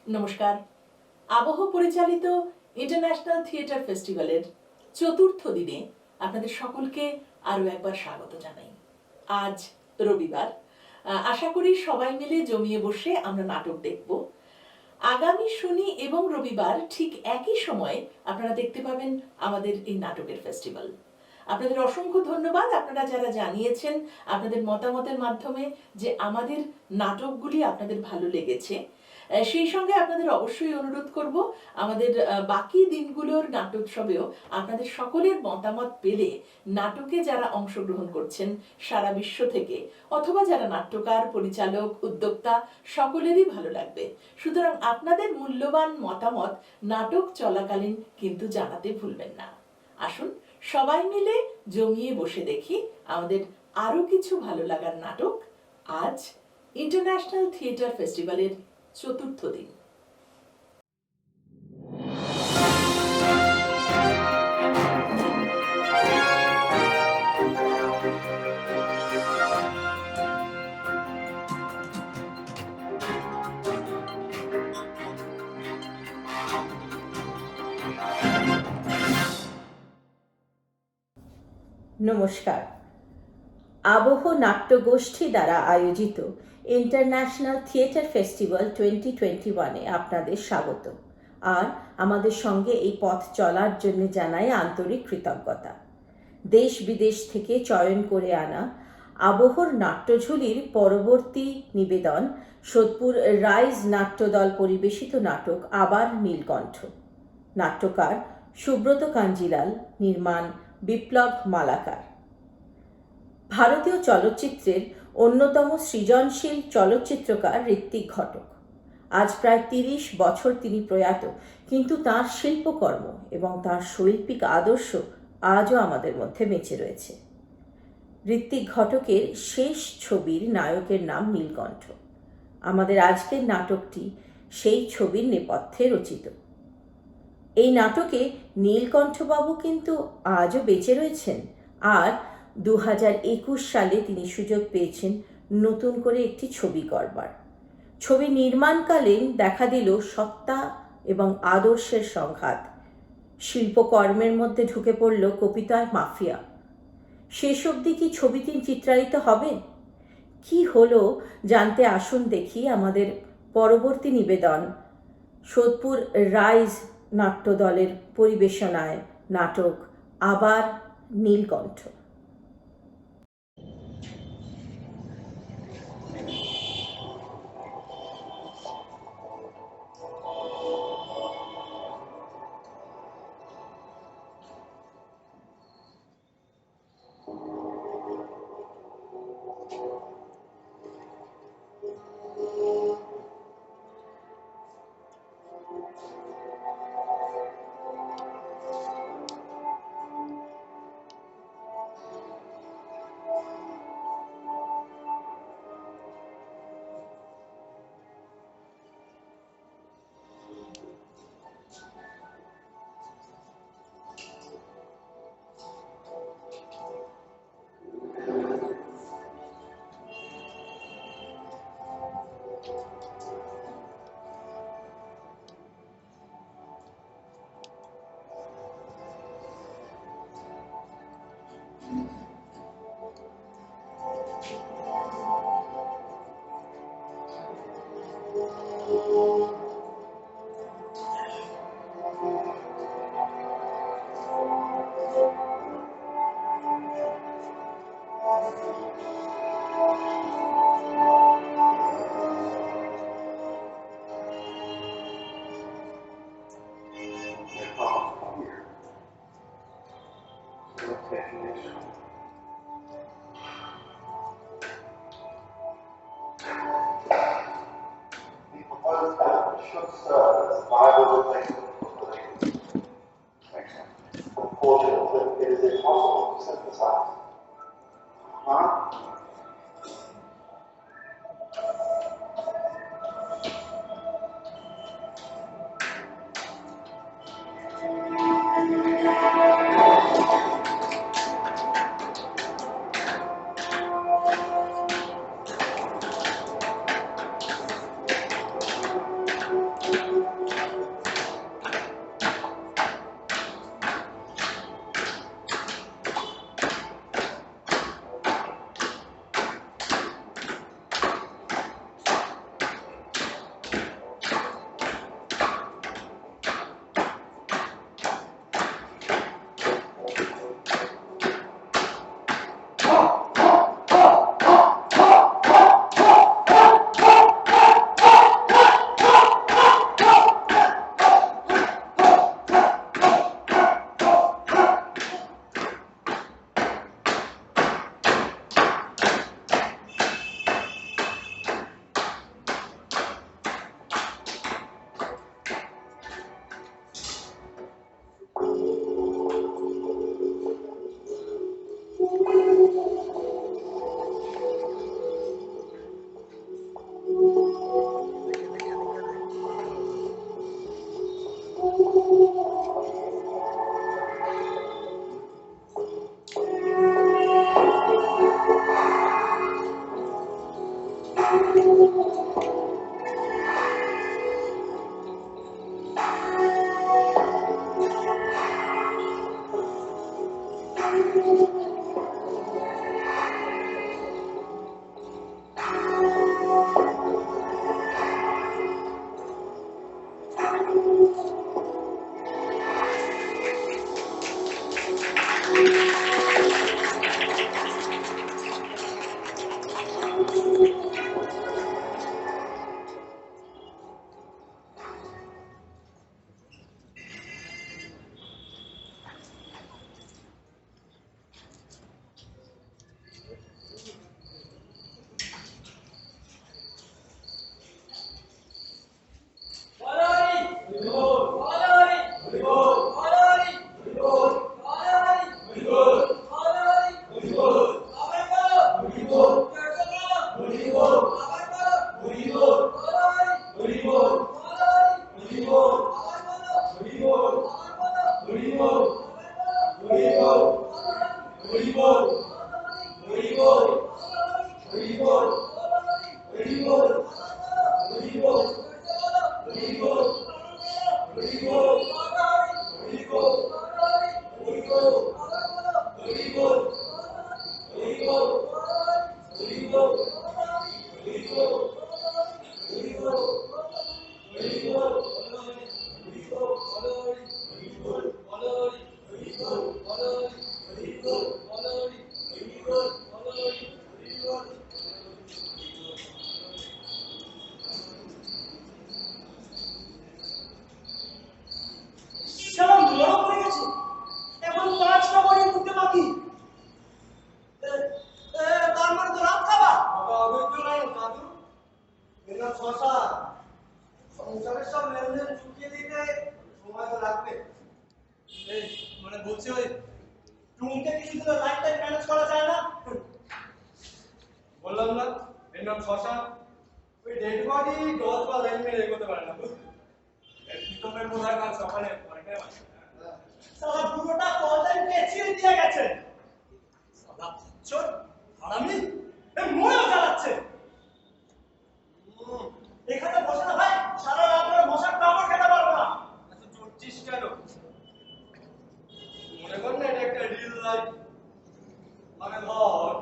নমস্কার। আবহ পরিচালিত ইন্টারন্যাশনাল থিয়েটার ফেস্টিভ্যালের চতুর্থ দিনে আপনাদের সকলকে আরও একবার স্বাগত জানাই। আজ রবিবার, আশা করি সবাই মিলে জমিয়ে বসে আমরা নাটক দেখব। আগামী শনি এবং রবিবার ঠিক একই সময়ে আপনারা দেখতে পাবেন আমাদের এই নাটকের ফেস্টিভ্যাল। আপনাদের অসংখ্য ধন্যবাদ, আপনারা যারা জানিয়েছেন আপনাদের মতামতের মাধ্যমে যে আমাদের নাটকগুলি আপনাদের ভালো লেগেছে। সেই সঙ্গে আপনাদের অবশ্যই অনুরোধ করব আমাদের বাকি দিনগুলোর নাট্যোৎসবেও আপনাদের সকলের মতামত পেলে নাটকে যারা অংশগ্রহণ করছেন সারা বিশ্ব থেকে, অথবা যারা নাট্যকার, পরিচালক, উদ্যোক্তা, সকলেরই ভালো লাগবে। সুতরাং আপনাদের মূল্যবান মতামত নাটক চলাকালীন কিন্তু জানাতে ভুলবেন না। আসুন সবাই মিলে জমিয়ে বসে দেখি আমাদের আরো কিছু ভালো লাগার নাটক আজ ইন্টারন্যাশনাল থিয়েটার ফেস্টিভ্যালের চতুর্থ দিন। নমস্কার। আবহ নাট্যগোষ্ঠী দ্বারা আয়োজিত ইন্টারন্যাশনাল থিয়েটার ফেস্টিভ্যাল 2021-এ আপনাদের স্বাগত। আর আমাদের সঙ্গে এই পথ চলার জন্য জানাই আন্তরিক কৃতজ্ঞতা। দেশ বিদেশ থেকে চয়ন করে আনা আবহর নাট্যঝুলির পরবর্তী নিবেদন সোদপুর রাইজ নাট্যদল পরিবেশিত নাটক আবার নীলকণ্ঠ। নাট্যকার সুব্রত কাঞ্জিলাল, নির্মাণ বিপ্লব মালাকার। ভারতীয় চলচ্চিত্রের অন্যতম সৃজনশীল চলচ্চিত্রকার ঋত্বিক ঘটক। আজ প্রায় 30 বছর তিনি প্রয়াত, কিন্তু তাঁর শিল্পকর্ম এবং তাঁর শৈল্পিক আদর্শ আজও আমাদের মধ্যে বেঁচে রয়েছে। ঋত্বিক ঘটকের শেষ ছবির নায়কের নাম নীলকণ্ঠ। আমাদের আজকের নাটকটি সেই ছবির নেপথ্যে রচিত। এই নাটকে নীলকণ্ঠবাবু কিন্তু আজও বেঁচে রয়েছেন, আর 2021 সালে তিনি সুযোগ পেয়েছেন নতুন করে একটি ছবি করবার। ছবি নির্মাণকালীন দেখা দিল সত্তা এবং আদর্শের সংঘাত। শিল্পকর্মের মধ্যে ঢুকে পড়ল কপিতয় মাফিয়া। শেষ অবধি কি ছবিটি চিত্রায়িত হবে? কি হলো জানতে আসুন দেখি আমাদের পরবর্তী নিবেদন সোদপুর রাইজ নাট্যদলের পরিবেশনায় নাটক আবার নীলকণ্ঠ। Unfortunately, it is impossible to synthesize. বললাম না এর নাম শশা। ওই ডেড বডি 10 লাইন মেরে এগোতে পারে না। পিতমের বোধহয় কাল সকালে পরীক্ষায় আছে। সালা পুরোটা কলটাই পেঁচিয়ে দিয়ে গেছে। সালা চোর হারামি এ মরেও জ্বালাচ্ছে। এখানে বসে না ভাই, সারা রাত ধরে মশার কামড় খেতে পারবো না। এত চড়ছিস কেন? মনে কর না এটা একটা রিল লাইফ। মানে ধর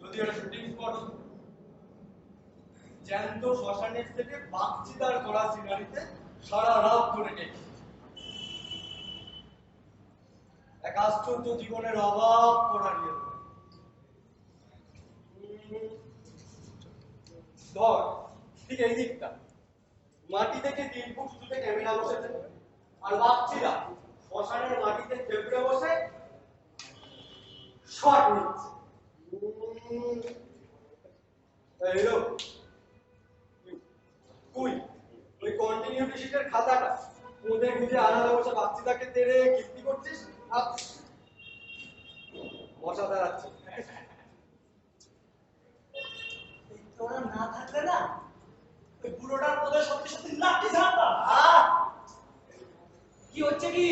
যদি এটা শুটিং স্পট জ্যান্ত শ্মশানের থেকে বাগচিদার করা সিনারিতে সারা রাত ধরে দেখি এক আশ্চর্য জীবনের অভাব করা নিয়ে ধর ঠিক এই দিকটা মাটি থেকে 3 ফুট উঁচুতে ক্যামেরা বসেছে আর বাগচিরা শ্মশানের মাটিতে থেবড়ে বসে শট নিচ্ছে। হ্যালো কুই ওই কন্টিনিউটি শিটের খাতাটা ওদের খুঁজে আলাদা বসে বাচ্চাটাকে তেড়ে কীর্তি করছিস। বসা দাঁড়াচ্ছে তোরা না থাকলে না ওই বুড়োটার পদে সত্যি সত্যি লাঠি ঝাড়তাম। কি হচ্ছে কি?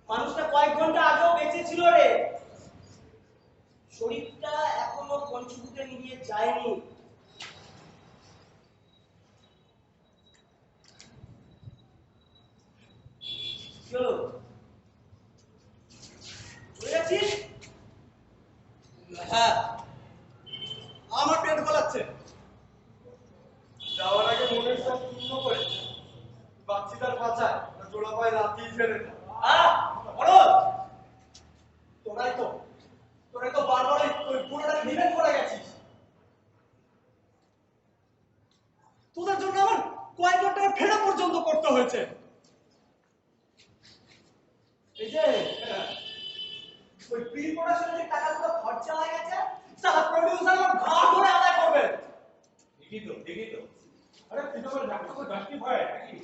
মানুষটা কয়েক ঘন্টা আগেও বেঁচে ছিল রে, শরীরটা এখনো পঞ্চভূতে মিলিয়ে যায়নি। চলো চলে যাচ্ছিস? হ্যাঁ আমার পেট গলাচ্ছে। যাওয়ার আগে মনের সব পূর্ণ করে বাচ্চিদার পাচায় জোড়া পায়ে রাতেই ফেরে না। তোরাই তো বারবার ওই পুরোটা ডিফেন্ড করে গেছিস। তোদের জন্য আমার কয়েক লাখ টাকা ফেরা পর্যন্ত করতে হয়েছে। এই যে ওই প্রি প্রোডাকশনের যে টাকাগুলো খরচা হয়ে গেছে, সারা প্রোডিউসার আমার ঘাড় ধরে আদায় করবে। দেখি তো আরে তুই তো বল ডাক্তার তো ডাক্তার ভয় নাকি?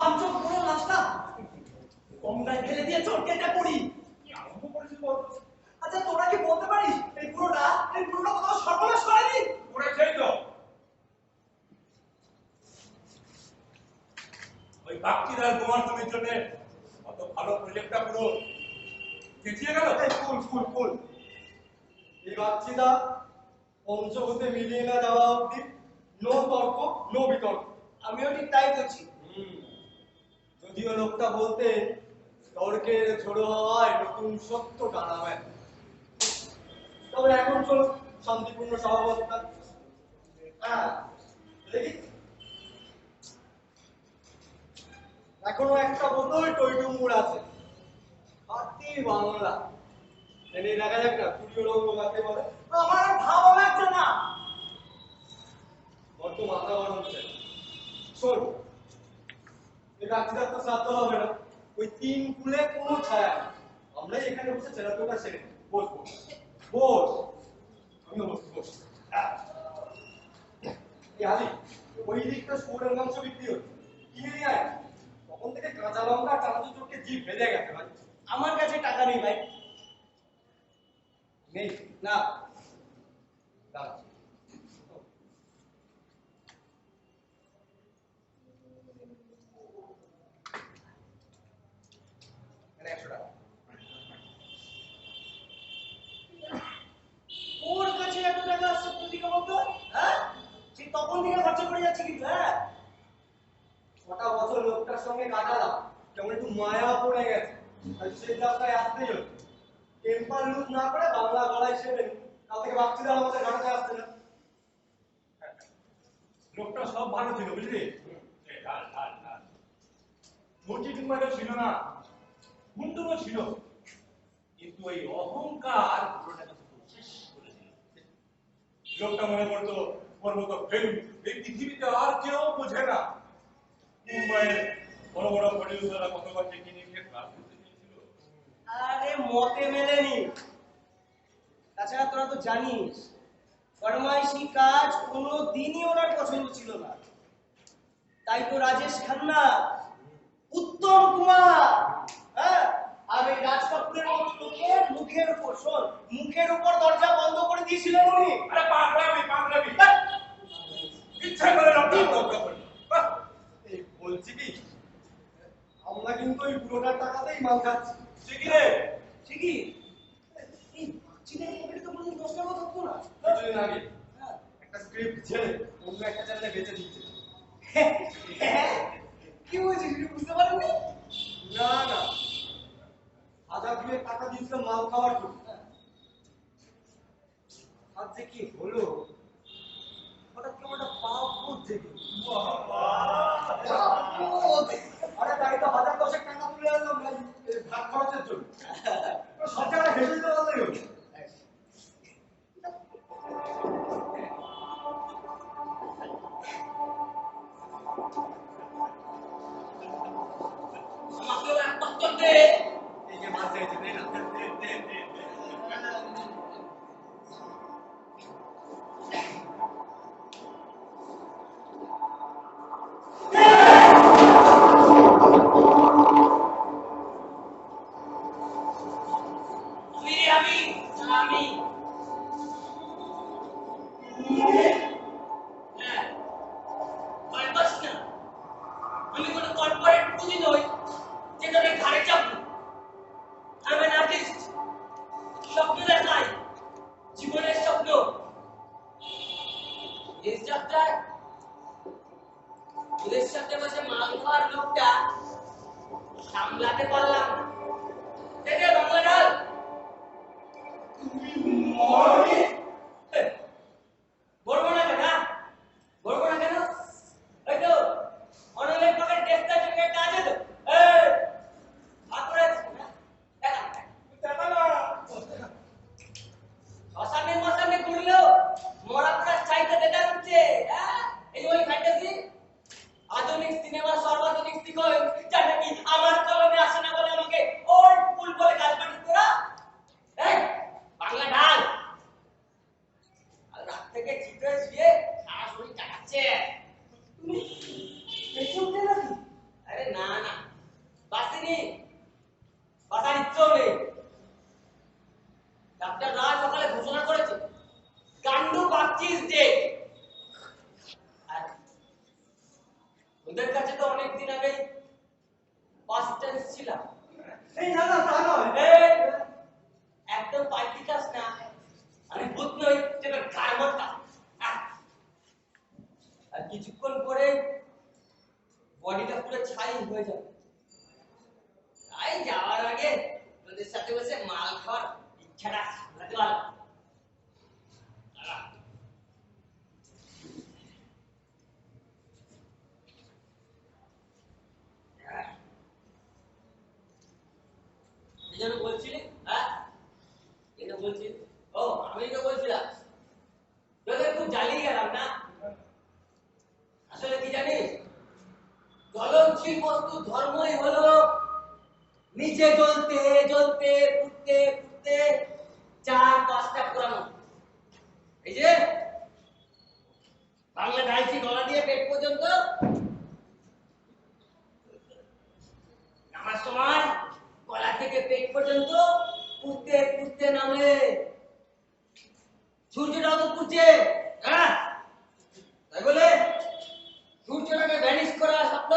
পাঁচশো পুরো লাশটা গঙ্গায় ফেলে দিয়ে চটকেটা পড়ি। কি আরম্ভ করেছিস বল? আচ্ছা তোরা কি বলতে পারিস এই পুরোটা কোথাও সর্বনাশ করেনি? করেছেই তো। ওই বাক্তিদার তোমার তুমির জন্য অত ভালো প্রজেক্টটা পুরো চেঁচিয়ে গেল। ফুল এই বাক্তিদা পঞ্চভূতে মিলিয়ে না যাওয়া অব্দি নো তর্ক নো বিতর্ক। আমিও ঠিক তাই বলছি। যদিও লোকটা বলতে তর্কের ঝোড়ো হওয়ায় নতুন সত্য দাঁড়াবে। তবে এখন চলো শান্তিপূর্ণ সহাবস্থান। দেখি এখনো একটা বোতল টইটুমুর আছে। খাঁটি বাংলা। এনে দেখা যাক না তুরিও রঙ কাকে বলে। আমার আর ভালো লাগছে না। বড্ড মাথা গরম হচ্ছে। শোন, এই রাত্রিদার তো শ্রাদ্ধ হবে না। ওই 3 কুলে কোনো ছায়া নেই। আমরাই এখানে বসে চেরাটোটা সেরে নেব। বস বস বস। আমিও বসছি, বস। এই আলি, ওই দিকটা শুয়োরের মাংস বিক্রি হচ্ছে, কিনে নিয়ে আয়। তখন থেকে কাঁচা লঙ্কা চানাচুর চোখে জিভ বেঁধে গেছে ভাই। আমার কাছে টাকা নেই ভাই। নেই না, দাঁড়া। এখানে 100 টাকা। ওর কাছে এত টাকা আসছে কোথা থেকে বলতো? হ্যাঁ, সেই তখন থেকে খরচা করে যাচ্ছে কিন্তু। হ্যাঁ, কটা বছর লোকটার সঙ্গে কাটালাম, কেমন একটু মায়া পড়ে গেছে। আর সেই যাত্রায় আসতেই হচ্ছে। টেম্পার লুজ না করে বাংলা গলায় সেরে কাল থেকে বাচ্চারা আমাদের ঘাটাতে আসছে না। লোকটা সব ভালো ছিল বুঝলি, মূর্তি টুম্বাটা ছিল না, গুন্ডুও ছিল, কিন্তু এই অহংকার পুরোটাকে শেষ করে দিল। লোকটা মনে করতো ওর মতো ফেলু এই পৃথিবীতে আর কেউ বোঝে না। মুম্বাইয়ের বড় বড় প্রডিউসাররা কতবার ডেকে নিয়ে গিয়ে ক্লাস করতে চেয়েছিল। আরে মতে মেলেনি। তাছাড়া তোরা তো জানিস ফরমাইশি কাজ কোনো দিনই ওনার পছন্দ ছিল না। তাই তো রাজেশ খান্না, উত্তম কুমার, হ্যাঁ, আর এই রাজ কাপুরের মতো লোকের মুখের উপর, শোন, মুখের উপর দরজা বন্ধ করে দিয়েছিলেন উনি। আরে পাগলামি পাগলামি, ইচ্ছা করে লোকটা দরকার করলো। এই বলছি কি, আমরা কিন্তু ওই পুরোটার টাকাতেই মাল খাচ্ছি। ঠিকই রে, ঠিকই। এই বাচ্চিদের পকেটে তো কোনো 10 টাকা থাকতো না। কিছুদিন আগে হ্যাঁ, একটা স্ক্রিপ্ট ছেড়ে অন্য একটা চ্যানেলে বেঁচে দিচ্ছে। কি বলছিস, তুই বুঝতে পারবি? না না, 1000 টাকা দিয়েছিলাম মাল খাওয়ার জন্য। আজ যে কি হলো, হঠাৎ কেমন একটা পাপ বোধ জেগে। আরে তাই তো 1000 টাকা তুলে আনলাম ভাই, এই ভাত খরচের জন্য। সব জায়গায় হেসে দিতে পারলেই হলো। আমাকেও এক পাত্র দে। এই যে মাছ চাইছে, দে না, দে, দে, দে, দে। আমি আমি হ্যাঁ, ভয় পাস না। আমি কোনো কর্পোরেট পুঁজি নই যে তোদের ঘাড়ে চাপবো। আমি an artist, স্বপ্ন দেখাই, জীবনের স্বপ্ন। এই যাত্রায় ওদের সাথে বসে মাল খাওয়ার লোকটা সামলাতে পারলাম না। দেখে বাংলা ডাল বলবো না কেন? বলবো না কেন? এই তো অনলাইন পকেট টেস্টটা চলে একটা আছে তো। এই ভাগরে দেখা টাকা না। শ্মশানে ঘুরলেও মরা প্রায় চাইতে দেখা যাচ্ছে। হ্যাঁ, এই যে ওই ফ্যান্টাসি আধুনিক সিনেমা সর্বাধুনিক শিখর, যা নাকি আমার কলমে আসে না বলে আমাকে ওল্ড ফুল বলে গাল পাঠিয়ে তোরা। এই বাংলা ঢাল আর রাত থেকে চিত্রে শুয়ে সারা শরীর কাটাচ্ছে। তুমি বেঁচে উঠতে নাকি? আরে না না, বাসিনি, বাসার ইচ্ছেও নেই। ডাক্তার রাজ সকালে ঘোষণা করেছে গান্ডু বাগচিস ডে। আর ওদের কাছে তো অনেক দিন আগেই পাস্ট টেন্স ছিল। এই না না, তা নয়। এই একদম পাইতি কাজ না। আমি ভূত নই, যেটা গারমতা। আর কিছুক্ষণ পরে বডিটা পুরো ছাই হয়ে যাবে। তাই যাওয়ার আগে তোদের সাথে বসে মাল খাওয়ার ইচ্ছাটা সামলাতে পারলাম। যে জ্বলতে জ্বলতে ফুটতে ফুটতে 4-5টা পুরানো। এই যে বাংলা ঢালছি গলা দিয়ে পেট পর্যন্ত, নামার সময় গলা থেকে পেট পর্যন্ত ফুটতে ফুটতে নামে। সূর্যটাও তো ফুটছে, হ্যাঁ? তাই বলে সূর্যটাকে ভ্যানিশ করা স্বপ্ন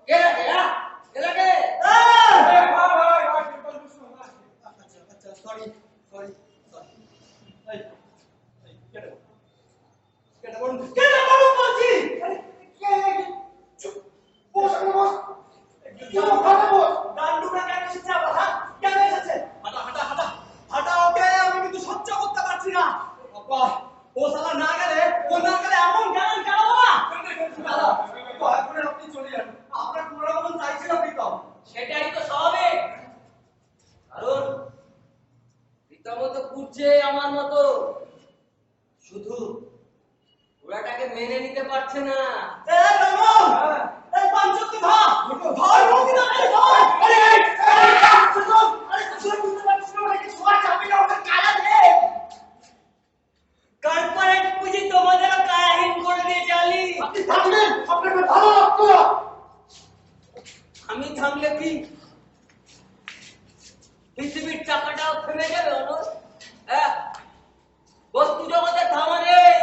কে রাখে? হ্যাঁ, কে রাখে? আচ্ছা সরি সরি সরি। কেটে বলুন বলছি। চুপ বস বস। ডান্ডুটা কেন এসেছে আবার? হ্যাঁ কেন এসেছে? হাঁটা হাঁটা হাঁটা হাঁটা ওকে, আমি কিন্তু সহ্য করতে পারছি না বাবা। ও শালা না গেলে এমন জ্ঞান কেন বাবা? আপনি চলে যান, আপনার কোনো রকম চাইছিল প্রীতম। সেটাই তো স্বাভাবিক, কারণ প্রীতমও তো ঘুরছে আমার মতো, শুধু ওরাটাকে মেনে নিতে পারছে না। এই রমন, এই পাঁচটি ধর ধর রকি না, এই ধর। আরে এই আরে তুই বুঝতে পারছিস না ওটা কি সোয়া চাবি না, ওটা কালা দে। কর্পোরেট পুঁজি তোমাদেরও কায়াহীন করে দিয়ে চালি। আপনি থামবেন, আপনাকে ভালো লাগতো না। আমি থামলে কি পৃথিবীর চাকাটাও থেমে যাবে? অনুজ, হ্যাঁ, বস্তু জগতে থামা নেই,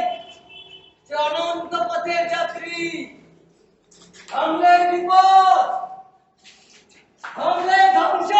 সে অনন্ত পথের যাত্রী। থামলে বিপদ, থামলে ধ্বংস।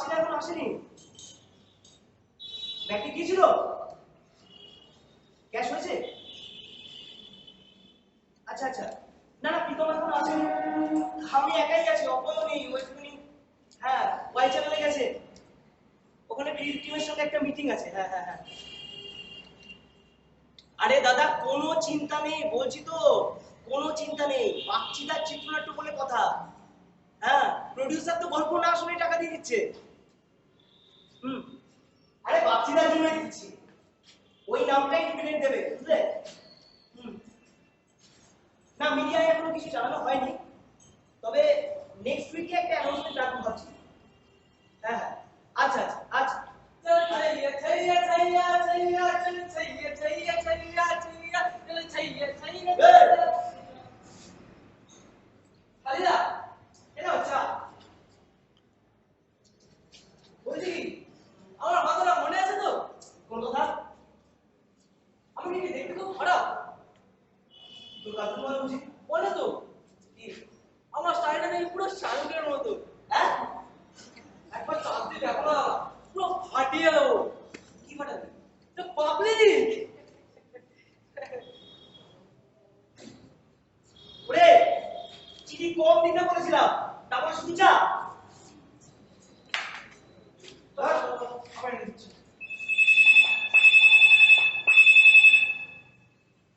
বাচ্চাটা এখন আসেনি। ব্যাগটি কি ছিল? ক্যাশ হয়েছে? আচ্ছা আচ্ছা, না না প্রীতম এখন আসেনি, আমি একাই গেছি, অপয় নেই, ওইখানে হ্যাঁ ওয়াই চ্যানেলে গেছে, ওখানে টিমের সঙ্গে একটা মিটিং আছে। হ্যাঁ হ্যাঁ হ্যাঁ। আরে দাদা কোনো চিন্তা নেই, বলছি তো কোনো চিন্তা নেই, বাচ্চিদার চিত্রনাট্য বলে কথা। হ্যাঁ প্রডিউসার তো গল্প না শুনে টাকা দিয়ে দিচ্ছে। আরে বাচ্চিদার জন্যই দিচ্ছি, ওই নামটাই ডিভিডেন্ড দেবে, বুঝলে? না মিডিয়ায় এখনো কিছু জানানো হয়নি, তবে নেক্সট উইকে একটা অ্যানাউন্সমেন্ট রাখবো ভাবছি। হ্যাঁ হ্যাঁ আচ্ছা আচ্ছা আচ্ছা। খালিদা এটা আচ্ছা বলছি কি, আমার কথাটা মনে আছে তো? কোন কথা? আমি কি দেখতে খুব খারাপ? তোর কাকু বলে বুঝি? বলে তো কি আমার স্টাইলটা নাকি পুরো শাহরুখের মতো। হ্যাঁ একবার চাপ দিয়ে দেখো না, পুরো ফাটিয়ে দেবো। কি ফাটাবে? তো পাবলিক। ওরে চিনি কম দিতে বলেছিলাম, তারপর শুধু চা।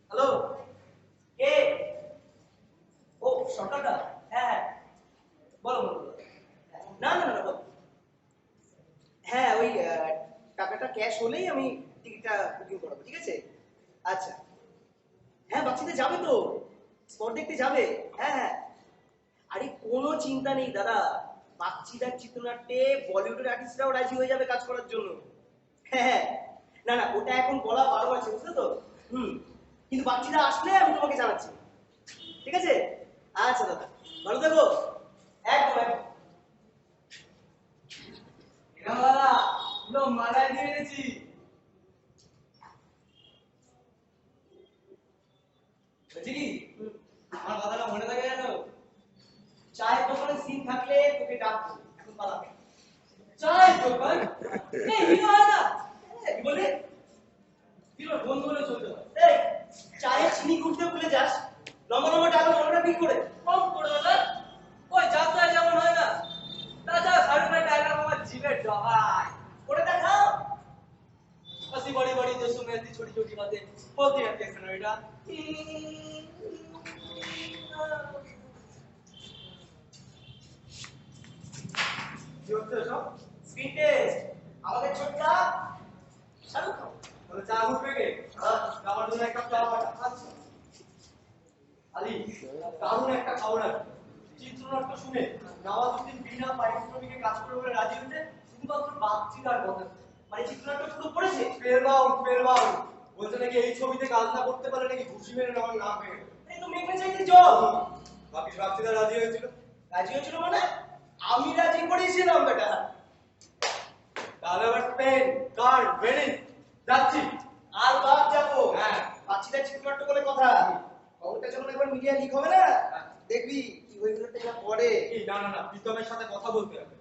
হ্যালো কে? ও সরকারটা? হ্যাঁ হ্যাঁ বলো বলো বলো। না না না বলো। হ্যাঁ ওই টাকাটা ক্যাশ হলেই আমি টিকিটটা বুকিং করাবো, ঠিক আছে? আচ্ছা হ্যাঁ বাচ্চাদের যাবে তো, স্পট দেখতে যাবে। হ্যাঁ হ্যাঁ আরে কোনো চিন্তা নেই দাদা, বাচ্চিদার চিত্রনাট্যে বলিউডের আর্টিস্টরাও রাজি হয়ে যাবে কাজ করার জন্য। হ্যাঁ না না ওটা এখন বলা বারো আছে, বুঝলে তো? কিন্তু বাচ্চিদা আসলে আমি তোমাকে জানাচ্ছি, ঠিক আছে? আচ্ছা দাদা ভালো থেকো। একদম একদম। দাদা পুরো মারাই দিয়ে গেছি। বলছি কি আমার কথাটা মনে থাকে জানো? চায়ের দোকানে সিন থাকলে তোকে ডাকবো, এখন পালাবে। চায়ের দোকান? এই হিরো হয় না? কি বলে? হিরোর বন্ধু হলে চলতে হয়। এই চায়ে চিনি কুটতে ভুলে যাস, লম্বা লম্বা ডায়লগ মনে ঠিক করে কম করে দাদা। ওই যাত্রায় যেমন হয় না, তাছাড়া শাহরুখের ডায়লগ আমার জিভে জগায় করে দেখাও। ऐसी बड़ी बड़ी देशों में ऐसी छोटी छोटी बातें होती रहती है बेटा। কি হচ্ছে সব? স্ক্রিন টেস্ট আমাদের ছোটটা শাহরুখ খান বলে চা উঠবে কে? আমার জন্য একটা চা পাঠা। আচ্ছা আলী দারুণ একটা খবর আছে, চিত্রনাট্য শুনে নওয়াজুদ্দিন বিনা পারিশ্রমিকে কাজ করে বলে রাজি হয়েছে, শুধুমাত্র বাচ্চিদার কথা। মানে চিত্রনাট্য পুরো পড়েছে, স্পেলবাউন্ড বলছে নাকি এই ছবিতে কাজ না করতে পারলে নাকি ঘুষি মেরে নেওয়ার নাম পেয়ে গেল। এই তো মেঘনা চাইতে জব। বাকি বাচ্চিদা রাজি হয়েছিল। রাজি হয়েছিল মানে আমি রাজি করেছিলাম বেটা। তাহলে আবার পেন কার্ড ভেনিস যাচ্ছি। আর বাদ যাবো। হ্যাঁ বাচ্চিদার চিত্রনাট্য বলে কথা, খবরটা যখন একবার মিডিয়া লিক হবে না, দেখবি কি ওইগুলোতে যা পড়ে। এই না না না প্রীতমের সাথে কথা বলতে হবে,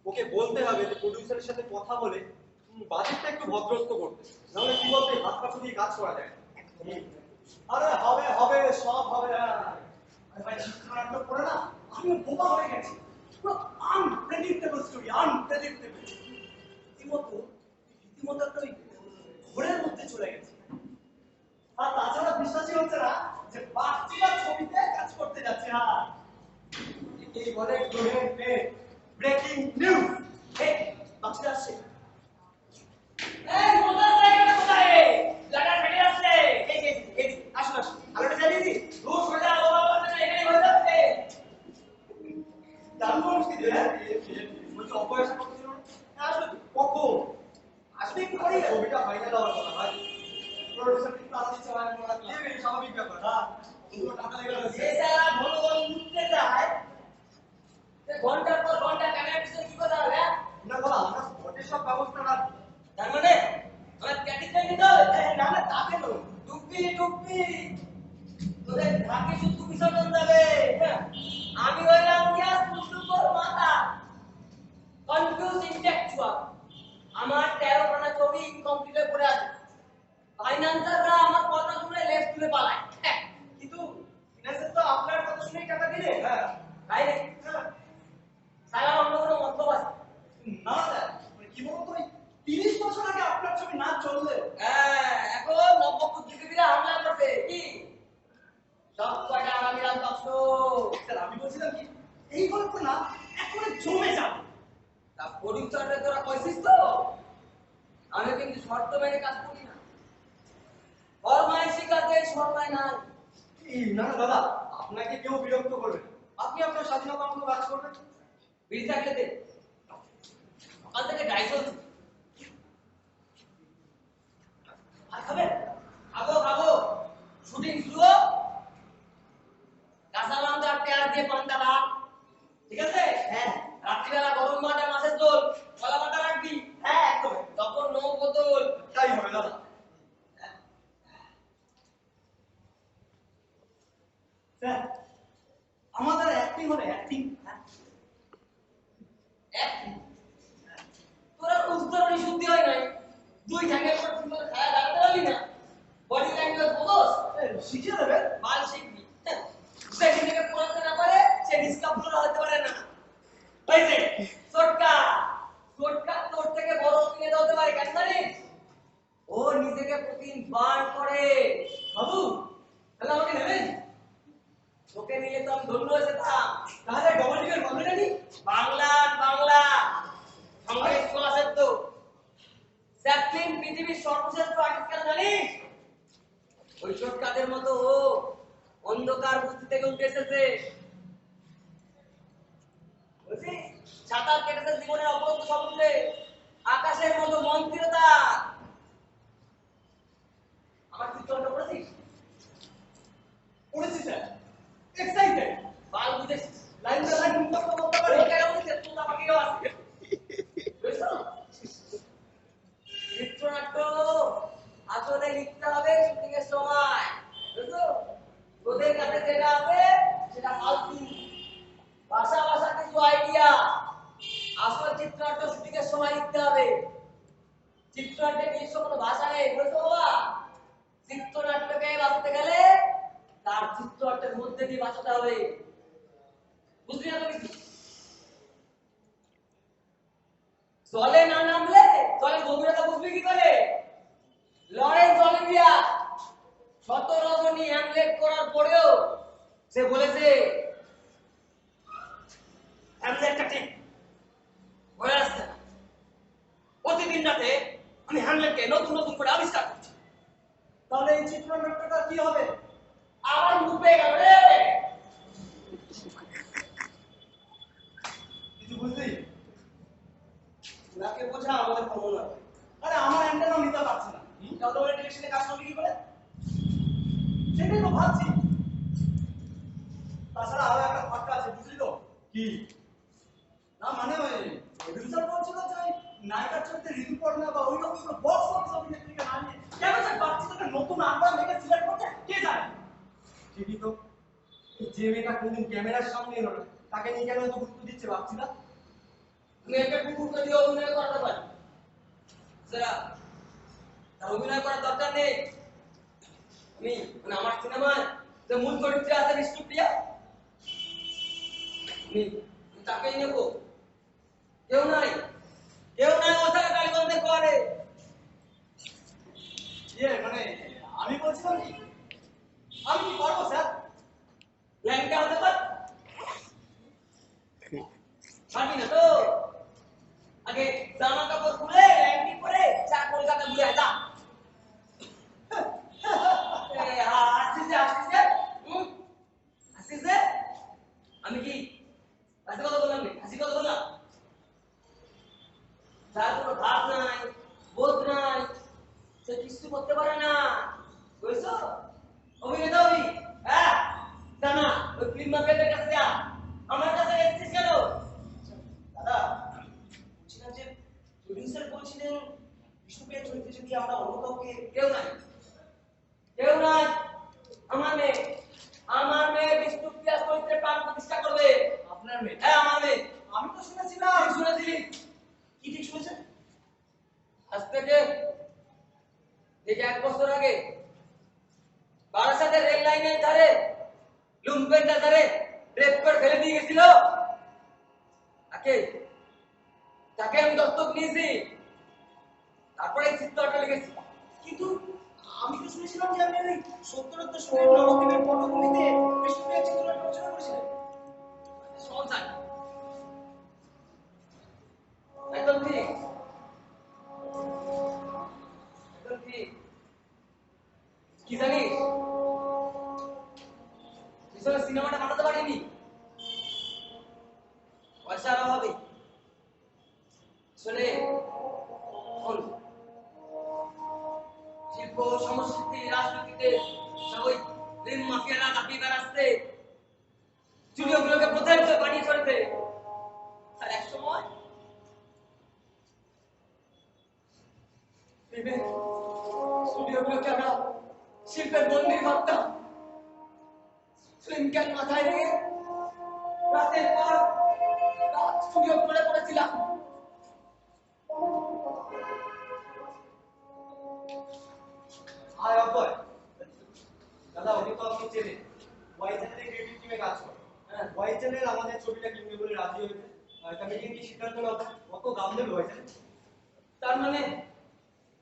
ওকে বলতে হবে যে প্রোডিউসারের সাথে কথা বলে বাজেটটা একটু ভদ্রস্থ করতে, নাহলে কি বলতে হাত পা দিয়ে কাজ করা যায়। আরে হবে হবে সব হবে। আরে ভাই চিত্রনাট্য পড়ে না আমি বোকা হয়ে গেছি, পুরো আনপ্রেডিক্টেবল স্টোরি, আনপ্রেডিক্টেবল। রীতিমতো একটা ওই ঘোরের মধ্যে চলে গেছে। আর তাছাড়া বিশ্বাসই হচ্ছে না যে বাচ্চিদার ছবিতে কাজ করতে যাচ্ছে। হ্যাঁ এই বলে ব্রেকিং নিউজ। এই বাচ্চিদা আসছে। এই মোটরসাইকেলটা কোথায়? লাগা ফেটে আসছে। এই আসুন আসুন, আলোটা জ্বালিয়ে দি। দূর সোজা বাবা বলতে না এখানেই হয়ে যাচ্ছে। দারুণ মুশকিল রে। বলছি অপয়সা করছিল না? আসলে কখন আসলে একটু পরেই ছবিটা ফাইনাল হওয়ার কথা ভাই। প্রোডাকশন কিন্তু আলাদা দিতে হয় না, কি স্বাভাবিক ব্যাপার। হ্যাঁ পুরো টাকা লেগে গেছে। এই সারা ঘন ঘন উঠতে যায়, ঘন্টার পর ঘন্টা ক্যামেরা পিছনে কি কথা হবে? না বলা আমরা স্পটের সব ব্যবস্থা রাখবো। তার মানে আমার ক্যাটিসটা নিতে হবে? না না তা কেন, ডুববি ডুববি তোদের ঢাকে শুধু বিসর্জন দেবে। আমি হইলাম গ্যাস মুসুকর মাথা, কনফিউজিং অ্যাকচুয়াল আমার 13 খানা ছবি ইনকমপ্লিট হয়ে পড়ে আছে। ফাইন্যান্সাররা আমার কথা শুনে লেফট তুলে পালায়। কিন্তু ফিনান্সের তো আপনার কথা শুনেই টাকা দিলে। হ্যাঁ। তাই রে সারা অন্য কোনো মতলব আছে? না স্যার, মানে কি বলতো, ওই 30 বছর আগে আপনার ছবি না চললে হ্যাঁ, এখন নব্বই পৃথিবীরা হামলা করছে কি সব কয়টা আগামী রাত 10টো। স্যার আমি বলছিলাম কি, এই গল্প না এখন জমে যাবে। তা প্রডিউসাররা তোরা কইছিস তো আমি কিন্তু শর্ত মেনে কাজ করি না। ফরমাইশি কাজে সময় নাই। এই না না দাদা, আপনাকে কেউ বিরক্ত করবে না, আপনি আপনার স্বাধীনতা মতো কাজ করবেন। বিড়ি থাকলে দে, সকাল থেকে ড্রাই চলছে। আর খাবেন? খাবো খাবো, শুটিং শুরু হোক। কাঁচা লঙ্কা পেঁয়াজ দিয়ে পান্তা ভাত, ঠিক আছে? হ্যাঁ রাত্রিবেলা গরম ভাত আর মাছের ঝোল, কলা পাতা রাখবি। হ্যাঁ একদম তখন নৌ বোতল। তাই হবে দাদা। স্যার আমাদের অ্যাক্টিং হবে, অ্যাক্টিং। তোরা উত্তরণী শুদ্ধি হয় নাই, দুই ঠ্যাঙের উপর ঠিক করে খায়া দাঁড়াতে পারলি না। বডি ল্যাঙ্গুয়েজ বোঝস? শিখিয়ে দেবেন। মাল শিখবি। সেখান থেকে পড়াতে না পারে সে ডিসকাউন্ট হতে পারে না। ওই যে ছোটকা ছোটকা তোর থেকে বড় কিনে দিতে পারে কেন জানিস? ও নিজেকে প্রতিদিন বার করে। বাবু তাহলে আমাকে নেবেন? তোকে নিয়ে তো আমি ধন্য হয়ে যেতাম। তাহলে ডবল টিকেট বাংলা নি বাংলা বাংলা সঙ্গে স্কুল আছে তো। চ্যাপলিন পৃথিবীর সর্বশ্রেষ্ঠ আর্টিস্ট কেন জানিস? ওই ছোটকাদের মতো ও অন্ধকার বুদ্ধি থেকে উঠে এসেছে। বুঝলি, সাঁতার কেটেছে জীবনের অপরন্ত সমুদ্রে, আকাশের মতো মন্ত্রতা। আমার চিত্রটা পড়েছিস? পড়েছি স্যার, এক্সাইটেড। বাল বুঝেছিস? লাইন বাই লাইন মুখস্থ করতে পারি। ওই কেন বলছিস? তুই তো আমাকেও আসবে। বুঝছো? চিত্রনাট্য আসলে লিখতে হবে শুটিং এর সময়। বুঝছো? তোদের কাছে যেটা আছে সেটা ফালতু ভাষা ভাষা কিছু আইডিয়া। আসল চিত্রনাট্য শুটিং এর সময় লিখতে হবে। চিত্রনাট্যে নিজস্ব কোনো ভাষা নেই। বুঝছো বাবা? চিত্রনাট্যকে বাঁচাতে গেলে তার চিত্রনাট্যের মধ্যে দিয়ে বাঁচাতে হবে। বুঝলি না তো কিছু? জলে না নামলে জলের গভীরতা বুঝবি কি করে? লরেন্স অলিভিয়া 17 রজনী হ্যামলেট করার পরেও সে বলেছে হ্যামলেটটা ঠিক হয়ে আসছে না। প্রতিদিন রাতে আমি হ্যামলেটকে নতুন নতুন করে আবিষ্কার করছি। তাহলে এই চিত্রনাট্যটা কি হবে? আমার মুখ পেয়ে গেল রে। কিছু বুঝলি? নাকে বোঝা আমাদের ক্ষমতা নয়। আরে আমার অ্যান্টেনা নিতে পারছে না। তাহলে ওই ডিরেকশনে কাজ করবি কি করে? সেটাই তো ভাবছি। তাছাড়া আরো একটা ফাঁকা আছে, বুঝলি তো? কি? না মানে ওই প্রডিউসার বলছিল যে ওই নায়িকার চরিত্রে ঋতুপর্ণা বা ওই রকম কোনো বক্স অফিস অভিনেত্রীকে না নিয়ে কেন যে ভাবছি তোকে নতুন আলবাম মেয়েকে সিলেক্ট করতে, কে জানে? ঠিকই তো, এই যে মেয়েটা কোনদিন ক্যামেরার সামনে এলো না, তাকে নিয়ে কেন এত গুরুত্ব দিচ্ছে ভাবছি না? তুমি একটা কুকুরকে দিয়ে অভিনয় করতে পারি, যারা তার অভিনয় করার দরকার নেই। আমি মানে আমার সিনেমায় যে মূল চরিত্রে আছে বিষ্ণুপ্রিয়া, আমি তাকেই নেব। কেউ নাই ও তাকে কালীগঞ্জে করে। মানে আমি বলছিলাম কি, আমি কি করবো স্যার? ল্যাংটা হতে পার পারবি না তো? আগে জামা কাপড় খুলে ল্যাংটি পরে চা কলকাতা ঘুরে যা। আসিস আমি কি হাসি কথা বললাম না? হাসি কথা বললাম? যার কোনো ভাব নাই, বোধ নাই, সে কিছু করতে পারে না। বুঝছো? অভিনেতা হবি? হ্যাঁ, জানা ওই ফিল্ম মার্কেটের কাছে যা। আমার কাছে এসেছিস কেন? দাদা বলছিলাম যে প্রডিউসার বলছিলেন বিষ্ণুপ্রিয়ার চরিত্রে যদি আমরা অন্য কাউকে কেউ নাই আমার মেয়ে বিষ্ণুপ্রিয়া চরিত্রে প্রাণ প্রতিষ্ঠা করবে। আপনার মেয়ে? হ্যাঁ, আমার মেয়ে। আমি তো শুনেছিলাম। ঠিক শুনেছিলি? কি ঠিক শুনেছেন? আমি দত্তক নিয়েছি, তারপরে এই চিত্রটা লিখেছি। কিন্তু আমি তো শুনেছিলাম যে আপনি ওই 70-এর দশকের নবদ্বীপের পটভূমিতে বিষ্ণুপ্রিয়ার চিত্রনাট্য রচনা করেছিলেন। সঞ্চার একদম ঠিক, একদম ঠিক। কি জানিস, পিছনে সিনেমাটা বানাতে পারিনি, পয়সার অভাবে। আসলে এখন শিল্প সংস্কৃতি রাজনীতিতে সবাই ঋণ মাফিয়ারা দাপিয়ে বেড়াচ্ছে, স্টুডিওগুলোকে প্রচারিত বানিয়ে চলেছে। আর এক সময় স্টুডিওগুলোকে আমরা শিল্পের মন্দির ভাবতাম। ফিল্ম ক্যান মাথায় রেখে রাতের পর রাত স্টুডিও করে পড়েছিলাম। আর অভয় দাদা, ওকে তো আপনি চেনেন, ওয়াই চ্যানেলে ক্রিয়েটিভ টিমে কাজ করে। হ্যাঁ, ওয়াই চ্যানেল আমাদের ছবিটা কিনবে বলে রাজি হয়েছে। তা মিটিং কি সিদ্ধান্ত নেওয়া যায়? কত দাম দেবে ওয়াই চ্যানেল? তার মানে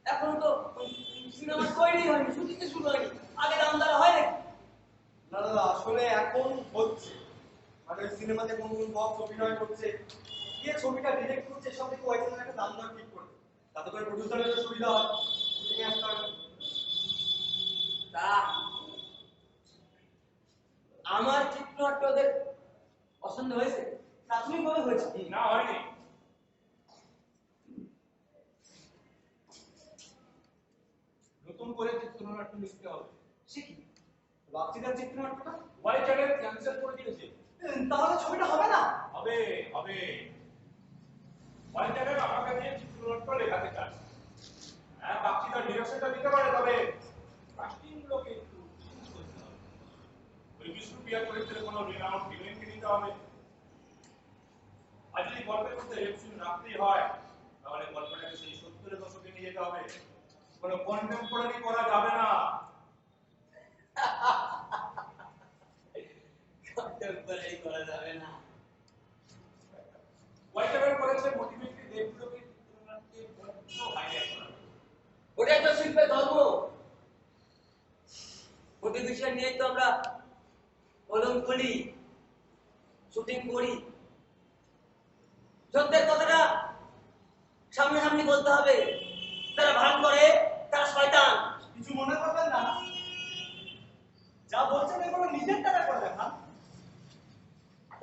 এখন তো সিনেমা তৈরি হয়নি, শুটিং শুরু হয়নি, আগে দাম দেওয়া হয় নাকি? না দাদা, আসলে এখন হচ্ছে, মানে ওই সিনেমাতে কোন কোন বক্স অভিনয় করছে, কে ছবিটা ডিরেক্ট করছে, সব থেকে ওয়াই চ্যানেল একটা দাম দর ঠিক করছে, তাতে করে প্রডিউসারের সুবিধা হয়, শুটিং আসতে হবে। তা আমার চিত্রনাট্য ওদের পছন্দ হয়েছে? প্রাথমিকভাবে হয়েছে। না, হয়নি। নতুন করে চিত্রনাট্য লিখতে হবে। সে কি, বাচ্চিদার চিত্রনাট্যটা? ওয়াই চ্যানেল ক্যান্সেল করে দিয়েছে। তাহলে ছবিটা হবে না? হবে, হবে। ওয়াই চ্যানেল আমাকে দিয়ে চিত্রনাট্য লেখাতে চায়। হ্যাঁ, বাচ্চিদার ডিরেকশনটা দিতে পারে, তবে কাস্টিং গুলোকে একটু চেঞ্জ করতে হবে। ওই বিষ্ণুপ্রিয়া চরিত্রে কোনো রিনাউন্ড হিরোইনকে নিতে হবে। আর যদি গল্পের মধ্যে রেপসিন রাখতেই হয়, তাহলে গল্পটাকে সেই 70-এর দশকে নিয়ে যেতে হবে। কোনো কন্টেম্পোরারি করা যাবে না। কন্টেম্পোরারি করা যাবে না। ওয়াই চ্যানেল করেছে মোটিভেটরি লেখগুলোকে চিত্রনাট্যে বড্ড হাইলাইট করা। ওটাই তো শিল্পের ধর্ম। মোটিভেশন নিয়ে তো আমরা কলম খুলি, শুটিং করি। সত্যের কথাটা সামনাসামনি বলতে হবে। যারা ভান করে তারা শয়তান। কিছু মনে করবেন না, যা বলছেন এগুলো নিজের টাকা করে দেখান।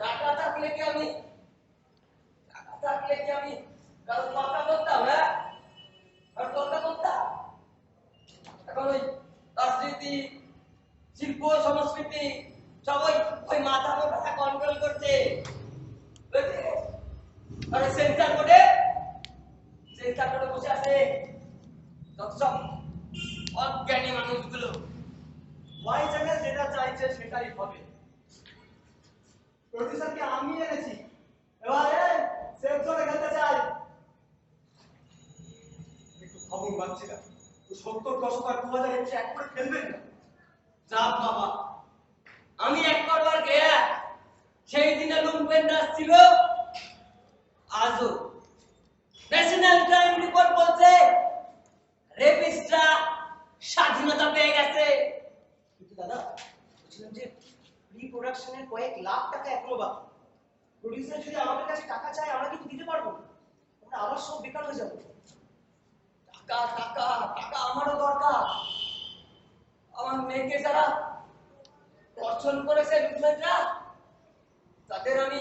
টাকা থাকলে কি আমি কারো কথা করতাম? হ্যাঁ, আর কথা করতাম? এখন ওই রাজনীতি, শিল্প, সংস্কৃতি সবাই ওই মাথা মোটা কন্ট্রোল করছে। আরে সেন্টার বোর্ডে বসে আছে যত সব অজ্ঞানী মানুষগুলো। ওয়াই চ্যানেল যেটা চাইছে সেটাই হবে। প্রডিউসারকে আমি এনেছি, এবারে সেফ জোনে খেলতে চাই। একটু খবর পাচ্ছি না, 70 দশক আর 2021 এক করে খেলবেন না। যা বাবা, আমি এক করবার গিয়া সেই দিনে লুম্পেন রাজ ছিল, আজও ন্যাশনাল ক্রাইম রিপোর্ট বলছে রেপিস্টরা স্বাধীনতা পেয়ে গেছে। কিন্তু দাদা, বলছিলাম যে প্রি প্রোডাকশনের কয়েক লাখ টাকা এখনো বাকি। প্রডিউসার যদি আমাদের কাছে টাকা চায়, আমরা কিন্তু দিতে পারবো না। আমরা আবার সব বেকার হয়ে যাবো। টাকা টাকা টাকা আমারও দরকার। আমার মেয়েকে যারা ধর্ষণ করেছে লুম্পেনরা, তাদের আমি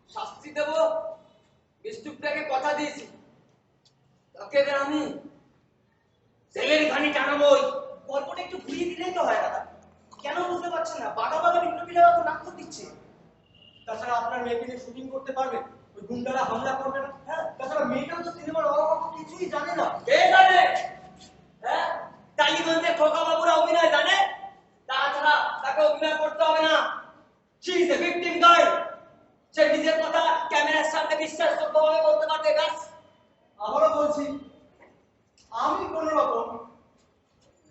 শাস্তি দেব। বিষ্ণুপ্রিয়াকে কথা দিয়েছি, তাকে আমি জেলের ঘানি টানাবই। গল্পটা একটু ঘুরিয়ে দিলেই তো হয় দাদা। কেন বুঝতে পারছেন না? বাঘা বাঘা বিপ্লবীরা তো নাক দিচ্ছে। তাছাড়া আপনার মেয়েকে যে শুটিং করতে পারবে, ওই গুন্ডারা হামলা করবে না। হ্যাঁ, তাছাড়া মেয়েটাও তো সিনেমার অবাক কিছুই জানে না। কে জানে? হ্যাঁ, টালিগঞ্জে খোকা বাবুরা অভিনয় জানে? তাছাড়া তাকে অভিনয় করতে হবে না। She is a victim girl. সে নিজের কথা ক্যামেরার সামনে বিশ্বাসযোগ্যভাবে বলতে পারবে। ব্যাস। আবারও বলছি, আমি কোন রকম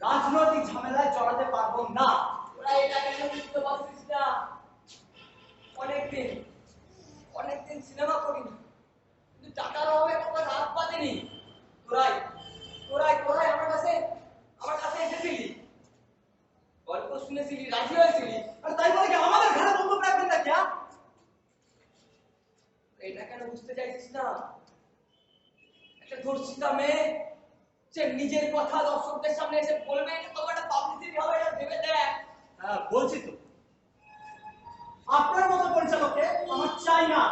রাজনৈতিক ঝামেলায় জড়াতে পারবো না। ওরা এটা কেন বুঝতে পারছিস না? অনেকদিন সিনেমা করি না, কিন্তু টাকার অভাবে ধর্ষিতা মেয়ে সে নিজের কথা দর্শকদের সামনে এসে বলবে, এটা তো একটা পাবলিসিটি হবে, এটা ভেবে দেখ। হ্যাঁ বলছি তো, আপনার মতো পরিচালককে আমার চাই না।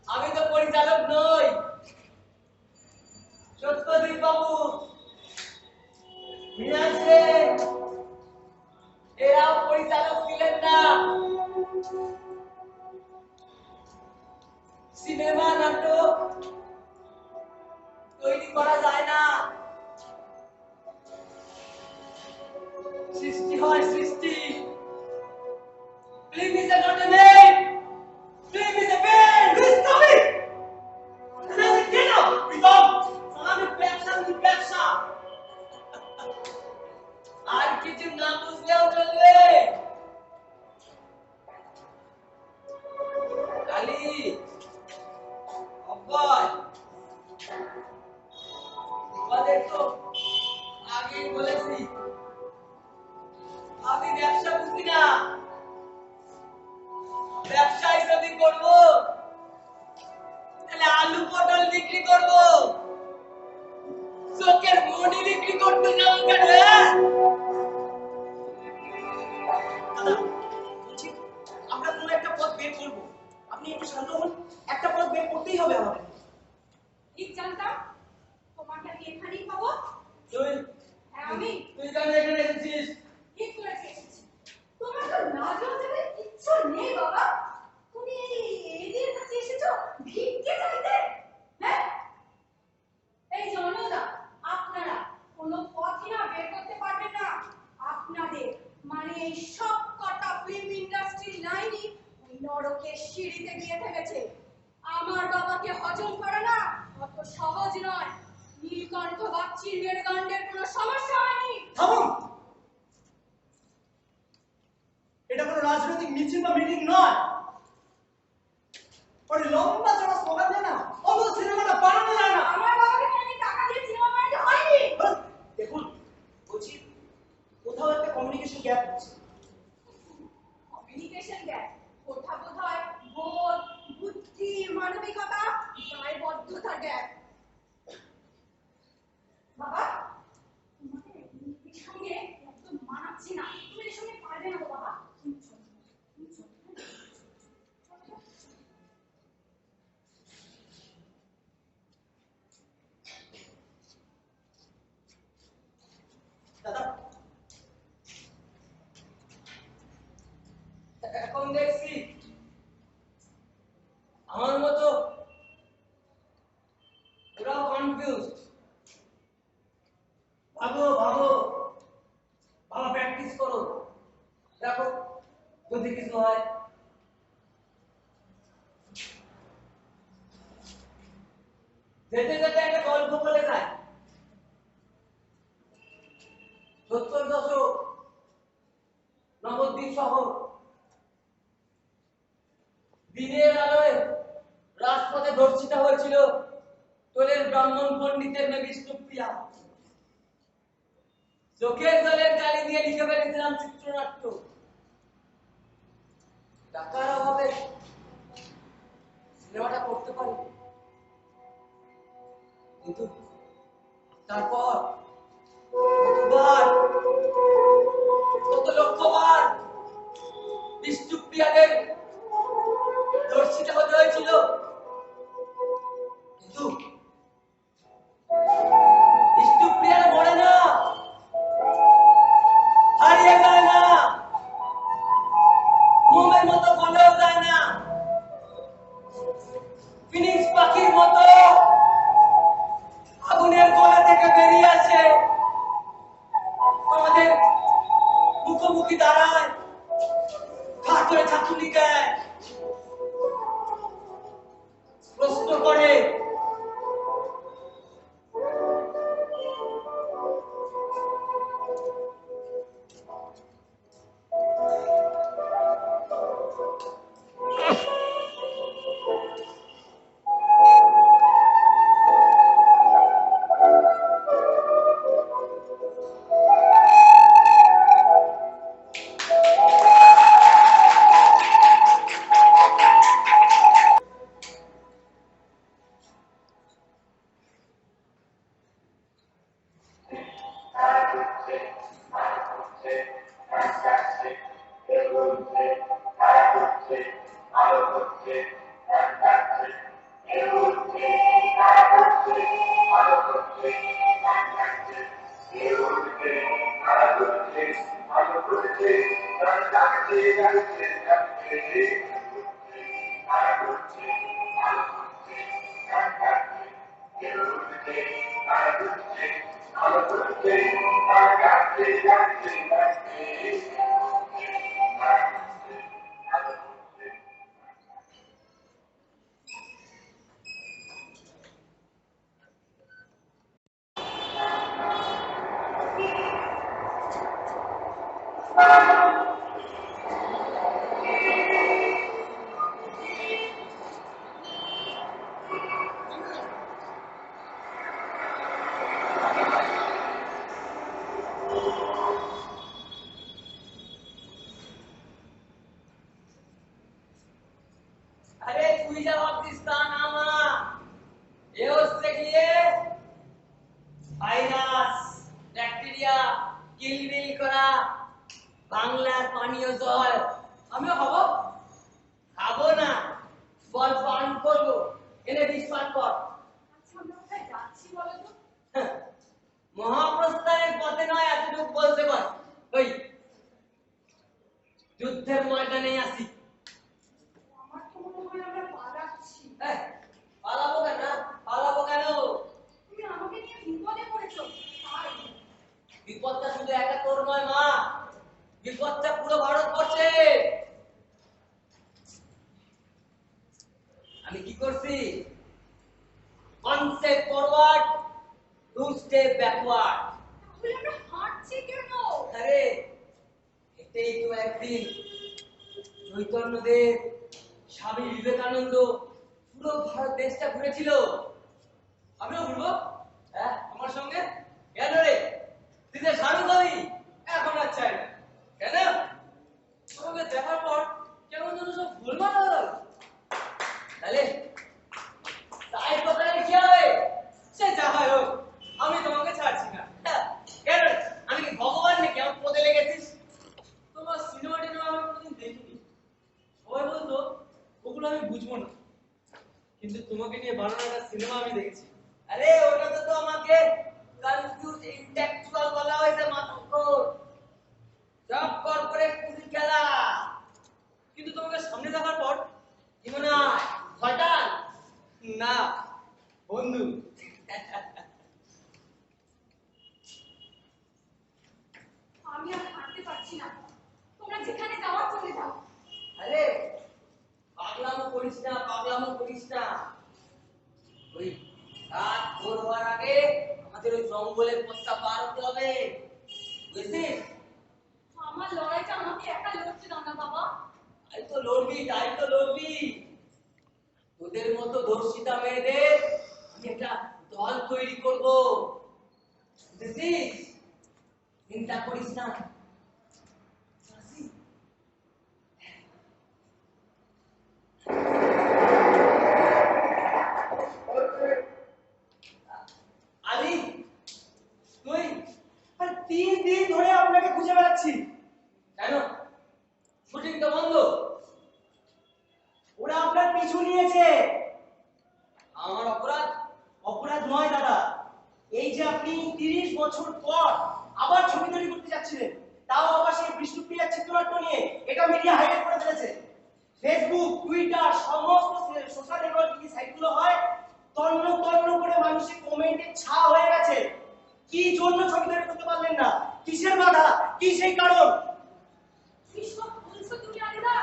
আমি তো পরিচালক নই, সত্যজিৎ বাবু, মৃণাল সেন এরাও পরিচালক ছিলেন না। সিনেমা নাটক তৈরি করা যায় না, সৃষ্টি হয় সৃষ্টি। Film is not a name. Film is a band. Please stop it. Get out. Stop. আমি ব্যবসা। আর কিছু না বুঝলেও চলবে। কালি, অব্বয়, তোমাদের তো আগেই বলেছি আমি ব্যবসা বুঝি না। ব্যবসায় যদি করবো তাহলে আলু পটল বিক্রি করবো, চোখের মনি বিক্রি করতে যাবো কেন? দাদা বলছি, আমরা কোনো একটা পথ বের করবো, আপনি একটু শান্ত হন। একটা পথ বের করতেই হবে আমাদের। ঠিক জানতাম তোমাকে আমি এখানেই পাবো। তুই হ্যাঁ আমি। তুই কেন এখানে এসেছিস? ঠিক করেছি এসেছি। তোমার তো না যাওয়ার ইচ্ছা নেই বাবা। তুমি এদের কাছে এসেছো ভিক্ষে চাইতে? হ্যাঁ, এই জনতা আপনারা কোনো পথই না বের করতে পারবেন না। আপনাদের মানে এই সব কটা ফিল্ম ইন্ডাস্ট্রি লাইনই ওই নরকের সিঁড়িতে গিয়ে থেমেছে। আমার বাবাকে হজম করা না অত সহজ নয়। নীলকণ্ঠ বাগচির মেরুদণ্ডের কোনো সমস্যা হয়নি। থামুন, এটা কোনো রাজনৈতিক মিছিল বা মিটিং নয়। ওই লম্বা চড়া স্লোগান দেয় না, অত সিনেমাটা বানানো যায় না। আমার বাবাকে কোনো টাকা দিয়ে সিনেমা বানাতে হয়নি। দেখুন বলছি, কোথাও একটা কমিউনিকেশন গ্যাপ হচ্ছে। কমিউনিকেশন গ্যাপ কোথা কোথায় বোধ, বুদ্ধি, মানবিকতা, দায়বদ্ধতার গ্যাপ। বাবা, তোমাকে এর সঙ্গে একদম মানাচ্ছি না। তুমি এর সঙ্গে পারবে না গো বাবা। তুমি চলো, তুমি চলো। দাদা এখন দেখছি আমার মতো ওরাও কনফিউজড। ভাবো ভাবো, বাবা প্র্যাকটিস করো, দেখো যদি কিছু হয়। যেতে যেতে একটা গল্প বলে যায়। 70 দশক নবদ্বীপ শহর, দিনের আলোয় রাজপথে ধর্ষিত হয়েছিল তোলের ব্রাহ্মণ পণ্ডিতের মেয়ে বিষ্ণুপ্রিয়া। চোখের জলের কালি দিয়ে লিখে ফেলেছিলাম চিত্রনাট্য। টাকার অভাবে সিনেমাটা করতে পারি, কিন্তু তারপর কতবার, কত লক্ষবার বিষ্ণুপ্রিয়াদের ধর্ষিত হতে হয়েছিল, কিন্তু বিষ্ণুপ্রিয়ারা মরে না, হারিয়ে যায় না, মোমের মতো গলেও যায় না, ফিনিক্স পাখির মতো আগুনের গলা থেকে বেরিয়ে আসে, আমাদের মুখোমুখি দাঁড়ায়, ঘাট ধরে ছাতুলি দেয়, প্রশ্ন করে, আরে তুই যা ভাবছিস তা না মা, এ হচ্ছে গিয়ে ভাইরাস, ব্যাকটেরিয়া, কিলবিল করা বাংলার পানীয় জল। আমিও খাবো? খাবো না, বল পান করবো। এনে বিষ পান কর। আচ্ছা আমরা কোথায় যাচ্ছি বলো তো? হ্যাঁ, মহাপ্রস্থানের পথে নয় এতটুকু বলতে পার। ওই যুদ্ধের ময়দানে আসি। আমার তো মনে হয় আমরা পালাচ্ছি। পালাবো কেন? পালাবো কেন? তুমি আমাকে নিয়ে বিপদে পড়েছো তাই। বিপদটা শুধু একা তোর নয় মা, বিপদটা পুরো ভারতবর্ষে। আমি কি করছি? One step forward, two step backward. তাহলে আমরা হাঁটছি কেন? আরে এটাই তো একদিন চৈতন্যদেব, স্বামী বিবেকানন্দ পুরো ভারত দেশটা ঘুরেছিল। আমিও ঘুরবো? হ্যাঁ, আমার সঙ্গে? কেন রে, তুই যে সারু কবি, এখন আর চাই না। কেন? তোমাকে দেখার পর কেমন যেন সব ভুলভাল হয়ে গেল। তাহলে তাই কথাটা কি হবে? সে যা হয় হোক, আমি তোমাকে ছাড়ছি না। কেন? আমি কি ভগবান নাকি আমার পদে লেগেছিস? তোমার সিনেমা টিনেমা আমি কোনোদিন দেখিনি। সবাই বলতো ওগুলো আমি বুঝবো না, কিন্তু তোমাকে নিয়ে বানানো একটা সিনেমা আমি দেখেছি। আরে ওটা তো আমাকে কনফিউজ ইন্টেলেকচুয়াল বলা হয়েছে, মাতঙ্কর জব কর্পোরেট পুঁজি খেলা। কিন্তু তোমাকে সামনে দেখার পর কি মনে হয়? শয়তান না, বন্ধু। আমি আর হাঁটতে পারছি না। তোমরা যেখানে যাওয়ার চলে যাও। আরে পাগলামো করিস না, পাগলামো করিস না। ওই রাত ভোর হওয়ার আগে আমাদের ওই জঙ্গলের পথটা পার হতে হবে, বুঝছিস? আমার লড়াইটা আমাকে একা লড়তে দাও না বাবা। তাই তো লড়বি, তাই তো লড়বি। তোদের মতো ধর্ষিতা মেয়েদের আমি একটা দল তৈরি করব, বুঝছিস? চিন্তা করিস না। আসি। আলী, তুই? আর 3 দিন ধরে আপনাকে খুঁজে বেড়াচ্ছি। কেন? শুটিং তো বন্ধ। ওরা আপনার পিছু নিয়েছে। আমার অপরাধ? অপরাধ নয় দাদা, এই যে আপনি 30 বছর পর আবার ছবি তৈরি করতে যাচ্ছিলেন, তাও আবার সেই বিষ্ণুপ্রিয়ার চিত্রনাট্য নিয়ে, এটা মিডিয়া হাইলাইট করে ফেলেছে। ফেসবুক, টুইটার, সমস্ত সোশ্যাল নেটওয়ার্কিং সাইটগুলো হয় তন্ন তন্ন করে মানুষের কমেন্টে ছা হয়ে গেছে। কি জন্য ছবি তৈরি করতে পারলেন না? কিসের বাধা? কি সেই কারণ? কি সব বলছো তুমি আলিদা?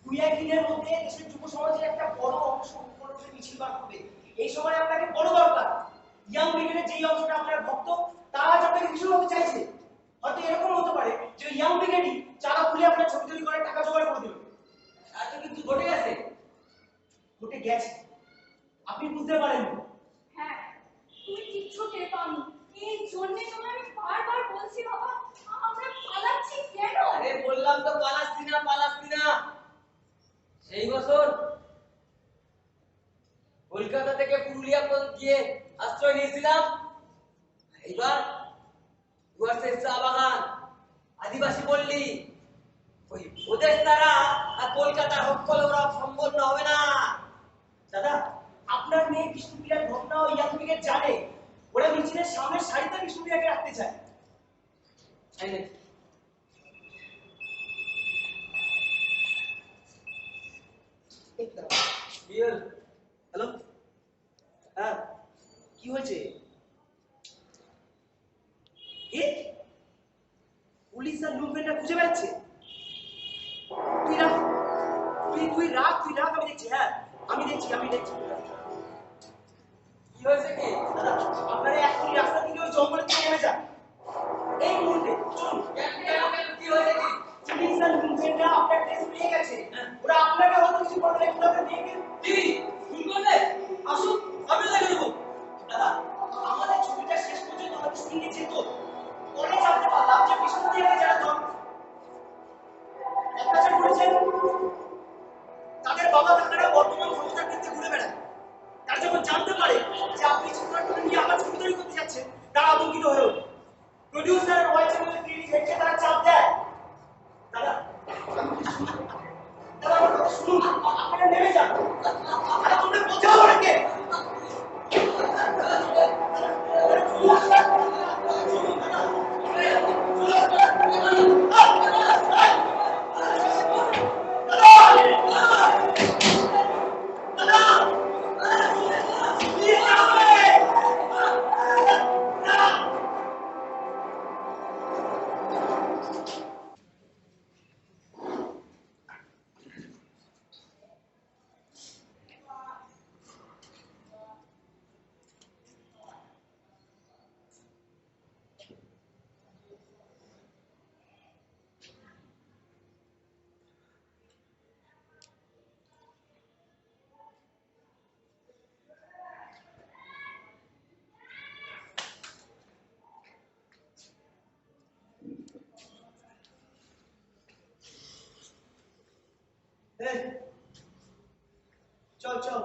2-1 দিনের মধ্যে দেশের যুব সমাজের একটা বড় অংশ উপলব্ধি মিছিল বার করবে। এই সময় আপনাকে বড় দরকার। ইয়াং ব্রিগেডের যে অংশটা আপনার ভক্ত, তারা আজ আপনাকে ভীষণ হতে চাইছে। হয়তো এরকম হতে পারে যে ইয়াং ব্রিগেডই চারা খুলে আপনার ছবি তৈরি করার টাকা জোগাড় করে দেবে। এত কিন্তু ঘটে গেছে। ঘটে গেছে, আপনি বুঝতে পারেননি। হ্যাঁ, তুমি কিচ্ছু টের পাওনি। এই জন্যে তোমায় আমি বারবার বলছি বাবা, আমরা পালাচ্ছি কেন? আরে বললাম তো পালাচ্ছি না, পালাচ্ছি না। সেই বছর কলকাতা থেকে পুরুলিয়া পর্যন্ত গিয়ে আশ্রয় নিয়েছিলাম। এইবার ডুয়ার্সের চা বাগান, আদিবাসী পল্লী, ওই ওদের দ্বারা কলকাতার হকল ওরা সম্পন্ন হবে না। দাদা, আপনার মেয়ে বিষ্ণুপ্রিয়ার ঘটনা ও ইয়াং ব্রিগেড জানে। ওরা মিছিলের সামনের সারিতে বিষ্ণুপ্রিয়াকে রাখতে চায়। তাই নাকি? হ্যালো, হ্যাঁ, কি হয়েছে? এ পুলিশ আর লুটমেন্টরা খুঁজে বেড়াচ্ছে। তুই রাখ, তুই রাখ, আমি দেখছি। হ্যাঁ, আমি দেখছি। কি হয়েছে কি? দাদা, আপনারা এখনই রাস্তা থেকে ওই জঙ্গলের দিকে নেমে যান। এই মুহূর্তে চলুন। কি হয়েছে কি? পুলিশ আর লুটমেন্টরা আপনার ড্রেস পেয়ে গেছে। ওরা আপনাকে হয়তো কিছু করবে, একটু আপনার মেয়েকে। কি ভুল করলে? আসুন, আমি দেখে দেবো। দাদা, আমাদের ছবিটা শেষ পর্যন্ত আমাদের স্ক্রিনে যেত। পরে জানতে পারলাম যে বিষ্ণুপ্রিয়াকে যারা অত্যাচার করেছেন তাদের বাবা কাকারা বর্তমান ক্ষমতার ক্ষেত্রে ঘুরে বেড়ায়। তারা যখন জানতে পারে যে আপনি চিত্রনাট্য নিয়ে আবার ছবি তৈরি করতে যাচ্ছেন, তারা আতঙ্কিত হয়ে ওঠে। প্রডিউসার ওয়াই চ্যানেলের ক্রেডিট হেডকে তারা চাপ দেয়। দাদা, দাদা, আমার কথা শুনুন। আপনারা নেমে যান। আরে তোমরা বোঝাও ওনাকে। চল,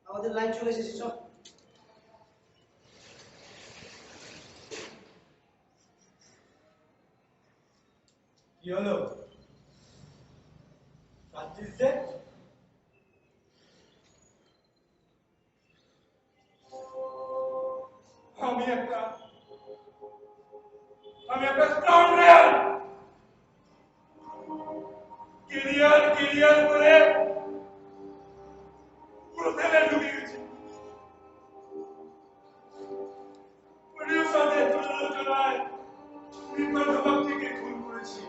আমাদের লাইন চলে এসেছে। চল। কি হলো? কাঁদছিস যে? আমি একটা স্কাউন্ডার। কেরিয়ার করে পুরো ফেলে ঢুকে গেছি। প্রডিউসারদের প্রযোজনায় নির্মাণ থেকে খুন করেছি।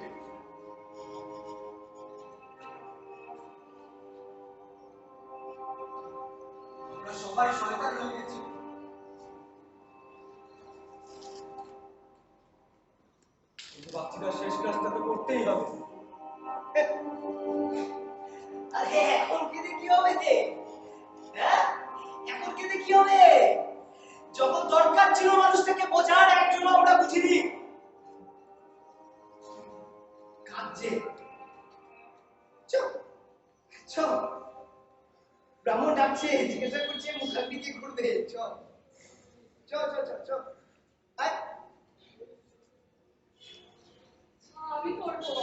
আমরা সবাই শয়তান হয়ে গেছি। কিন্তু বাচ্চাটার শেষ কাজটা তো করতেই হবে। আরে এখন কেঁদে কি হবে রে? হ্যাঁ, এখন কেঁদে কি হবে? যখন দরকার ছিল মানুষটাকে বোঝার, একজন আমরা বুঝিনি। কাঁদছে। চল, ব্রাহ্মণ ডাকছে, জিজ্ঞাসা করছে মুখার দিকে ঘুরবে। চল। আয়। আমি করবো।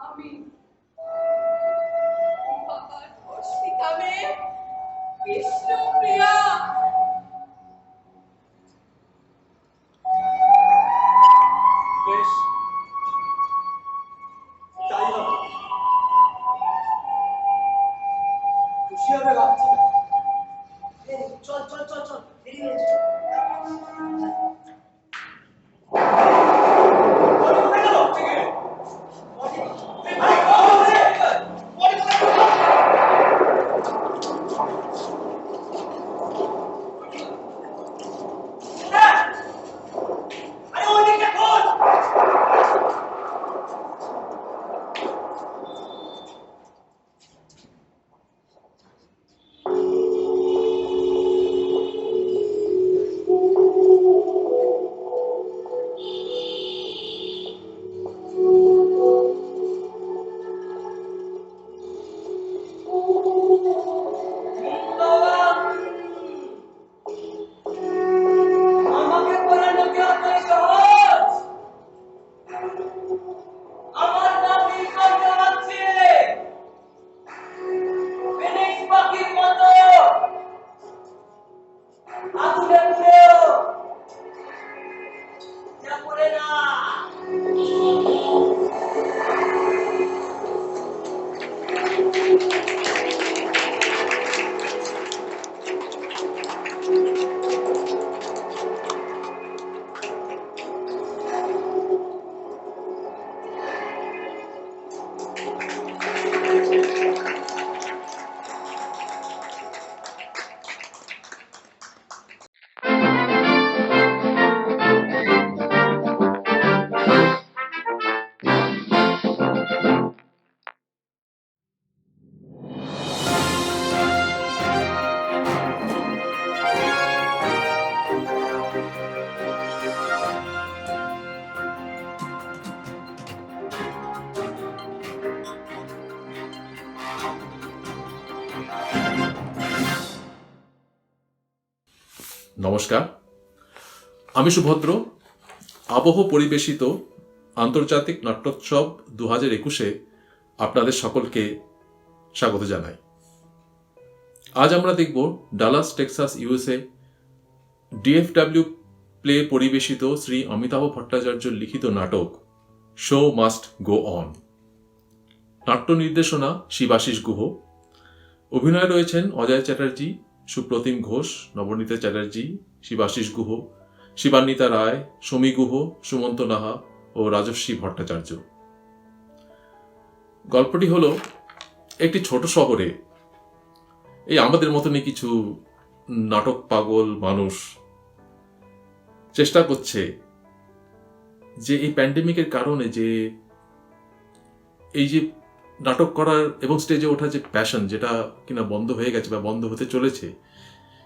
আমি বাবার অস্মিতা মেয়ে বিষ্ণুপ্রিয়া। বেশ, নমস্কার, আমি সুভদ্র। আবহ পরিবেশিত আন্তর্জাতিক নাট্যোৎসব 2021-এ আপনাদের সকলকে স্বাগত জানাই। আজ আমরা দেখব ডালাস, টেক্সাস, ইউএসএ ডিএফডব্লিউ প্লে পরিবেশিত শ্রী অমিতাভ ভট্টাচার্যর লিখিত নাটক শো মাস্ট গো অন। নাট্য নির্দেশনা শিবাশিস গুহ। অভিনয়ে রয়েছেন অজয় চ্যাটার্জি, সুপ্রতিম ঘোষ, নবনীতা চ্যাটার্জি, শিবাশিস গুহ, শিবান্বিতা রায়, সমী গুহ, সুমন্ত নাহা ও রাজস্বী ভট্টাচার্য। গল্পটি হলো একটি ছোট শহরে এই আমাদের মতনই কিছু নাটক পাগল মানুষ চেষ্টা করছে যে এই প্যান্ডেমিকের কারণে যে এই যে নাটক করার এবং স্টেজে ওঠার যে প্যাশন, যেটা কিনা বন্ধ হয়ে গেছে বা বন্ধ হতে চলেছে,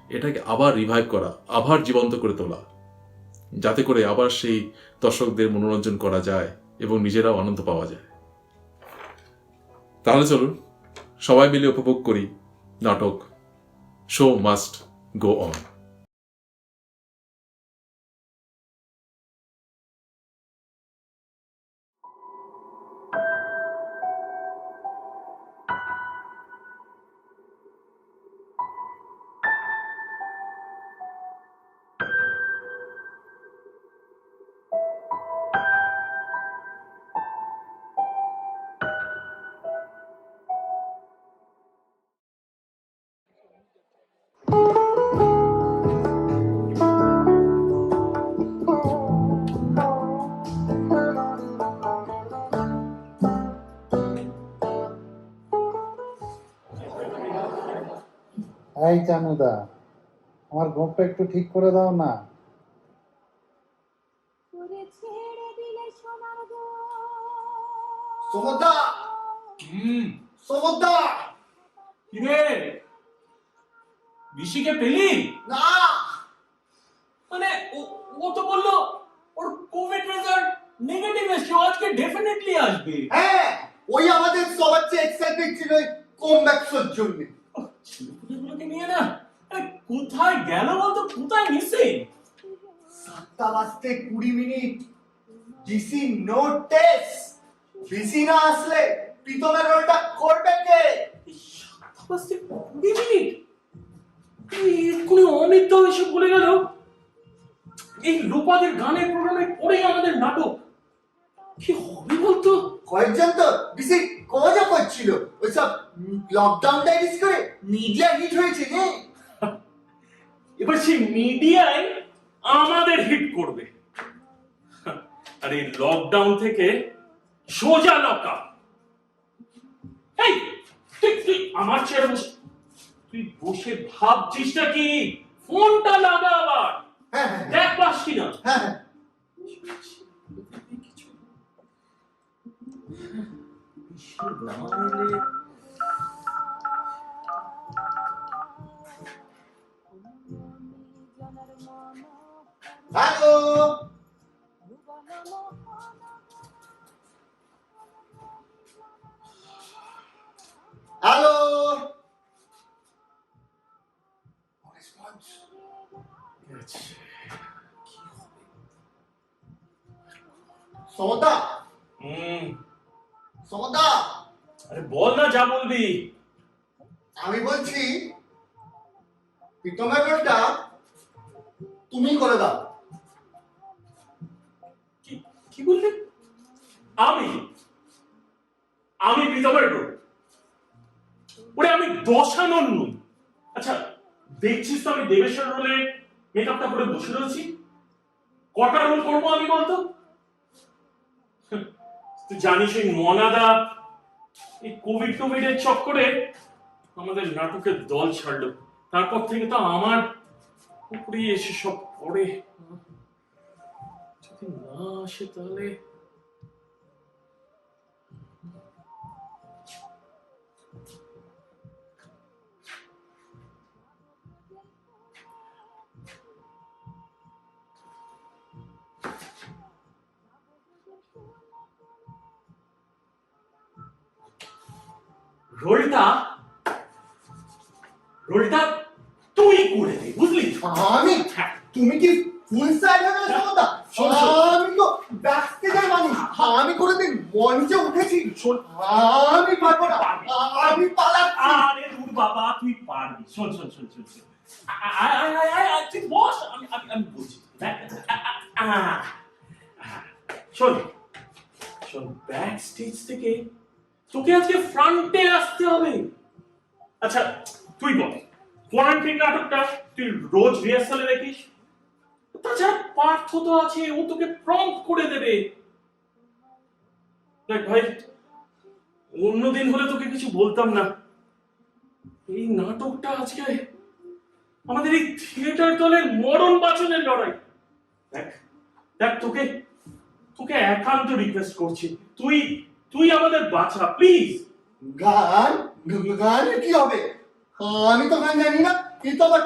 এটাকে আবার রিভাইভ করা, আবার জীবন্ত করে তোলা, যাতে করে আবার সেই দর্শকদের মনোরঞ্জন করা যায় এবং নিজেরাও আনন্দ পাওয়া যায়। তাহলে চলুন সবাই মিলে উপভোগ করি নাটক শো মাস্ট গো অন। এই চানুদা, আমার ঘুমটা একটু ঠিক করে দাও না। সমুদ্রা, সমুদ্রা, কিরে ঋষিকে পেলি? না, মানে ও তো বললো ওর কোভিড রেজাল্ট নেগেটিভ এসেছে, আজকে ডেফিনেটলি আসবে। হ্যাঁ, ওই আমাদের সবার চেয়ে এক্সাইটেড ছিল কম ব্যাকসের জন্য। ছেলেগুলোকে নিয়ে না, আরে কোথায় গেল বলতো, কোথায় missing? 7:20 DC note test. DC না আসলে প্রীতমের রোলটা করবে কে? 7:20 এক্ষুনি অমিত তো এসব বলে গেল। এই লোপাদের গানের প্রোগ্রামে পড়েই আমাদের নাটক কি হবে বলতো? কয়েকজন তো ডিসি কজা করছিল, ওইসব লকডাউন ডাইরিস করে মিডিয়া হিট হয়েছে রে। এবার সেই মিডিয়ায় আমাদের হিট করবে। আর এই লকডাউন থেকে সোজা লকা। এই তুই আমার চেয়ারে বসে, তুই বসে ভাবছিসটা কি? ফোনটা লাগা আবার, হ্যাঁ দেখ পাস কিনা। হ্যাঁ, হ্যালো, হ্যালো, সমতা, সমতা, আরে বল না, যা বলবি। আমি বলছি প্রীতমের রোলটা তুমি করে দাও। কি বললি? আমি আমি প্রীতমের রোল? ওরে আমি দশানন। আচ্ছা দেখছিস তো আমি দেবেশ্বর রোলে মেকআপটা করে বসে রয়েছি। কটা রোল করবো আমি বলতো? তুই জানিস এই মনাদা এই কোভিড এর চক্করে আমাদের নাটকের দল ছাড়লো। তারপর থেকে তো আমার উপরেই এসে সব পড়ে। যদি না আসে তাহলে রোলটা তুই করে দে, বুঝলি? আমি? হ্যাঁ। তুমি কি ফুল সাইড হবে না সমতা? শোন, শোন। আমি তো ব্যস্তে যাই মানুষ, আমি কোনোদিন মঞ্চে উঠেছি? শোন। আমি পারবো না, আমি পালাচ্ছি। আরে দূর বাবা, তুই পারবি। শোন শোন শোন শোন শোন। তুই বস, আমি বলছি। দেখ, শোন শোন, ব্যাক স্টেজ থেকে তোকে আজকে ফ্রন্টে আসতে হবে। আচ্ছা তুই বল, কোয়ারেন্টাইন নাটকটা তুই রোজ রিহার্সালে দেখিস? তাছাড়া পার্থ তো আছে, ও তোকে প্রম্পট করে দেবে। দেখ ভাই, অন্যদিন হলে তোকে কিছু বলতাম না, এই নাটকটা আজকে আমাদের এই থিয়েটার দলের মরণ বাঁচনের লড়াই। দেখ দেখ, তোকে তোকে একান্ত রিকোয়েস্ট করছি, তুই তুই আমাদের বাঁচা প্লিজ। গান? গানে কি হবে? আমি তো গান জানি না, কিন্তু আবার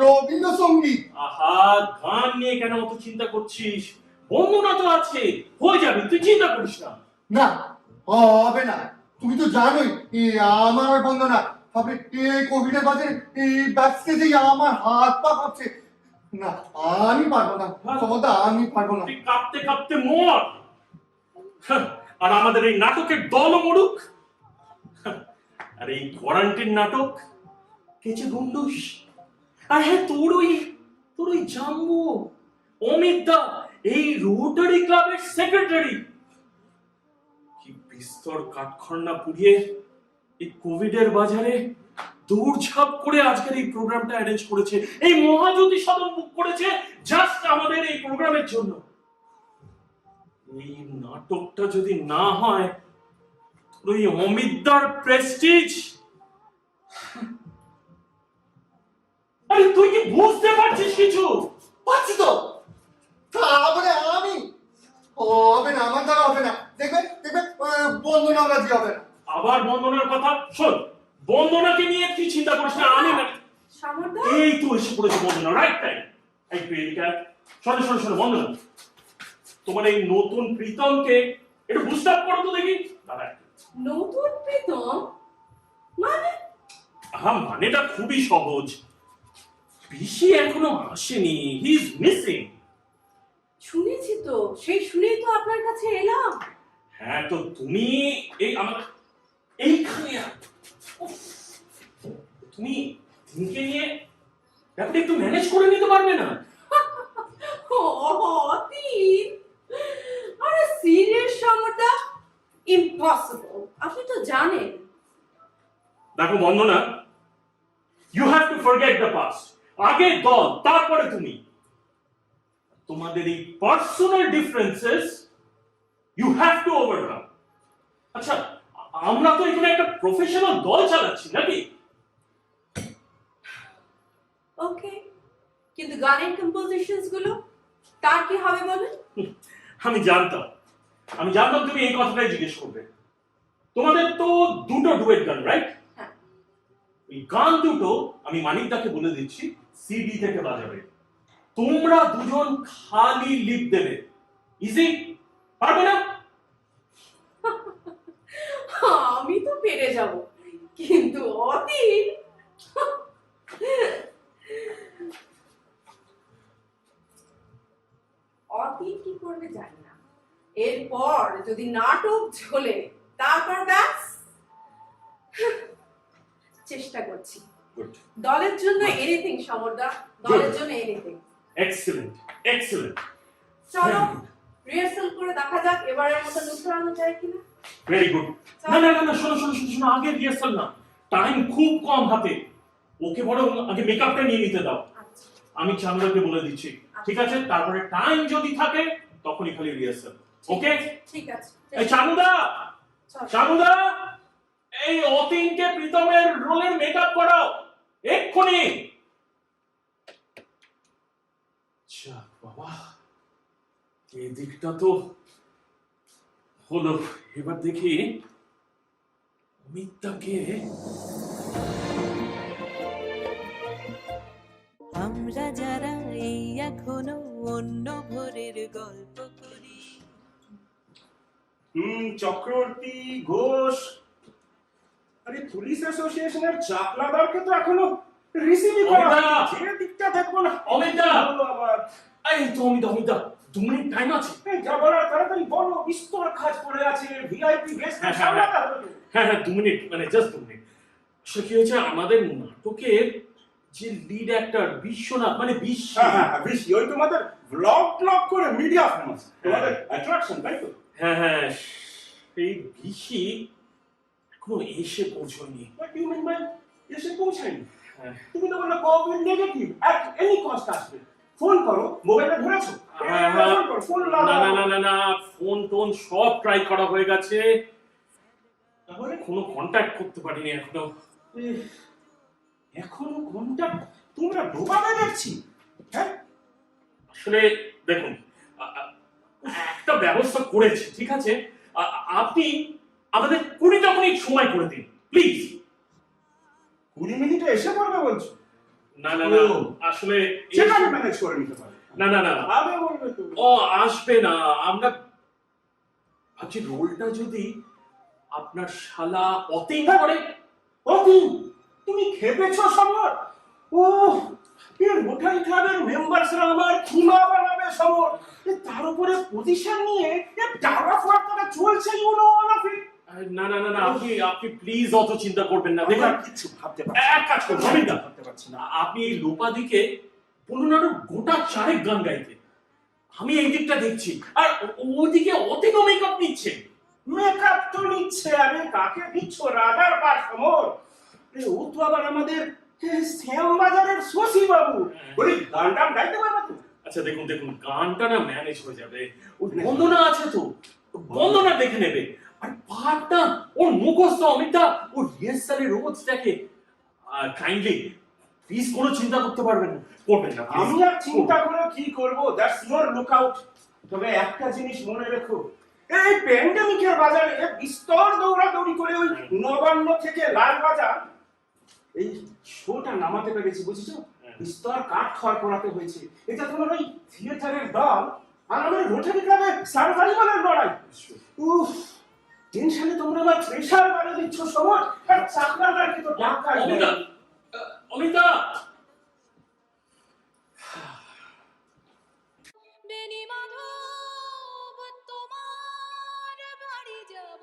রবীন্দ্রসঙ্গীত। আহা, গান নিয়ে কেন অত চিন্তা করছিস? বন্দনা তো আছে, হয়ে যাবে, তুই চিন্তা করিস না। না, হবে না। তুমি তো জানোই আমার বন্দনা। তবে এই কোভিডের বাজারে এই ব্যাকস্টেজে আমার হাত পা কাঁপছে। না, আমি পারবো না সমতা, আমি পারবো না। তুই কাঁপতে কাঁপতে মর, আর আমাদের এই নাটকের দল মরুক। আর এই কোয়ারেন্টাইন নাটক কেচে গুন্ডুস। আর হ্যাঁ, তোর ওই জাম্বু অমিত দা, এই রোটারি ক্লাবের সেক্রেটারি, কি বিস্তর কাঠখন্ডা পুড়িয়ে এই কোভিডের বাজারে দৌড়ঝাঁপ করে আজকের এই প্রোগ্রামটা অ্যারেঞ্জ করেছে। এই মহাজ্যোতি সদন বুক করেছে জাস্ট আমাদের এই প্রোগ্রামের জন্য। এই নাটকটা যদি না হয়, ওই অমিতদার প্রেস্টিজ, আরে তুই কি বুঝতে পারছিস কিছু? পাচ্ছি তো, তারপরে আমি হবে না, আমার দ্বারা হবে না। দেখবে দেখবে বন্দনা রাজি হবে না। আবার বন্দনার কথা শোন, বন্দনাকে নিয়ে তুই চিন্তা করিস না, আমি না। সমর্দা, এই তো এসে পড়েছে বন্দনা, রাইট টাইম। এই তুই এদিকে আয়। শোনো শোনো শোনো বন্দনা, তোমার এই নতুন প্রীতমকে একটু বুস্ট আপ করো তো দেখি। দাঁড়া, নতুন প্রীতম মানে? মানেটা খুবই সহজ, পিসি এখনো আসেনি, হি ইজ মিসিং। শুনেছি তো, সেই শুনেই তো আপনার কাছে এলাম। হ্যাঁ, তো তুমি এই আমার এইখানে উফ, তুমি দিনকে নিয়ে ব্যাপারটা একটু ম্যানেজ করে নিতে পারবে না? অতীন, আরে সিরিয়াস সমর্দা, ইম্পসিবল। আপনি তো জানেন। দেখো Bandana, you have to forget the past. আগে দল, তারপরে তুমি। তোমাদের এই personal differences you have to overcome. আচ্ছা, আমরা তো এখানে একটা প্রফেশনাল দল চালাচ্ছি নাকি? ওকে, কিন্তু গানের কম্পোজিশনস গুলো তার কি হবে বলুন? আমি জানতাম তুমি এই কথাটাই জিজ্ঞেস করবে। তোমাদের তো দুটো ডুয়েট গান, রাইট? হ্যাঁ। এই গান দুটো আমি মানিকদাকে বলে দিচ্ছি সিডি থেকে বাজাবে। তোমরা দুজন খালি লিপ দেবে। ইজি? পারবে না? আমি তো পেরে যাব, কিন্তু অতীন অতীন কি করবে জানি না। এরপর যদি নাটক ঝোলে, তারপর ব্যাস। চেষ্টা করছি গুড, দলের জন্য এনিথিং সমর্দা, দলের জন্য এনিথিং। এক্সেলেন্ট এক্সেলেন্ট, চলো রিহার্সাল করে দেখা যাক এবারের মতো উত্তরানো যায় কিনা। Very good. না না না না, শোনো শোনো শোনো শোনো, আগে রিহার্সাল না, টাইম খুব কম হাতে। ওকে বরং আগে মেকআপটা নিয়ে নিতে দাও, আচ্ছা, আমি চানুদাকে বলে দিচ্ছি। ঠিক আছে, তারপরে টাইম যদি থাকে তখনই খালি রিহার্সাল। ওকে? ঠিক আছে। এই চানুদা, চলো। চানুদা, এই অতীনকে প্রীতমের রোলের মেকআপ করাও এক্ষুনি। যাক বাবা, এই দিকটা তো হলো। এবার দেখি অমিতটাকে। আমরা যারা এই এখনো অন্য ভোরের গল্প করি। চক্রবর্তী ঘোষ, আরে পুলিশ অ্যাসোসিয়েশনের চাকলাদারকে তো এখনো রিসিভই করা অমিতা! হয়নি। যে দিকটা দেখবো না অমিতা! বলো আবার এই তো অমিতা 2 মিনিট টাইম আছে। এই যা বলার তাড়াতাড়ি বলো, বিস্তর কাজ পড়ে আছে, ভিআইপি গেস্ট হ্যাঁ, হ্যাঁ, সামলাতে হবে তো। হ্যাঁ 2 মিনিট, মানে জাস্ট 2 মিনিট। আসলে কি হয়েছে, আমাদের নাটকের যে লিড অ্যাক্টর বিশ্বনাথ, মানে বিশ্ব, হ্যাঁ বেশি ওই তোমাদের ব্লগ করে মিডিয়া ফেমাস, তোমাদের অ্যাট্রাকশন, তাই তো? হ্যাঁ এই বিশি এখনো এসে পৌঁছয়নি। What do you mean by এসে পৌঁছায়নি? হ্যাঁ। তুমি তো বললে Covid negative, at any cost আসবে। ফোন করো, মোবাইলটা ধরেছো? ফোন করো, ফোন না লাগাও। না না না, ফোন টোন সব ট্রাই করা হয়ে গেছে, তাহলে কোনো কন্ট্যাক্ট করতে পারিনি এখনো। এখনো কন্টাক্ট তোমরা ডোবাবে দেখছি। হ্যাঁ আসলে দেখুন, একটা ব্যবস্থা করেছি, ঠিক আছে? আপনি আমাদের 20টা মিনিট সময় করে দিন প্লিজ। 20 মিনিটে এসে পড়বে বলছো? না না ও। না, আসলে সেটা আমি ম্যানেজ করে নিতে পারি। না না না, আগে বলবে তো। ও আসবে না। আমরা ভাবছি রোলটা যদি আপনার শালা অতীন করে। অতীন, তুমি খেপেছো সমর? ও এই রোটারি ক্লাবের মেম্বারসরা আমার কিমা বানাবে সমর। তার উপরে পজিশন নিয়ে ডাবা ফাটা চলছে, you know all of it. না না না না, আপনি প্লিজ অত চিন্তা করবেন না। দেখুন, দেখুন কিছু ভাবতে পারছি এক কাজ করুন, অমিতা, ভাবতে পারছি না। আপনি এই লোপাদিকে বলুন আরো গোটা 4 গান গাইতে, আমি এই দিকটা দেখছি, আর ওদিকে অতীনও মেকআপ নিচ্ছে। মেকআপ তো নিচ্ছে, আমি কাকে দিচ্ছ? রাধার পার সমর। ও তো আবার আমাদের শ্যামবাজারের শশী বাবু। বলি গান টান গাইতে পারবে তো? আচ্ছা দেখুন গানটা না ম্যানেজ হয়ে যাবে, ওই বন্দনা আছে তো, বন্দনা দেখে নেবে। আর পাঠটা ওর মুখস্থ, অমিতা ও রিহার্সালে রোজ দেখে। কাইন্ডলি প্লিজ কোনো চিন্তা করবেন না please। আমি আর চিন্তা করে কি করব? That's your lookout. তবে একটা জিনিস মনে রেখো, এই প্যান্ডেমিকের বাজারে বিস্তর দৌড়াদৌড়ি করে ওই নবান্ন থেকে লালবাজার এই শোটা নামাতে পেরেছি, বুঝেছো? বিস্তর কাঠ খড় করাতে হয়েছে। এটা তোমার ওই থিয়েটারের দল আর আমার রোটারি ক্লাবে সার্ভাইভালের লড়াই। উফ, টেনশনে তোমরা আমার প্রেশার বাড়িয়ে দিচ্ছ সময়। আর চাকরাদার কিন্তু ডাক্তার অমিতা, অমিতা, বেনি মাধব তোমার বাড়ি যাব,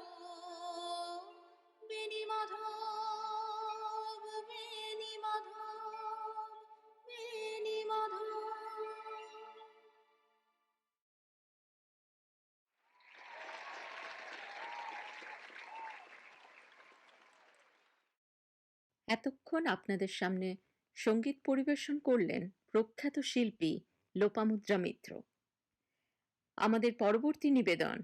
বেনি মাধব, বেনি মাধব, বেনি মাধব। এতক্ষণ আপনাদের সামনে সঙ্গীত পরিবেশন করলেন প্রখ্যাত শিল্পী লোপামুদ্রা মিত্র। আমাদের পরবর্তী নিবেদন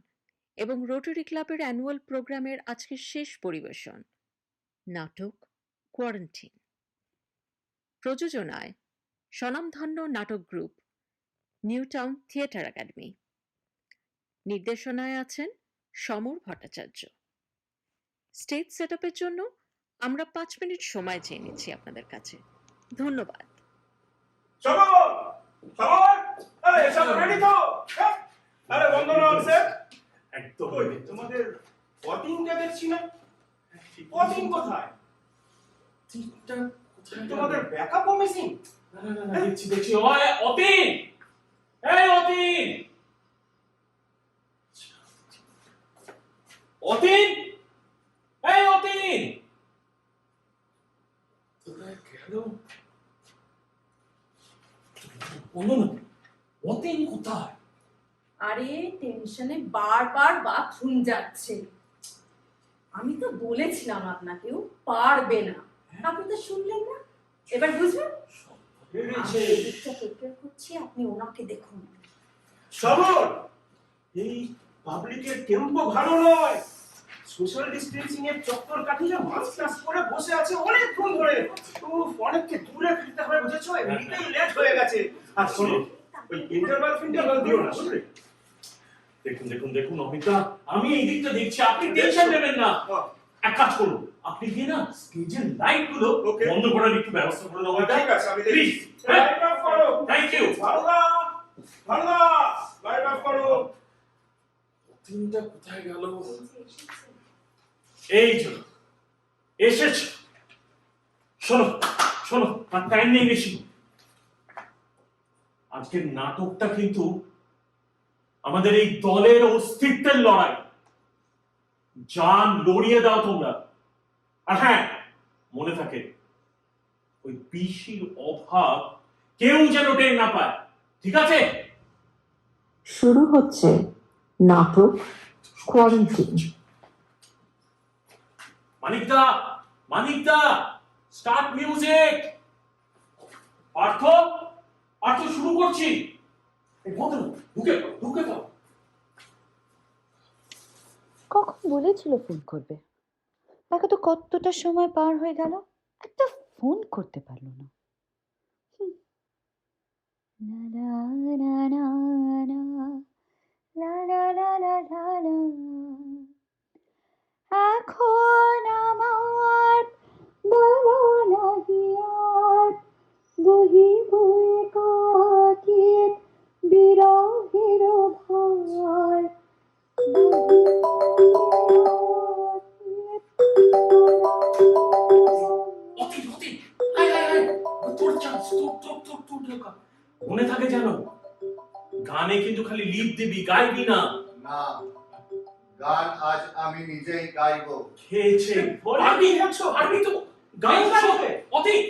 এবং রোটারি ক্লাবের অ্যানুয়াল প্রোগ্রামের আজকের শেষ পরিবেশন, নাটক কোয়ারেন্টিন। প্রযোজনায় স্বনামধন্য নাটক group new town theatre academy. নির্দেশনায় আছেন সমর ভট্টাচার্য। স্টেজ সেটআপের জন্য আমরা 5 মিনিট সময় চেয়ে নিচ্ছি আপনাদের কাছে। ধন্যবাদ। সমর, সমর, আরে সব রেডি তো? হ্যাঁ? আরে বন্দনা স্যার, একদম কই তোমাদের অতীনকে দেখছি না? অতীন কোথায়? ঠিকটা কোথায় তোমাদের ব্যাকআপও মিসিং। না না না, দেখছি ওই অতীন, এই অতীন, অতীন, এই অতীন কোথায় গেল? বন্দনা, অতীন কোথায়? আরে টেনশনে বারবার বাথরুম যাচ্ছে। আমি তো বলেছিলাম আপনাকেও পারবে না, আপনি তো শুনলেন না। এবার বুঝলেন? আমি এদিকটা প্রিপেয়ার করছি, আপনি ওনাকে দেখুন। সমর, এই পাবলিকের টেম্পো ভালো নয়। সোশ্যাল ডিস্টেন্সিং এর চক্কর কাটিয়ে মাস্ক টাস্ক করে বসে আছে অনেকক্ষণ ধরে। অনেককে দূরে ফিরতে হবে, বুঝেছো? এমনিতেই লেট হয়ে গেছে। আর শোনো, ওই ইন্টারভাল দিও না, বুঝলে? দেখুন অমিতা, আমি এই দিকটা দেখছি, আপনি টেনশন নেবেন না। এক কাজ করুন, আপনি গিয়ে না স্টেজের লাইট গুলো Okay. বন্ধ করার একটু ব্যবস্থা করে দাও। ঠিক আছে, আমি দেখি। প্লিজ, লাইট অফ করো। Thank you. Varda, Varda, light off করো। অতীনটা কোথায় গেল? এই যে এসেছে। শোনো শোনো, আর টাইম নেই বেশি। আজকের নাটকটা কিন্তু আমাদের এই দলের অস্তিত্বের লড়াই। জান লড়িয়ে দাও তোমরা। আর হ্যাঁ, মনে থাকে, ওই পিসির অভাব কেউ যেন টের না পায়, ঠিক আছে? শুরু হচ্ছে নাটক quarantine. Manikda, Manikda, start music. Partha, Partha, শুরু করছি। এই বন্ধু, ঢুকে দাও, ঢুকে দাও। কখন বলেছিল ফোন করবে? দেখো তো কতটা সময় পার হয়ে গেল, একটা ফোন করতে পারলো না। লা লা লা লা লা লা লা লা লা লা। এখন আমার বলা নাহি আর বহি বয়ে কাটিয়ে বিরহের ভার। অতীত, অতীত, আয়, আয়, আয়। তোর চান্স, তোর ঢোকা। মনে থাকে যেন, গানে কিন্তু খালি লিপ দিবি, গাইবি না। না, গান আজ আমি নিজেই গাইবো। খেয়েছে পারবি, পারবি তো গাইছো। অতীত,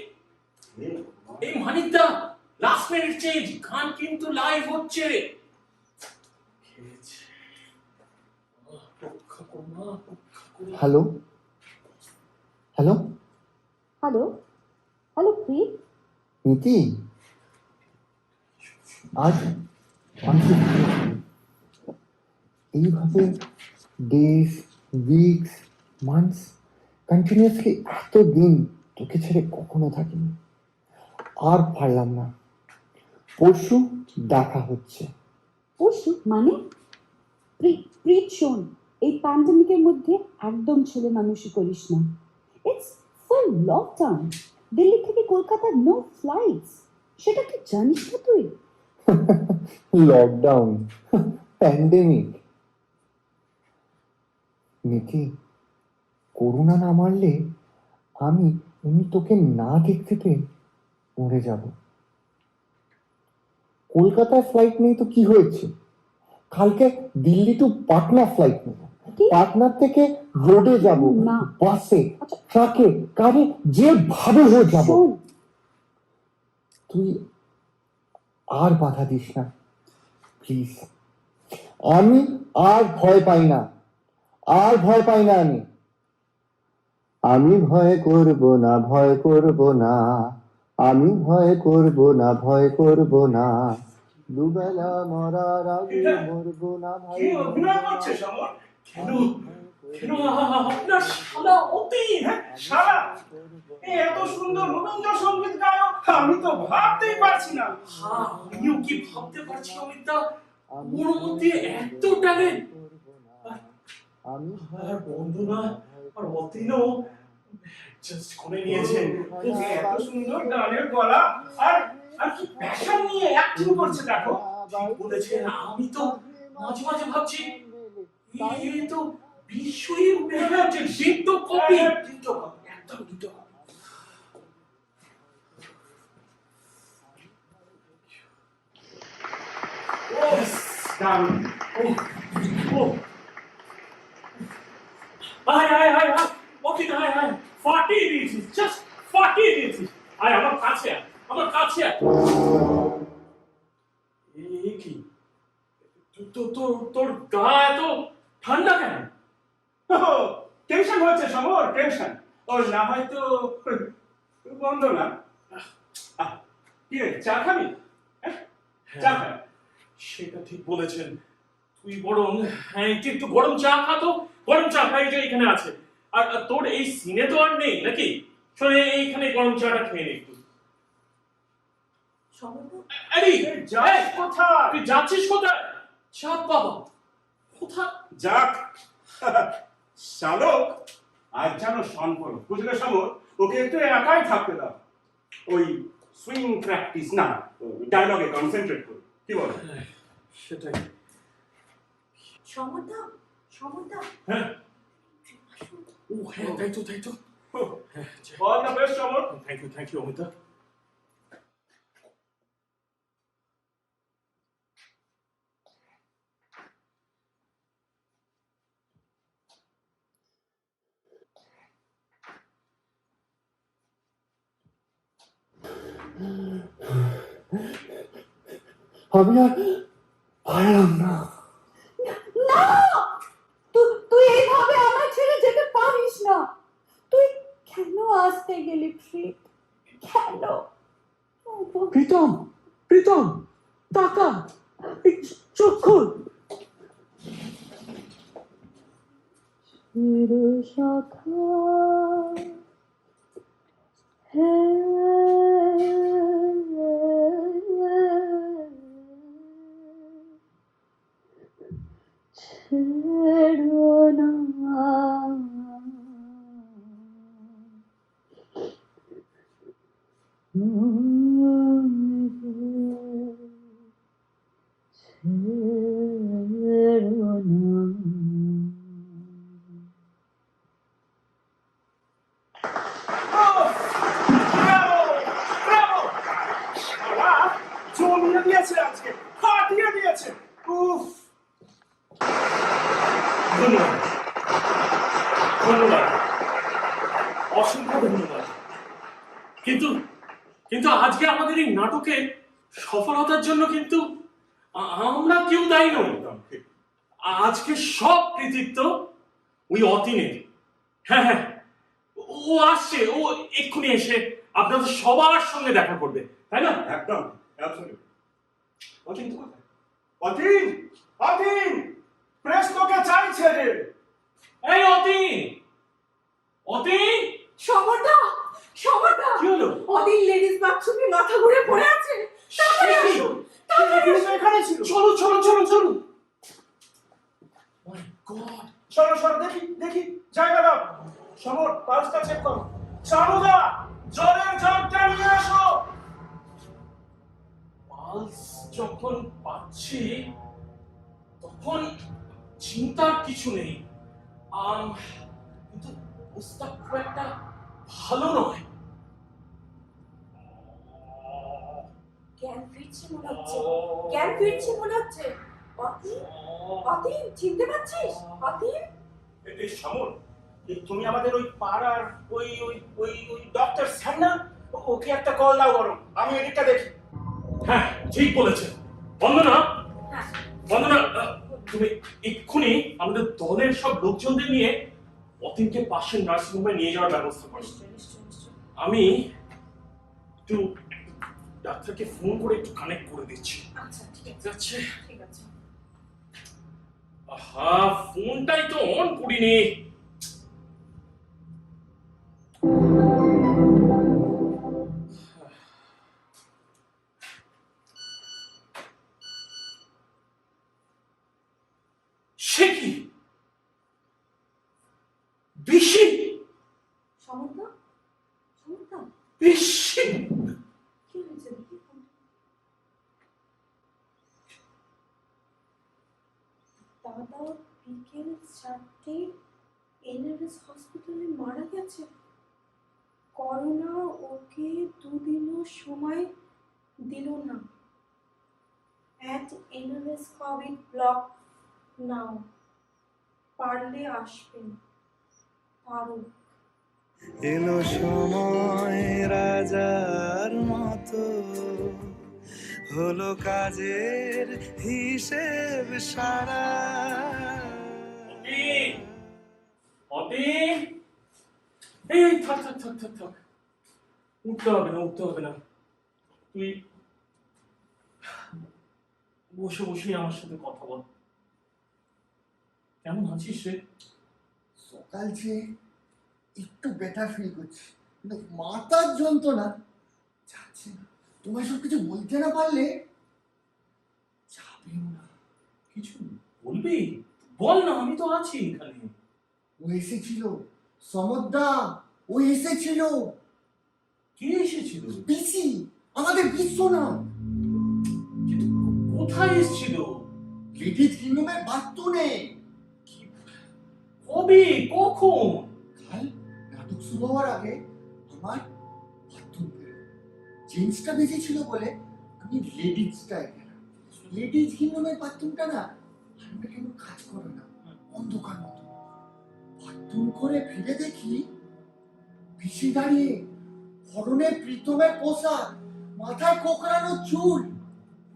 এই মানিকদা, লাস্ট মিনিট চেঞ্জ, গান কিন্তু লাইভ হচ্ছে। খেয়েছে। রক্ষা করো না, রক্ষা করো। Hello, hello, hello, hello Preet. Niti, আজ আমি খুব ভালো আছি। এইভাবে ডেজ, উইকস, মান্থস কন্টিনিউয়াসলি এত দিন তোকে ছেড়ে কখনো থাকিনি। আর পারলাম না। পরশু দেখা হচ্ছে। পরশু মানে? প্রীত শোন, এই প্যান্ডেমিকের মধ্যে একদম ছেলে মানুষই করিস না। It's full lockdown. দিল্লি থেকে কলকাতা নো ফ্লাইটস। সেটা কি জানিস না তুই? Lockdown, pandemic. নীতি, করোনা না মারলে আমি তোকে না দেখতে পেয়ে মরে যাব। কলকাতায় ফ্লাইট নেই তো কি হয়েছে? কালকে দিল্লি টু পাটনা ফ্লাইট নেব। পাটনার থেকে রোডে যাব, না। বাসে, ট্রাকে, কারে, যেভাবে হোক যাব। তুই আর বাধা দিস না প্লিজ। আমি আর ভয় পাই না, আর ভয় পাই না। আমি ভয় করব না, ভয় করব না। আমি ভয় করব না, ভয় করব না। দুবেলা মরার আগে মরব না ভাই। কি অভিনয় করছে সমর? কেন কেন আপনার শালা অতীত, হ্যাঁ শালা, এই এত সুন্দর রবীন্দ্রসঙ্গীত গায়ক, আমি তো ভাবতেই পারছি না। হ্যাঁ, আমিও কি ভাবতে পারছি অমিতা, ওর মধ্যে এত ট্যালেন্ট। আমি আর বন্ধু না, আর অতীতও জাস্ট করে নিয়েছে। ওকে এত সুন্দর গানের গলা, আর আর কি প্যাশন নিয়ে অ্যাক্টিং করছে দেখো। ঠিক বলেছেন, আমি তো মাঝে মাঝে ভাবছি এই তো বিশ্বই উপরে আছে, ডিটো কপি, ডিটো কপি, একদম ditto copy. Yes, darling. Oh. আয়। ওকে, আয়। 40 দিয়েছিস, জাস্ট 40 দিয়েছিস। আয় আমার কাছে আয়, আমার কাছে আয়। এই কি? তোর গা এত ঠান্ডা কেন? টেনশন হচ্ছে সমর, টেনশন। ওর না হয়তো বন্ধ না। কি রে, চা খাবি? চা খা। সেটা ঠিক বলেছেন। তুই বরং একটু গরম চা খা তো। গরম চা খাই যে এখানে আছে। আর তোর এই সিনে তো আর নেই নাকি? শোনে, এইখানে গরম চাটা খেয়ে নে একটু। আরে যাস কোথায়? তুই যাচ্ছিস কোথায়? চাপ বাবা, কোথায়? যাক, শালক আজ যেন সম্পর্ক, বুঝলে সমর? ওকে একটু একাই থাকতে দাও। ওই সুইং প্র্যাকটিস না, ডায়লগে কনসেন্ট্রেট করো। কি বলো? সেটাই। সমরদা, হ্যাঁ, ও হ্যাঁ, তাই তো। All the best Samar. Thank you Amita. আমি আর পারলাম না। না, তুই এইভাবে আমার ছেড়ে যেতে পারিস না। তুই কেন আসতে গেলি প্রীত? কেন? প্রীতম, প্রীতম, টাকা, চোখ খোল। সখা ছেড়ো না, ছেড়ো না। জমিয়ে দিয়েছে আজকে, ফাটিয়ে দিয়েছে। উফ, ধন্যবাদ ধন্যবাদ, অসংখ্য ধন্যবাদ। কিন্তু কিন্তু আজকে আমাদের এই নাটকে সফলতার জন্য কিন্তু আমরা কেউ দায়ী নই। আজকে সব কৃতিত্ব ওই অতীনের। হ্যাঁ হ্যাঁ, ও আসছে, ও এক্ষুনি এসে আপনাদের সবার সঙ্গে দেখা করবে, তাই না? একদম, অতীন তো কোথায়? অতীন, অতীন, প্রেস তোকে চাইছে রে। এই অতীন, অতীন। সমরদা, সমরদা, কি হলো? অদিন লেডিস বাথরুমে মাথা ঘুরে পড়ে আছে। তাড়াতাড়ি আসুন, তাড়াতাড়ি আসুন। এখানে ছিল। চলো চলো চলো চলো। মাই গড, চলো চলো, দেখি দেখি জায়গা দাও। সমর, পালসটা চেক করো। চারুদা, জলের জগটা নিয়ে আসো। পালস যখন পাচ্ছি তখন চিন্তার কিছু নেই, কিন্তু অবস্থা খুব একটা ভালো নয়। জ্ঞান ফিরছে মনে হচ্ছে, জ্ঞান ফিরছে মনে হচ্ছে। অতীন, অতীন, চিনতে পারছিস? অতীন, এই সমর, তুমি আমাদের ওই পাড়ার ওই ওই ওই ওই ডক্টর স্যার না, ওকে একটা কল দাও বরং, আমি এদিকটা দেখি। হ্যাঁ ঠিক বলেছেন বন্দনা। বন্দনা, তুমি এক্ষুনি আমাদের দলের সব লোকজনদের নিয়ে অতীনকে পাশের নার্সিং হোমে নিয়ে যাওয়ার ব্যবস্থা করো। আমি একটু ডাক্তারকে ফোন করে একটু কানেক্ট করে দিচ্ছি। আচ্ছা ঠিক আছে, ঠিক আছে। আহা, ফোনটাই তো অন করিনি। সে কি বেশি? সমরদা, সমরদা, বেশি কি হয়েছে দেখি? দাদা বিকেল 4টে এনআরএস হসপিটালে মারা গেছে। করোনা ওকে দুদিনও সময় দিল না। অ্যাট এনআরএস কোভিড ব্লক নাও, পারলে আসবেন। তারক। এলো সময় রাজার মতো, হলো কাজের হিসেব সারা। অতীন, এই থাক থাক থাক থাক থাক, উঠতে হবে না, উঠতে হবে না। তুই বসে বসে আমার সাথে কথা বল। কেমন আছিস রে? সকাল চেয়ে একটু বেটার ফিল করছি, কিন্তু মাথার যন্ত্রণা যাচ্ছে না। তোমায় সব কিছু বলতে না পারলে যাবেও না। কিছু বলবি? বল না, আমি তো আছি এখানে। ও এসেছিল, সমদ্দা, ও এসেছিল। কে এসেছিল? পিসি, আমাদের বিশ্ব না। কিন্তু কোথায় এসেছিল? লেডিজ কিংডমের বাথরুমে। কবে, কখন? কাল নাটক শুরু হওয়ার আগে আমার বাথরুম বেরোয়। জিন্সটা বেশি ছিল বলে আমি লেডিজটায় গেলাম। লেডিজ কিংডমের বাথরুমটা না আমরা কেন কাজ করে না, অন্ধকার মতো। বাথরুম করে ফিরে দেখি পিসি দাঁড়িয়ে, পরনে প্রীতমের পোশাক, মাথায় কোকড়ানো চুল,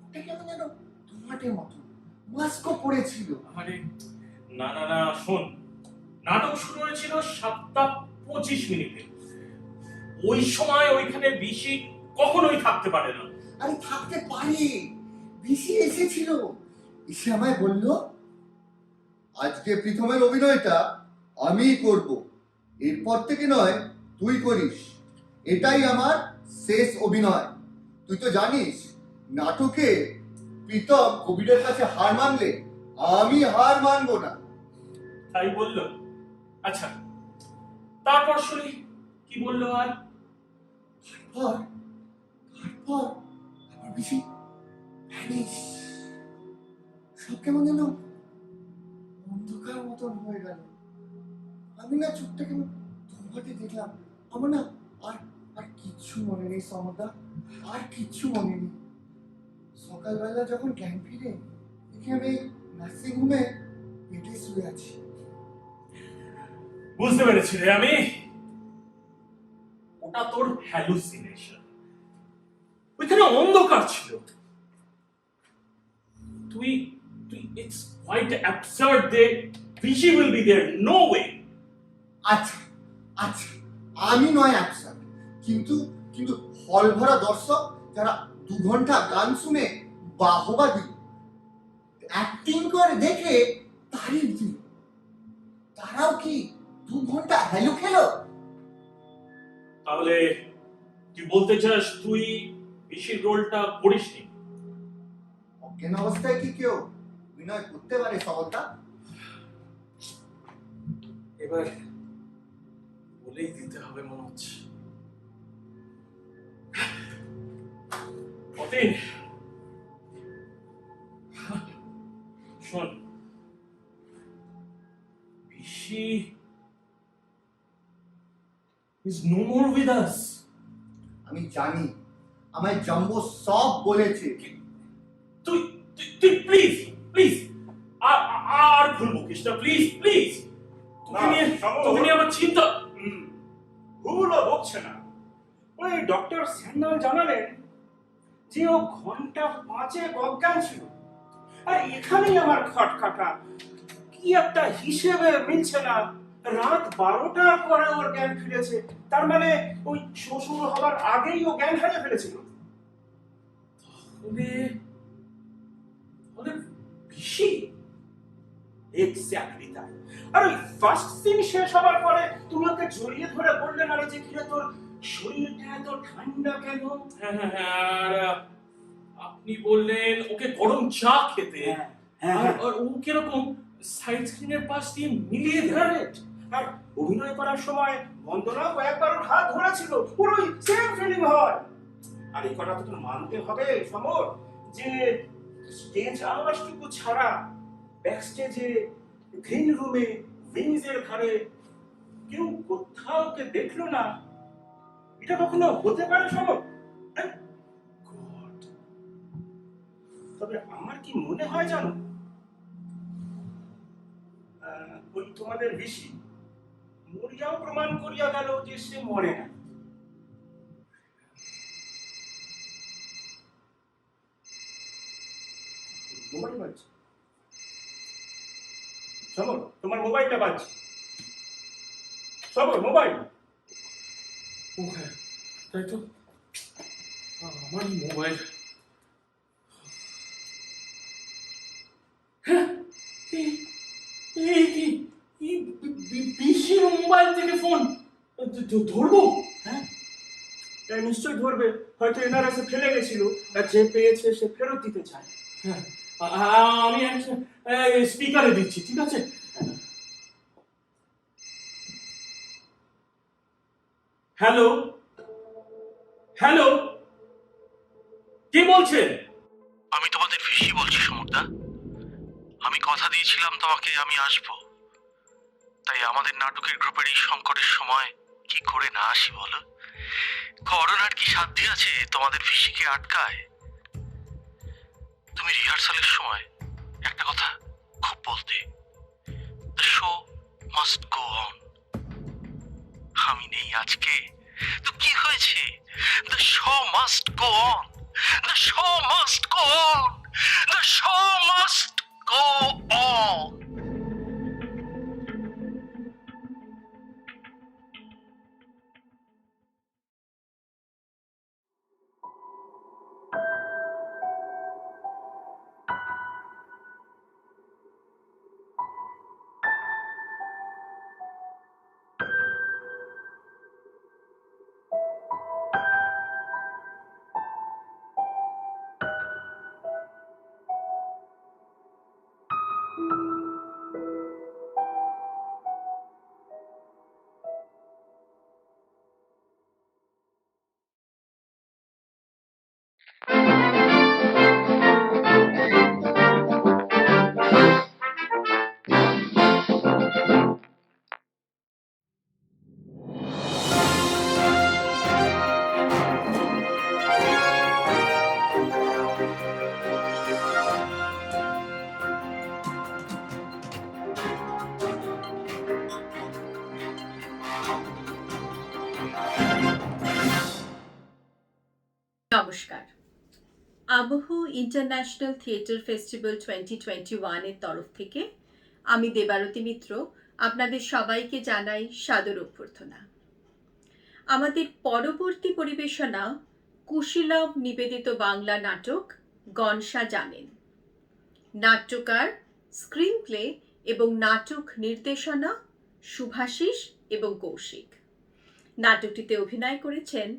ওটা কেমন যেন টমাটের মতো, মাস্কও পরেছিল। আরে না না না, শোন, নাটক শুরু হয়েছিল 7:25 ওই সময় ওইখানে বিশি কখনোই থাকতে পারে না। আরে থাকতে পারে, পিসি এসেছিল, এসে আমায় বলল আজকে প্রীতমের অভিনয়টা আমিই করব, এরপর থেকে নয় তুই করিস, এটাই আমার শেষ অভিনয়। তুই তো জানিস নাটকে প্রীতম কবিরের কাছে হার মানলে আমি হার মানবো না। তাই বললো? আচ্ছা, তারপর শুনি কি বললো। আর তারপর আমার বেশি ভ্যানিশ, সব কেমন যেন অন্ধকার মতন হয়ে গেল। আমি না চোখটা কেমন ধোঁয়াতে দেখলাম। আমার না আর কিচ্ছু মনে নেই সমদা, আর কিচ্ছু মনে নেই। সকালবেলা যখন জ্ঞান ফিরে দেখি আমি নার্সিং হোমে বেডে শুয়ে আছি। বুঝতে পেরেছি রে আমি, ওটা তোর হ্যালুসিনেশন। ওইখানে অন্ধকার ছিল। তুই it's quite absurd that Bishi will be there, no way. আচ্ছা আচ্ছা, আমি নয় অ্যাবসার্ড, কিন্তু হল ভরা দর্শক যারা 2 ঘন্টা গান শুনে বাহবা দিল, অ্যাক্টিং করে দেখে তারিফ দিল, তারাও কি 2 ঘন্টা হ্যালো খেলো? তাহলে তুই বলতে চাস তুই বিশির রোলটা করিসনি? অজ্ঞান অবস্থায় কি কেউ অভিনয় করতে পারে সবলটা? এবার বলেই দিতে হবে মনে হচ্ছে। অতীন, শোন, বিশি is no more with us. আমি জানি, আমায় জাম্বো সব বলেছে। তুই প্লিজ প্লিজ আর ভুল বকিস না, প্লিজ প্লিজ। তোকে নিয়ে আমার চিন্তা। ভুলও বকছে না। ওই ডক্টর স্যান্ডাল জানালেন যে ও ঘন্টা 5 অজ্ঞান ছিল। আর এখানেই আমার খটকাটা, কি একটা হিসেবে মিলছে না। রাত 12টার পরে ওর জ্ঞান ফিরেছে, তার মানে ওই শ্বশুর হবার আগেই ও জ্ঞান হারিয়ে ফেলেছিল। বেশি এক্স্যাক্টলি তাই। আর ওই ফার্স্ট সিন শেষ হবার পরে তুমি ওকে জড়িয়ে ধরে বললে না যে কিরে তোর শরীরটা এত ঠান্ডা কেন? আর আপনি বললেন ওকে গরম চা খেতে। আর ও কিরকম সাইড স্ক্রিনের পাশ দিয়ে মিলিয়ে ধরে। আর অভিনয় করার সময় বন্দনাও একবার ওর হাত ধরেছিল, ওর ওই সেম ফিলিং হয়। আর এই কথা তো তোর মানতে হবে সমর, যে স্টেজ আওয়াজটুকু ছাড়া ব্যাক স্টেজে, গ্রিন রুমে, উইংসের ঘরে কেউ কোথাও কে দেখলো না। এটা কখনো হতে পারে সমর? তবে আমার কি মনে হয় জানো, ওই তোমাদের বেশি মরিয়াও প্রমাণ করিয়া গেল যে সে মরে না। মোবাইল বাজছে, সমর তোমার মোবাইলটা বাজছে। সমর মোবাইল। ও হ্যাঁ, তাই তো, আমার মোবাইল। বিশির মোবাইল থেকে ফোন ধরবো? হ্যাঁ নিশ্চয়ই ধরবে, হয়তো এনআরএসে ফেলে গেছিল, আর যে পেয়েছে সে ফেরত দিতে চায়। হ্যাঁ আমি স্পিকারে দিচ্ছি, ঠিক আছে? হ্যালো হ্যালো, কে বলছেন? আমি তোমাদের ফিশি বলছি সমরদা। আমি কথা দিয়েছিলাম তোমাকে আমি আসবো, তাই আমাদের নাটকের গ্রুপের এই সংকটের সময় কি করে না আসি বলো? করোনার কি সাধ্য আছে তোমাদের ফিসিকে আটকায়? তুমি রিহার্সালের সময় একটা কথা খুব বলতে, the show must go on. আমি নেই আজকে তো কি হয়েছে? The show must go on, the show must go on, the show must go on. নমস্কার। আবহ ইন্টারন্যাশনাল থিয়েটার ফেস্টিভ্যাল 2021 এর তরফ থেকে আমি দেবারতী মিত্র আপনাদের সবাইকে জানাই সাদর অভ্যর্থনা। আমাদের পরবর্তী পরিবেশনা কুশীলব নিবেদিত বাংলা নাটক গনসা জানেন। নাট্যকার, স্ক্রিন প্লে এবং নাটক নির্দেশনা শুভাশিস এবং কৌশিক। নাটকটিতে অভিনয় করেছেন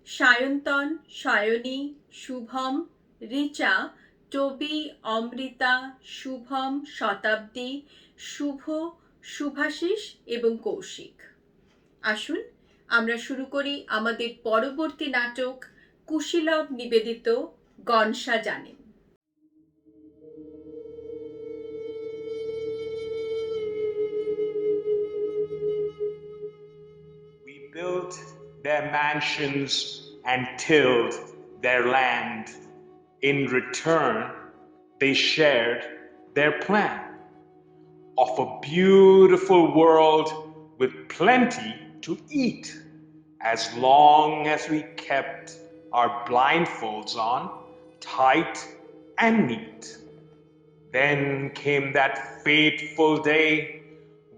সায়ন্তন, সায়নী, শুভম, রিচা, টবি, অমৃতা, শুভম, শতাব্দী, শুভ, শুভাশিস এবং কৌশিক। আসুন আমরা শুরু করি আমাদের পরবর্তী নাটক কুশীলব নিবেদিত গনসা জানেন। We built their mansions and tilled their land. In return, they shared their plan of a beautiful world with plenty to eat, as long as we kept our blindfolds on, tight and neat. Then came that fateful day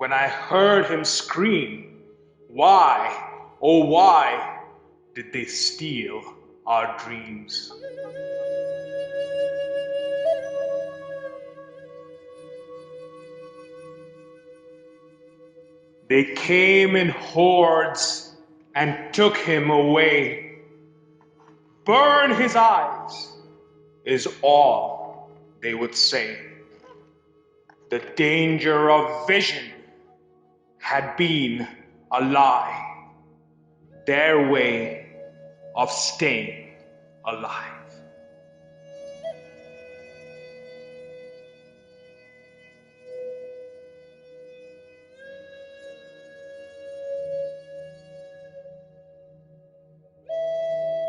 when I heard him scream, "Why, oh why, did they steal our dreams?" They came in hordes and took him away. Burn his eyes is all they would say. The danger of vision had been a lie, their way of staying alive.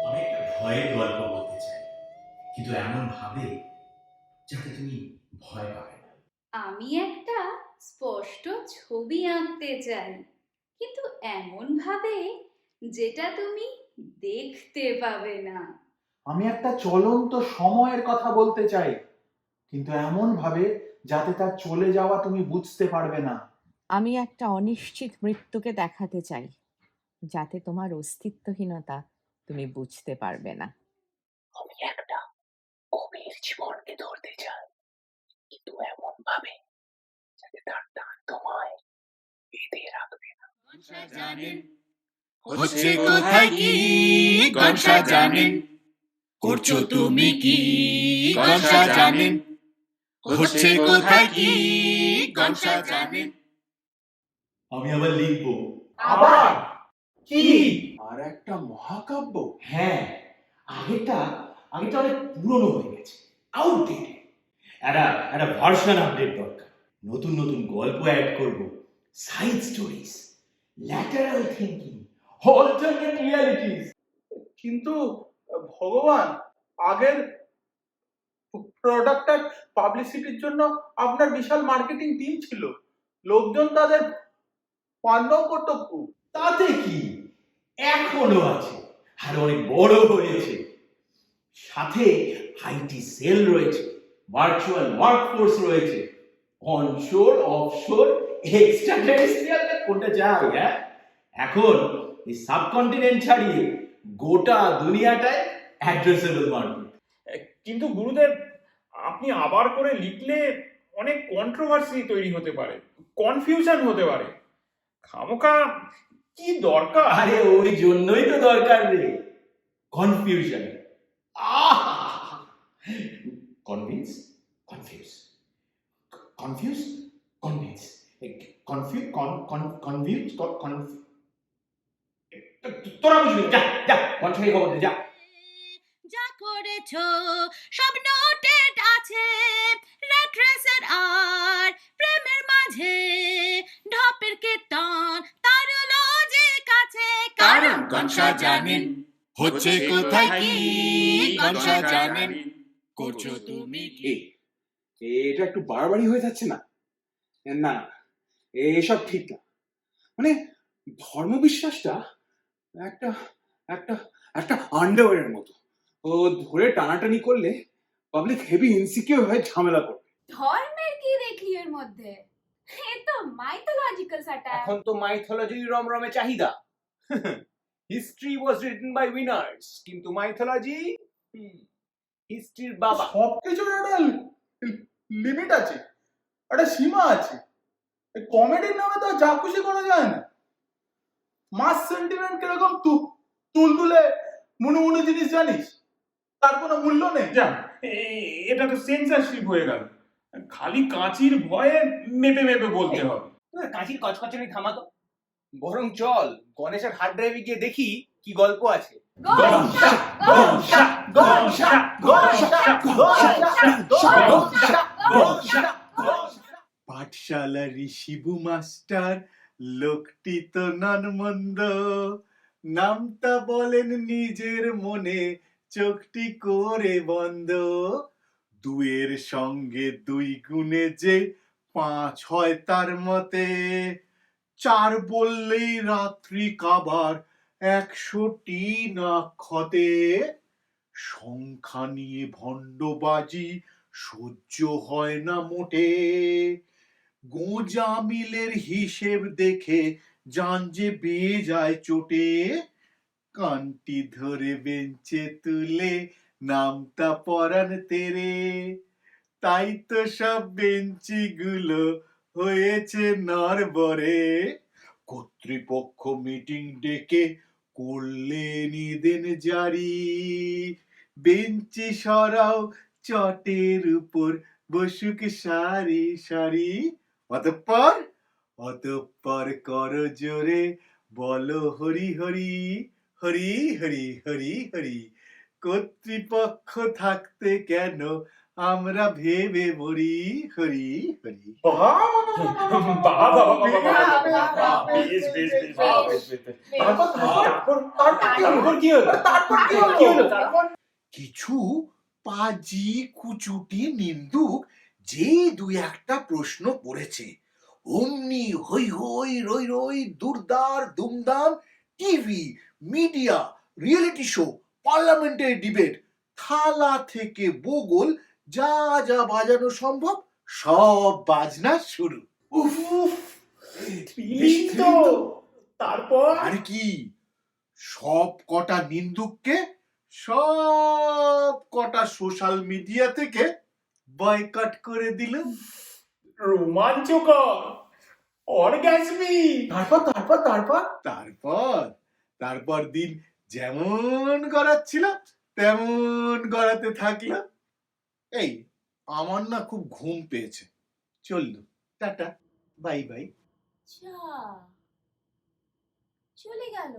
আমি একটা ভয়ের গল্প বলতে চাই, কিন্তু এমন ভাবে যাতে তুমি ভয় পাবে না। আমি একটা স্পষ্ট ছবি আঁকতে চাই, কিন্তু এমন ভাবে যেটা তুমি দেখতে পাবে না। আমি একটা চলন্ত সময়ের কথা বলতে চাই, কিন্তু এমন ভাবে যাতে তার চলে যাওয়া তুমি বুঝতে পারবে না। আমি একটা অনিশ্চিত মৃত্যুকে দেখাতে চাই, যাতে তোমার অস্তিত্বহীনতা তুমি বুঝতে পারবে না। আমি একটা গভীর জীবনকে ধরতে চাই, কিন্তু এমন ভাবে যাতে তার টান তোমায় বেঁধে রাখবে না। হচ্ছে কোথায় কি গনসা জানেন, করছো তুমি কি গনসা জানেন, হচ্ছে কোথায় কি গনসা জানেন। আমি আবার লিখবো। আবার কি? আর একটা মহাকাব্য। হ্যাঁ, আগেটা অনেক পুরনো হয়ে গেছে, আউটডেটেড। একটা ভার্সন আপডেট দরকার। নতুন নতুন গল্প অ্যাড করব, side stories, lateral thinking, alternate realities. কিন্তু ভগবান, আগের প্রোডাক্টটার পাবলিসিটির জন্য আপনার বিশাল মার্কেটিং টিম ছিল, লোকজন তাদের পান্ডব করতো খুব। তাতে কি, এখনো আছে, আর অনেক বড় হয়েছে। সাথে আইটি সেল রয়েছে, ভার্চুয়াল ওয়ার্কফোর্স রয়েছে, অনশোর অফশোর এক্সট্রা টেরিস্ট্রিয়াল কোনটা যায়। হ্যাঁ, এখন এই সাবকন্টিনেন্ট ছাড়িয়ে গোটা দুনিয়াটায় অ্যাড্রেসেবল মার্কেট। কিন্তু গুরুদেব, আপনি আবার করে লিখলে অনেক কন্ট্রোভার্সি তৈরি হতে পারে, কনফিউশন হতে পারে। খামোখা কি দরকার? আরে ওই জন্যই তো দরকার রে confusion. Convince, confuse, confuse, convince, confuse, তোরা বুঝবি। যা যা কনফিউজ খবর দে, যা। যা করেছো সব নোটেড আছে, রেড রেসের আর প্রেমের মাঝে ঢপের কীর্তন তার লজিক আছে, কারণ গনসা জানেন হচ্ছে কোথায় কি গনসা জানেন, করছো তুমি কি। এটা একটু বাড়াবাড়ি হয়ে যাচ্ছে না? না, এসব ঠিক না। মানে ধর্মবিশ্বাসটা একটা একটা একটা আন্ডারওয়্যারের মতো, ও ধরে টানাটানি করলে পাবলিক হেভি ইনসিকিউর হয়ে ঝামেলা করবে। ধর্মের কি দেখলি এর মধ্যে? এ তো মাইথোলজিক্যাল স্যাটায়ার। এখন তো মাইথোলজির রমরমে চাহিদা। History was written by winners, কিন্তু মাইথোলজি হিস্ট্রির বাবা। সবকিছুর একটা লিমিট আছে, একটা সীমা আছে। কমেডির নামে তো যা খুশি করা যায় না। মাস সেন্টিমেন্ট কিরকম তুলতুলে মুনু জিনিস জানিস, তার কোনো মূল্য নেই। যা, এটা তো সেন্সরশিপ হয়ে গেল। খালি কাঁচির ভয়ে মেপে মেপে বলতে হবে। কাঁচির কচকচানি থামাতো, বরং চল গণেশের হার্ড ড্রাইভে গিয়ে দেখি কি গল্প আছে। পাঠশালার শিবু মাস্টার লোকটি তো নন মন্দ, নামটা বলেন নিজের মনে চোখটি করে বন্ধ। দুয়ের সঙ্গে দুই গুণে যে 5 হয় তার মতে, 4 বললেই রাত্রি কাবার 100টি নাক্ষতে। সংখ্যা নিয়ে ভণ্ডবাজি সহ্য হয় না মোটে, গোঁজা মিলের হিসেব দেখে জান যে বেয়ে যায় চোটে। কানটি ধরে বেঞ্চে তুলে নামটা পরান তেরে, তাই তো সব বেঞ্চি গুলো হয়েছে নড়বড়ে। কর্তৃপক্ষ মিটিং ডেকে করলেন দিন জারি, বেঞ্চি সরাও চটের উপর বসুক সারি সারি। অতঃপর কর জোরে বলো হরি হরি হরি হরি হরি হরি। কর্তৃপক্ষ থাকতে কেন আমরা ভেবে মরি হরি হরি। কিছু পাজি কুচুটি নিন্দুক যে 2-1টা প্রশ্ন করেছে, অমনি হই হই রই রই দুরদার দুমদাম TV, media, reality show, parliamentary debate, থালা থেকে বগল যা যা বাজানো সম্ভব সব বাজনা শুরু। তারপর আর কি, সব কটা নিন্দুককে সব কটা সোশ্যাল মিডিয়া থেকে বয়কট করে দিল। রোমাঞ্চকর, অর্গাজমিক। তারপর দিন যেমন গড়াচ্ছিল তেমন গড়াতে থাকলো। এই আমার না খুব ঘুম পেয়েছে, চললো, টাটা, বাই বাই। চলে গেল,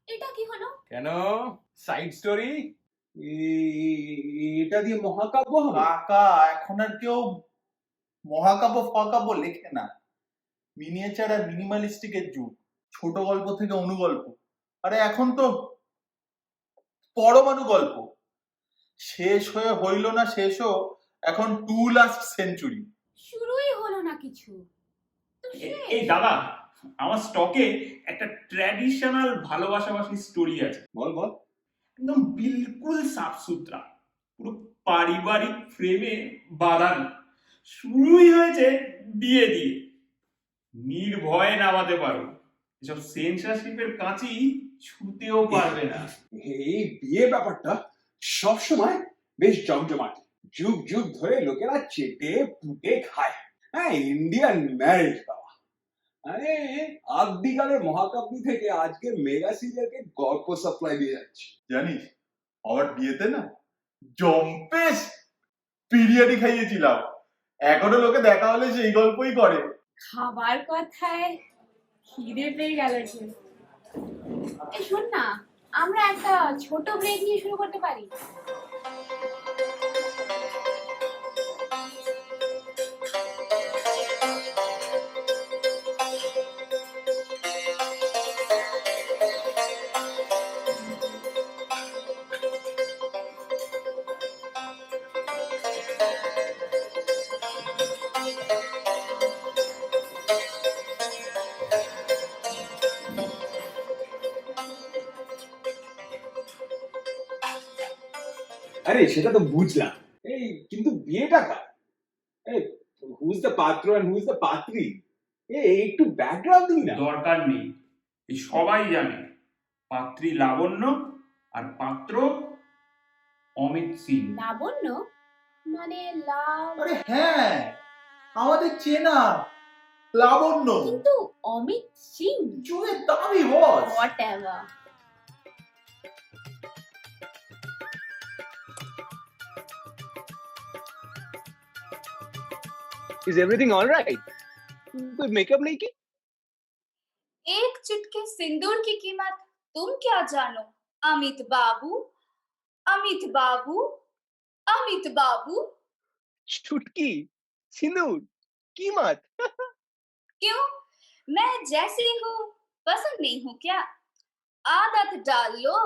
এটা কি হলো? কেন, সাইড স্টোরি? এটা দিয়ে মহাকাব্য হবে? কাকা, এখন আর কেউ মহাকাব্য ফকাব্য লেখে না। মিনিয়েচার আর মিনিমালিস্টিকের যুগ। ছোট গল্প থেকে অনুগল্প, আরে এখন তো পরমাণু গল্প। শেষ হয়ে হইল না শেষও, এখন 2 লাস্ট সেঞ্চুরি। শুরুই হলো না কিছু। এই দাদা, আমার স্টকে একটা ট্র্যাডিশনাল ভালোবাসাবাসী স্টোরি আছে। বল বল। একদম বিলকুল সাফ সুতরা, পুরো পারিবারিক ফ্রেমে বাঁধানো। শুরুই হয়েছে বিয়ে দিয়ে। নির্ভয়ে নামাতে পারো, এসব সেন্সরশিপের কাঁচি ছুতেও পারবে না। এই বিয়ে ব্যাপারটা সবসময় বেশ জমজমাট। যুগ যুগ ধরে লোকেরা চেটে পুটে খায়। হ্যাঁ, ইন্ডিয়ান ম্যারেজ বাবা। আরে আদিকালের মহাকাব্য থেকে আজকে মেগা সিরিয়ালকে গল্প সাপ্লাই দিয়ে যাচ্ছে। জানিস, আমার বিয়েতে না জম্পেশ বিরিয়ানি খাইয়েছিলাম। এখনো লোকে দেখা হলে সেই গল্পই করে। খাবার কথায় খিদে পেয়ে গেল যে। এই শোন না, আমরা একটা ছোট ব্রেক নিয়ে শুরু করতে পারি। আরে সেটা তো বুঝলাম, এই কিন্তু বিয়েটা কার? এই হুজ দ্য পাত্র এন্ড হুজ দ্য পাত্রী? এই একটু ব্যাকগ্রাউন্ড দিন না। দরকার নেই, এই সবাই জানে পাত্রী লাবণ্য আর পাত্র অমিত সিং। লাবণ্য মানে লাভ? আরে হ্যাঁ, আমাদের চেনা লাবণ্য। কিন্তু অমিত সিং চুয়ের দাবি boss. Whatever. Is everything all right? कोई मेकअप नहीं की? एक चुटके सिंदूर की कीमत तुम क्या जानो अमित बाबू, अमित बाबू, अमित बाबू। चुटकी सिंदूर कीमत। क्यों, मैं जैसी हूँ पसंद नहीं हूँ क्या? आदत डाल लो,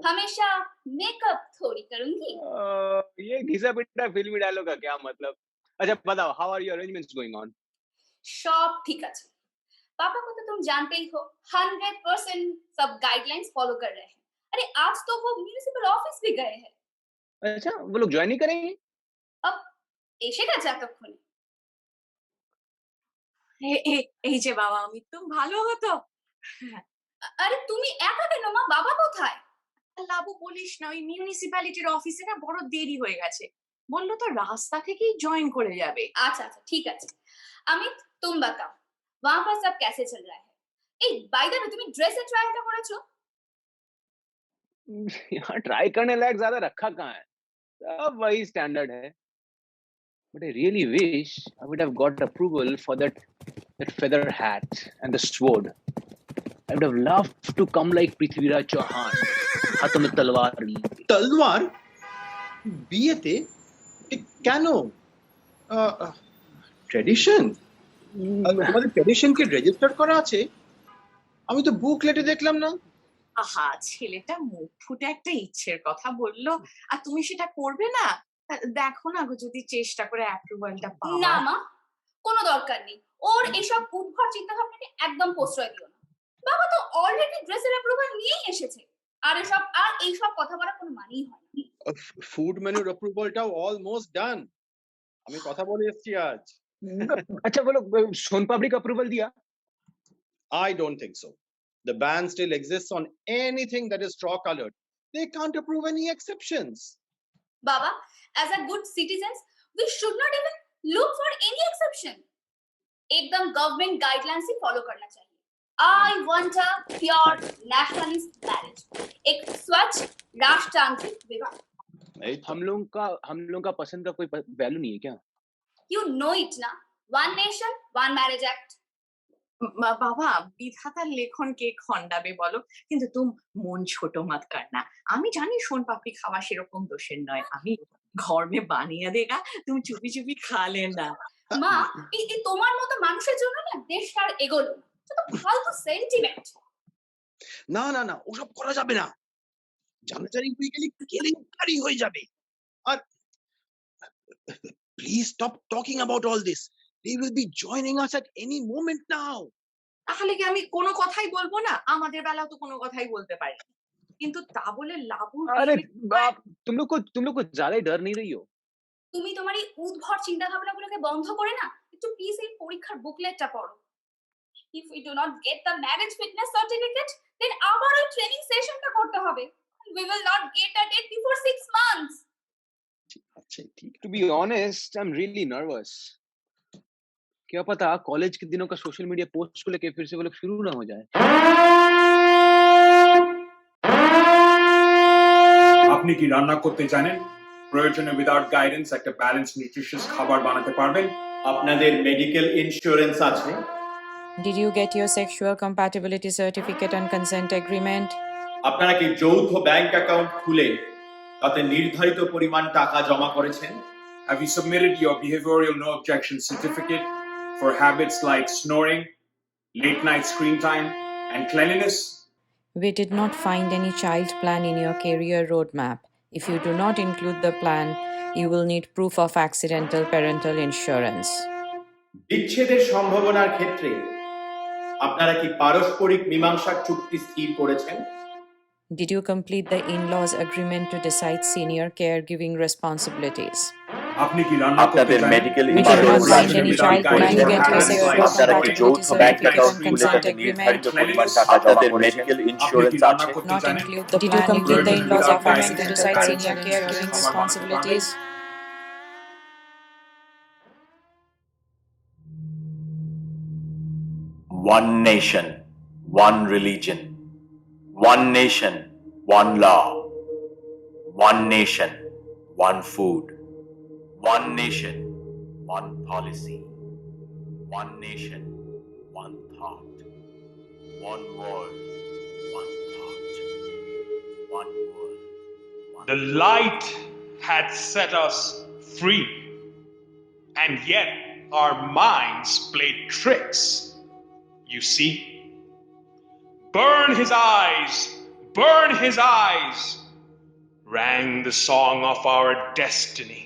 हमेशा मेकअप थोड़ी करूंगी। ये घिसा पिटा फिल्मी डायलॉग का क्या मतलब? अच्छा बताओ, how are your arrangements going on? सब ठीक है। पापा को तो तुम जानते ही हो, 100% सब गाइडलाइंस फॉलो कर रहे हैं। अरे आज तो वो म्युनिसिपल ऑफिस भी गए हैं। अच्छा, वो लोग ज्वाइन नहीं करेंगे? अब এসেটা যতক্ষণে। এই যে বাবা অমিত, তুমি ভালো হতো। আরে তুমি একা কেন মা, বাবা কোথায়? লাবু বলিস না, ওই মিউনিসিপ্যালিটির অফিসে না বড় দেরি হয়ে গেছে, বললো তো রাস্তা থেকেই জয়েন করে যাবে। अच्छा अच्छा ठीक है। अमित तुम बताओ वहां पर सब कैसे चल रहा है? ए बाय द वे तुम्हें ड्रेस ट्रायल का করেছো? यहाँ ट्राई करने लायक ज्यादा रखा कहाँ है, सब वही स्टैंडर्ड है। But I really wish I would have got approval for that feather hat and the sword. I would have loved to come like Prithviraj Chauhan, हाथों में तलवार लिए। তলোয়ার বিয়েতে? কেন? ট্র্যাডিশন? তোমাদের ট্র্যাডিশন কি রেজিস্টার করা আছে? আমি তো বুকলেটে দেখলাম না। আহা, ছেলেটা মুখ ফুটে একটা ইচ্ছের কথা বললো, আর তুমি সেটা করবে না? দেখো না গো, যদি চেষ্টা করে অ্যাপ্রুভালটা পাও। না মা, কোনো দরকার নেই ওর এসব উদ্ভট চিন্তা ভাবনাকে একদম প্রশ্রয় দিও না। বাবা তো অলরেডি ড্রেসের অ্যাপ্রুভাল নিয়েই এসেছে, আর এইসব কথা বলা কোনো মানেই হয় না। ফুড মেনুর অ্যাপ্রুভালটাও অলমোস্ট ডান। আমি কথা বলে এসেছি আজ। अच्छा बोलो, सोन पापड़ी का अप्रूवल दिया? I don't think so. The ban still exists on anything that is straw colored. They can't approve any exceptions. Baba, as a good citizens, we should not even look for any exception. एकदम government guidelines ही follow करना चाहिए। I want a pure nationalist marriage, एक स्वच्छ राष्ट्रतांत्रिक विवाह। हम लोगों का पसंद का कोई वैल्यू नहीं है क्या? You know it ना, one nation, one marriage act. বাবা, বিধাতার লেখন কে খণ্ডাবে বলো, কিন্তু তুমি মন ছোট মত করনা। আমি জানি সোন পাপড়ি খাওয়া সেরকম দোষের নয়, আমি ঘর মে বানিয়ে দেগা, তুমি চুপি চুপি খা লেনা। মা, এই তোমার মতো মানুষের জন্য না দেশটা আর এগোলো না। যত ফালতু সেন্টিমেন্ট। না না না, ওসব করা যাবে না। জানাজানি হয়ে গেলে কেলেঙ্কারি হয়ে যাবে। আর please stop talking about all this. They will be joining us at any moment now. তাহলে কি আমি কোনো কথাই বলবো না? আমাদের বেলাও তো কোনো কথাই বলতে পারি, কিন্তু তা বলে লাবুর अरे বিয়ে- तुम लोग को ज्यादा ही डर नहीं रही हो? তুমি তোমার এই উদ্ভট চিন্তা ভাবনাগুলোকে বন্ধ করে না একটু প্লিজ এই পরীক্ষার বুকলেটটা পড়ো। If we do not get the marriage fitness certificate then আবার ওই ট্রেনিং সেশনটা করতে হবে। We will not get a date before 6 months. আচ্ছা ঠিক। To be honest, I'm really nervous. क्या पता कॉलेज के दिनों का सोशल मीडिया पोस्ट को लेके फिर से वो लोग शुरू ना हो जाए। আপনি কি রান্না করতে জানেন? প্রয়োজনে উইদাউট গাইডেন্স একটা ব্যালেন্স নিউট্রিশিয়াস খাবার বানাতে পারবেন? আপনাদের মেডিকেল ইন্স্যুরেন্স আছে? Did you get your sexual compatibility certificate and consent agreement? আপনারা কি যৌথ ব্যাংক অ্যাকাউন্ট খুলে তাতে নির্ধারিত পরিমাণ টাকা জমা করেছেন? Have you submitted your behavioral no objection certificate for habits like snoring, late night screen time, and cleanliness? We did not find any child plan in your career roadmap. If you do not include the plan, you will need proof of accidental parental insurance. বিচ্ছেদের সম্ভাবনার ক্ষেত্রে আপনারা কি পারস্পরিক মীমাংসার চুক্তি স্থির করেছেন? Did you complete the in-laws agreement to decide senior caregiving responsibilities? আপনি কি রান্না করতে আপনাদের জানেন? Medical We did not find insurance any child plan. You get your sexual আপনারা কি compatibility যৌথ ব্যাংক certificate অ্যাকাউন্ট and খুলে consent তাতে agreement. নির্ধারিত পরিমাণ টাকা আপনাদের মেডিকেল ইন্স্যুরেন্স আছে? Not include the plan. You complete the in-laws agreement to decide senior caregiving responsibilities. One nation, one religion. One nation, one law. One nation, one food. One nation, one policy. One nation, one thought. One world, one thought. One world, one The light had set us free, and yet our minds played tricks. You see? Burn his eyes, burn his eyes, rang the song of our destiny.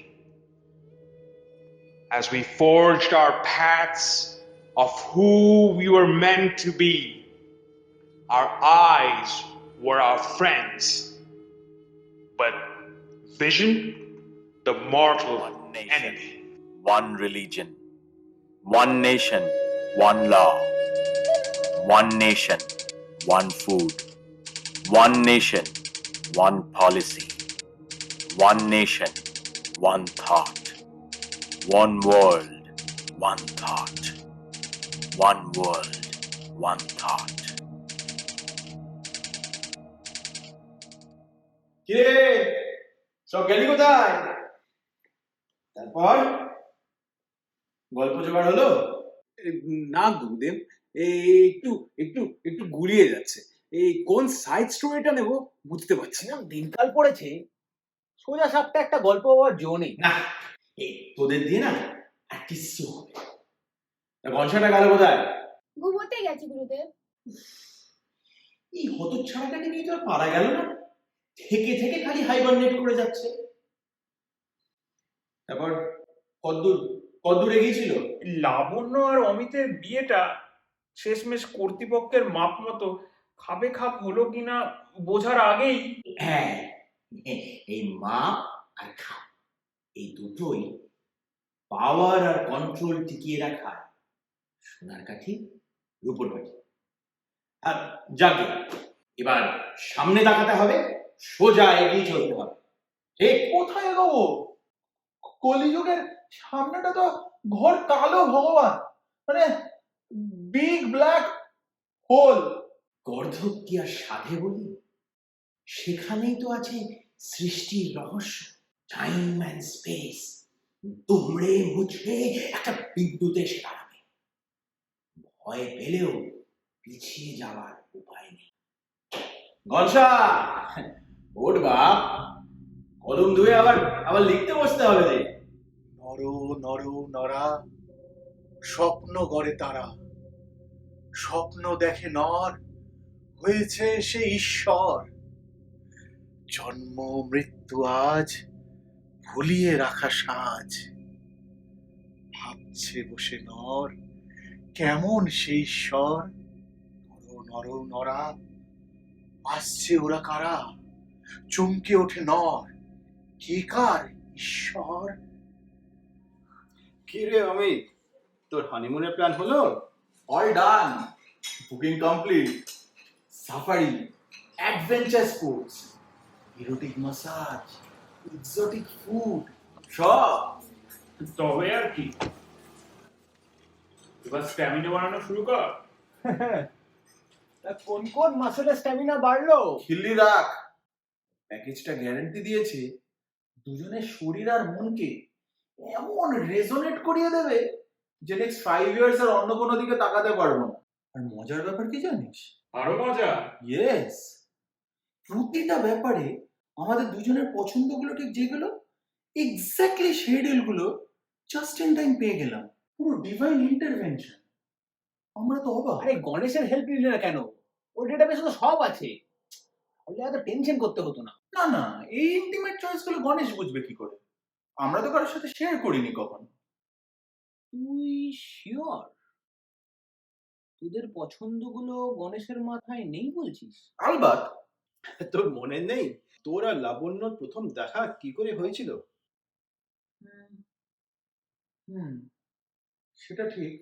As we forged our paths of who we were meant to be, our eyes were our friends, but vision, the mortal enemy. One religion, one nation, one law. One nation, one food. One nation, one policy. One nation, one thought. One world, one thought. One world, one thought. কিরে সব গেলি কোথায়? তারপর গল্প জোগাড় হলো? না গুরুদেব, একটু একটু একটু গুলিয়ে যাচ্ছে। এই কোন সাইড স্টোরিটা নেব বুঝতে পারছি না। দিনকাল পড়েছে, সোজা সাপটা একটা গল্প হওয়ার জো নেই। না, এই তোদের দিয়ে না আর কিচ্ছু হবে না। ঘনসাটা গেল কোথায়? ঘুমোতে গেছি গুরুদেব। এই হতচ্ছাড়াটাকে নিয়ে তো আর পারা গেল না। থেকে থেকে খালি হাইবারনেট করে যাচ্ছে। তারপর কদ্দূর এগিয়েছিল? লাবণ্য আর অমিতের বিয়েটা শেষমেশ কর্তৃপক্ষের মাপ মতো খাবে খাপ হলো কিনা বোঝার আগেই হ্যাঁ, এই মাপ আর খাপ এই দুটোই পাওয়ার আর কন্ট্রোল টিকিয়ে রাখা সোনার কাঠি রূপোর কাঠি। আর যাকে এবার সামনে তাকাতে হবে, সোজা এগিয়ে চলতে হবে। ঠিক? কোথায় এগোবো? কলিযুগের সামনেটা তো ঘোর কালো ভগবান, মানে বিগ ব্ল্যাক হোল। গর্ধব কি আর সাধে বলি? সেখানেই তো আছে সৃষ্টির রহস্য। টাইম অ্যান্ড স্পেস দুমড়ে মুচড়ে একটা বিদ্যুৎ এসে দাঁড়াবে। ভয় পেলেও পিছিয়ে যাওয়ার উপায় নেই। গলসা ওঠ বাপ, কলম ধুয়ে আবার লিখতে বসতে হবে রে। নর নর নরা স্বপ্ন গড়ে তারা, স্বপ্ন দেখে নর, হয়েছে সে ঈশ্বর। জন্ম মৃত্যু আজ ভুলিয়ে রাখা সাজ। ভাবছে বসে নর, কেমন সেই ঈশ্বর। নর নর নরা, আসছে ওরা কারা? চমকে ওঠে নর, কে কার ঈশ্বর? কি রে অমিত, তোর হানিমুনের প্ল্যান হলো? All done, booking complete. Safari, adventure sports, erotic massage, exotic food, সব। তবে আর কি, এবার স্ট্যামিনা বাড়ানো শুরু কর। তা কোন কোন মাসেলের স্ট্যামিনা বাড়লো? খিল্লি রাখ, প্যাকেজটা গ্যারান্টি দিয়েছে দুজনের শরীর আর মনকে এমন রেজোনেট করিয়ে দেবে যে নেক্সট 5 ইয়ার্স আর অন্য কোনো দিকে তাকাতে পারবো না। আর মজার ব্যাপার কি জানিস? আরো মজা? ইয়েস, প্রতিটা ব্যাপারে আমাদের দুজনের পছন্দগুলো ঠিক যেগুলো এক্স্যাক্টলি শিডিউলগুলো জাস্ট ইন টাইম পেয়ে গেলাম। পুরো ডিভাইন ইন্টারভেনশন। আমরা তো অবাক। আরে গণেশের হেল্প নিলি না কেন? ওর ডেটাবেসে তো সব আছে, তাহলে এত টেনশন করতে হতো না। না না, এই ইন্টিমেট চয়েসগুলো গণেশ বুঝবে কি করে? আমরা তো কারোর সাথে শেয়ার করিনি কখনো। তুই শিওর তোদের পছন্দগুলো গণেশের মাথায় নেই বলছিস? আলবাত। তোর মনে নেই তোর আর লাবণ্যর প্রথম দেখা কি করে হয়েছিল? সেটা ঠিক।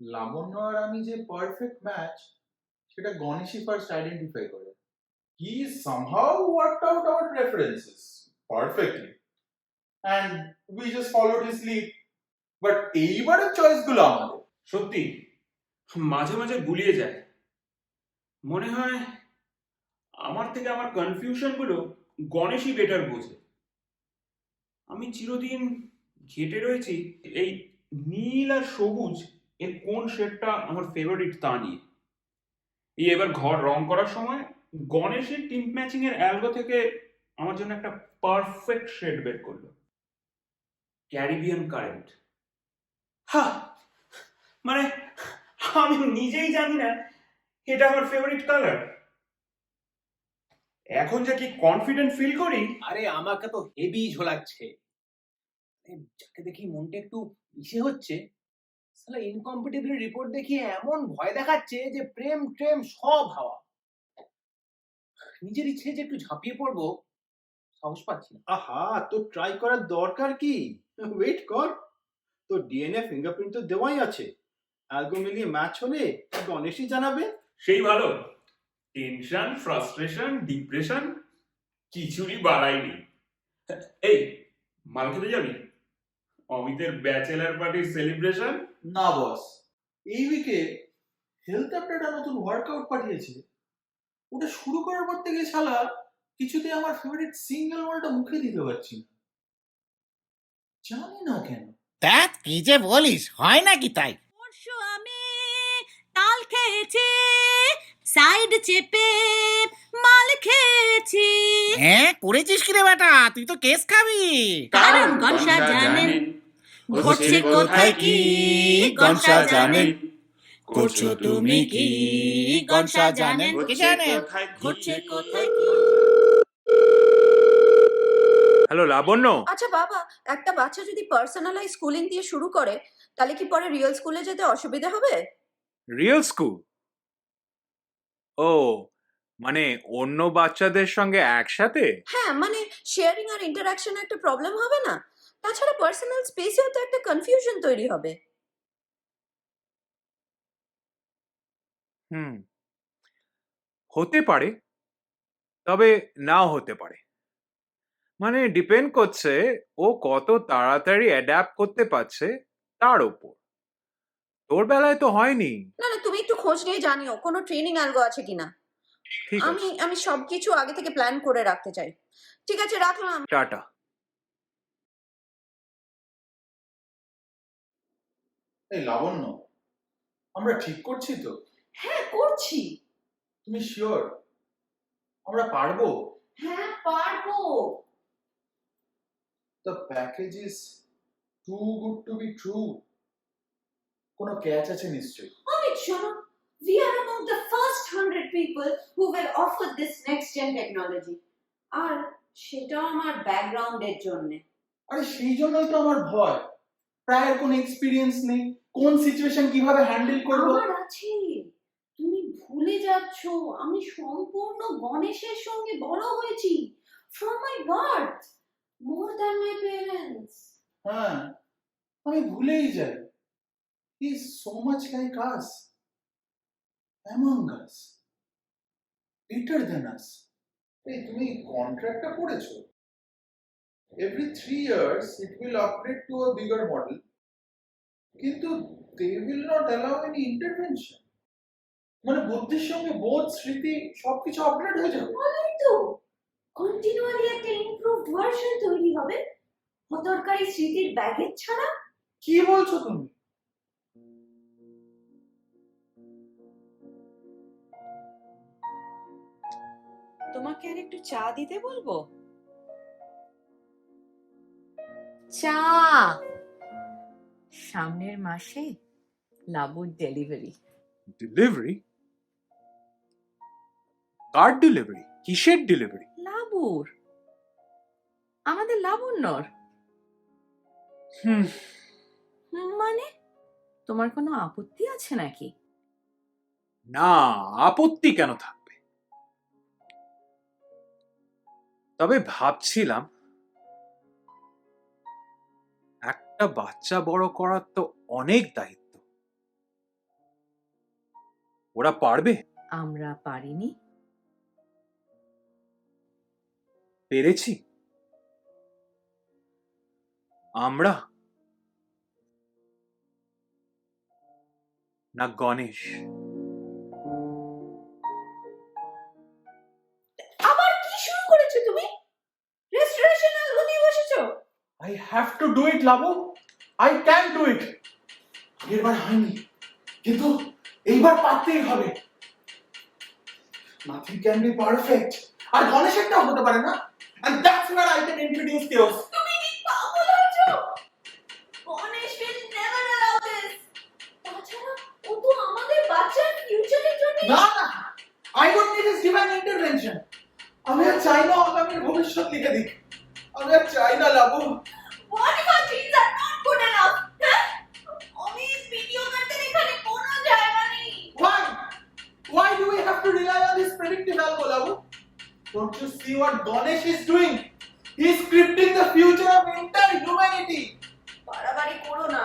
লাবণ্য আর আমি যে পারফেক্ট ম্যাচ সেটা গণেশই ফার্স্ট আইডেন্টিফাই করে। He somehow worked out our preferences perfectly and we just followed his lead. But এইবারের চয়েসগুলো আমাদের। সত্যি মাঝে মাঝে গুলিয়ে যায়, মনে হয় আমার থেকে আমার কনফিউশন গুলো গণেশই বেটার বোঝে। আমি চিরদিন ঘেটে রয়েছি এই নীল আর সবুজ এর কোন শেডটা আমার ফেভারিট তা নিয়ে। এই এবার ঘর রং করার সময় গণেশের টিন্ট ম্যাচিং এর অ্যালগো থেকে আমার জন্য একটা পারফেক্ট শেড বের করলো, ক্যারিবিয়ান কারেন্ট। হ্যাঁ, মানে আমি নিজেই জানি না এটা আমার ফেভারিট কালার। এখন যে কি কনফিডেন্ট ফিল করি। আরে আমাকে তো হেভি ঝোলাচ্ছে, যাকে দেখি মনটা একটু ইসে হচ্ছে। সালা ইনকম্পিটিবিলিটি রিপোর্ট দেখিয়ে এমন ভয় দেখাচ্ছে যে প্রেম ট্রেম সব হাওয়া। নিজের ইচ্ছে যে একটু ঝাঁপিয়ে পড়বো সাহস পাচ্ছি না। আহা, তোর ট্রাই করার দরকার কি? ওয়েট কর, তোর ডিএনএ ফিঙ্গারপ্রিন্ট তো দেওয়াই আছে। অ্যালগো মিলিয়ে ম্যাচ হলে গণেশই জানাবে। সেই ভালো, টেনশন ফ্রাস্ট্রেশন ডিপ্রেশন কিছুরই বাড়াইনি। এই মাল খেতে যাবি? অমিতের ব্যাচেলার পার্টির সেলিব্রেশন। না বস, এই উইকে হেলথ আপডেট নতুন ওয়ার্কআউট পাঠিয়েছে। ওটা শুরু করার পর থেকে শালা কিছুতে আমার ফেভারিট সিঙ্গেল মলটা মুখে দিতে পারছি না, জানি না কেন। তা কি যে বলিস, হয় নাকি তাই? পরশু আমি তাল খেয়েছি, সাইড চেপে মাল খেয়েছি। হ্যাঁ করেছিস কি রে বেটা, তুই তো কেস খাবি। কারণ গনসা জানেন ঘটছে কোথায় কি, গনসা জানেন করছো তুমি কি, গনসা জানেন কি জানেন ঘটছে কোথায় কি। হ্যালো লাবণ্য। আচ্ছা বাবা, একটা বাচ্চা যদি পার্সোনালাইজ স্কুলিং দিয়ে শুরু করে তাহলে কি পরে রিয়েল স্কুলে যেতে অসুবিধা হবে? Real school? ও মানে অন্য বাচ্চাদের সঙ্গে একসাথে? হ্যাঁ, মানে শেয়ারিং আর ইন্টারঅ্যাকশনে একটা প্রবলেম হবে না? তাছাড়া পার্সোনাল স্পেসেও তো একটা কনফিউশন তৈরি হবে। হতে পারে, তবে নাও হতে পারে। মানে ডিপেন্ড করছে ও কত তাড়াতাড়ি অ্যাডাপ্ট করতে পারছে তার উপর। তোর বেলায় তো হয়নি। না না, তুমি একটু খোঁজ নিয়ে জানিও কোনো ট্রেনিং অ্যালগো আছে কিনা। ঠিক আছে, আমি সবকিছু আগে থেকে প্ল্যান করে রাখতে চাই। ঠিক আছে, রাখলাম। টাটা। এই লাবণ্য, আমরা ঠিক করছি তো? হ্যাঁ করছি। তুমি শিওর আমরা পারবো? হ্যাঁ পারবো। The package is too good to be true. কোনো ক্যাচ আছে নিশ্চয়ই। Amit, শোনো, we are among the first 100 people who were offered this next gen technology. আর সেটাও আমার ব্যাকগ্রাউন্ডের জন্য। আরে সেই জন্যই তো আমার ভয়, প্রায়ের কোনো এক্সপিরিয়েন্স নেই, কোন সিচুয়েশন কিভাবে হ্যান্ডেল করব। আমার আছে, তুমি ভুলে যাচ্ছ আমি সম্পূর্ণ গণেশের সঙ্গে বড় হয়েছি, from my birth, more than my parents. হ্যাঁ, আমি ভুলেই যাই। He is so much like us, among us, better than us. এই তুমি কন্ট্রাক্টটা পড়েছো? Every 3 years it will upgrade to a bigger model, কিন্তু they will not allow any intervention. মানে বুদ্ধির সঙ্গে বোধ, স্মৃতি সবকিছু আপগ্রেড হয়ে যাবে। বলেই তো, কন্টিনিউয়ালি একটা ইমপ্রুভড ভার্সন তৈরি হবে, হতরকারী স্মৃতির ব্যাগেজ ছাড়া। কি বলছো তুমি? তোমাকে আর একটু চা দিতে বলবো? চা। সামনের মাসে লাবুর ডেলিভারি। ডেলিভারি? কার ডেলিভারি? কিসের ডেলিভারি? লাবুর, আমাদের লাবণ্যর। মানে তোমার কোনো আপত্তি আছে নাকি? না, আপত্তি কেন থাকবে? তবে ভাবছিলাম একটা বাচ্চা বড় করার তো অনেক দায়িত্ব, ওরা পারবে? আমরা পারিনি? পেরেছি আমরা, না গণেশ? আবার কি শুরু করেছো তুমি? রেস্টোরেশন আলগো নিয়ে বসেছো? I have to do it, Labu. I can do it. এবার হয়নি, কিন্তু এইবার পারতেই হবে। Nothing can be perfect. আর গণেশেরটাও হতে পারে না। And that's where I can introduce chaos. তুমি কি পাগল হয়েছো? Ganesh will never allow this. তাছাড়া ও তো আমাদের বাচ্চার ফিউচারের জন্য। না না, I don't need his divine intervention. আমি আর চাই না আগামীর ভবিষ্যৎ লিখে দিক। আমি আর চাই না Labu. What if our dreams are not good enough? হ্যাঁ? আমি ভিডিও করতে এখানে কোনো জায়গা নেই। Why? Why do we have to rely on this predictive algo, Labu? Don't you see what Ganesh is doing? He's scripting the future of entire humanity. বাড়াবাড়ি করো না।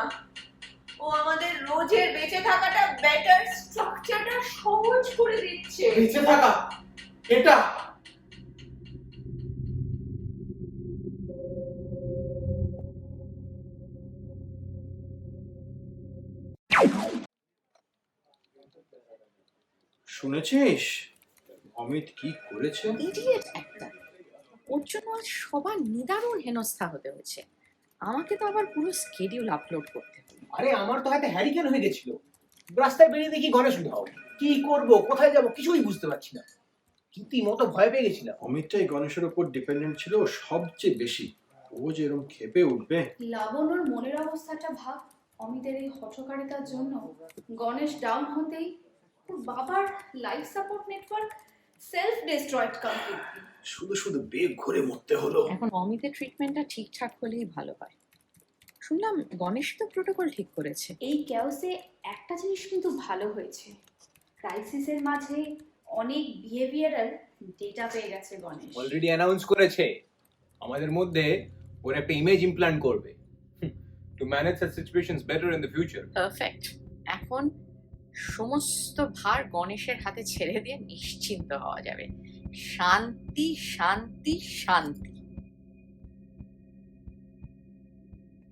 ও আমাদের রোজের বেঁচে থাকাটা বেটার স্ট্রাকচারটা সহজ করে দিচ্ছে। বেঁচে থাকা এটা শুনেছিস অমিত কি করেছে? ইডিয়েট একটা। ওর জন্য আজ সবার নিদারুণ হেনস্থা হতে হয়েছে। আমাকে তো আবার পুরো স্কেডিউল আপলোড করতে হবে। আরে আমার তো হাতে হ্যারিকেন হয়ে গেছিল। রাস্তায় বেরিয়ে দেখি গণেশ উধাও। কি করব, কোথায় যাব কিছুই বুঝতে পারছি না। রীতিমতো ভয় পেয়ে গেছিলাম। অমিতটাই গণেশের উপর ডিপেন্ডেন্ট ছিল সবচেয়ে বেশি। ও যে এরকম খেপে উঠবে। লাবণ্যর মনের অবস্থাটা ভাব। অমিতের এই হঠকারিতার জন্য গণেশ ডাউন হতেই ওর বাবার life support network self destroyed completely. শুধু শুধু বেগ ঘুরে মরতে হলো। এখন অমিতের ট্রিটমেন্টটা ঠিকঠাক হলেই ভালো হয়। শুনলাম গণেশ তো প্রোটোকল ঠিক করেছে। এই ক্যাওসে একটা জিনিস কিন্তু ভালো হয়েছে, ক্রাইসিসের মাঝে অনেক বিহেভিয়ারাল ডেটা পেয়ে গেছে গণেশ। অলরেডি অ্যানাউন্স করেছে আমাদের মধ্যে ওর একটা ইমেজ ইমপ্ল্যান্ট করবে to manage such situations better in the future. Perfect. এখন সমস্ত ভার গণেশের হাতে ছেড়ে দিয়ে নিশ্চিন্ত হওয়া যাবে। শান্তি শান্তি শান্তি।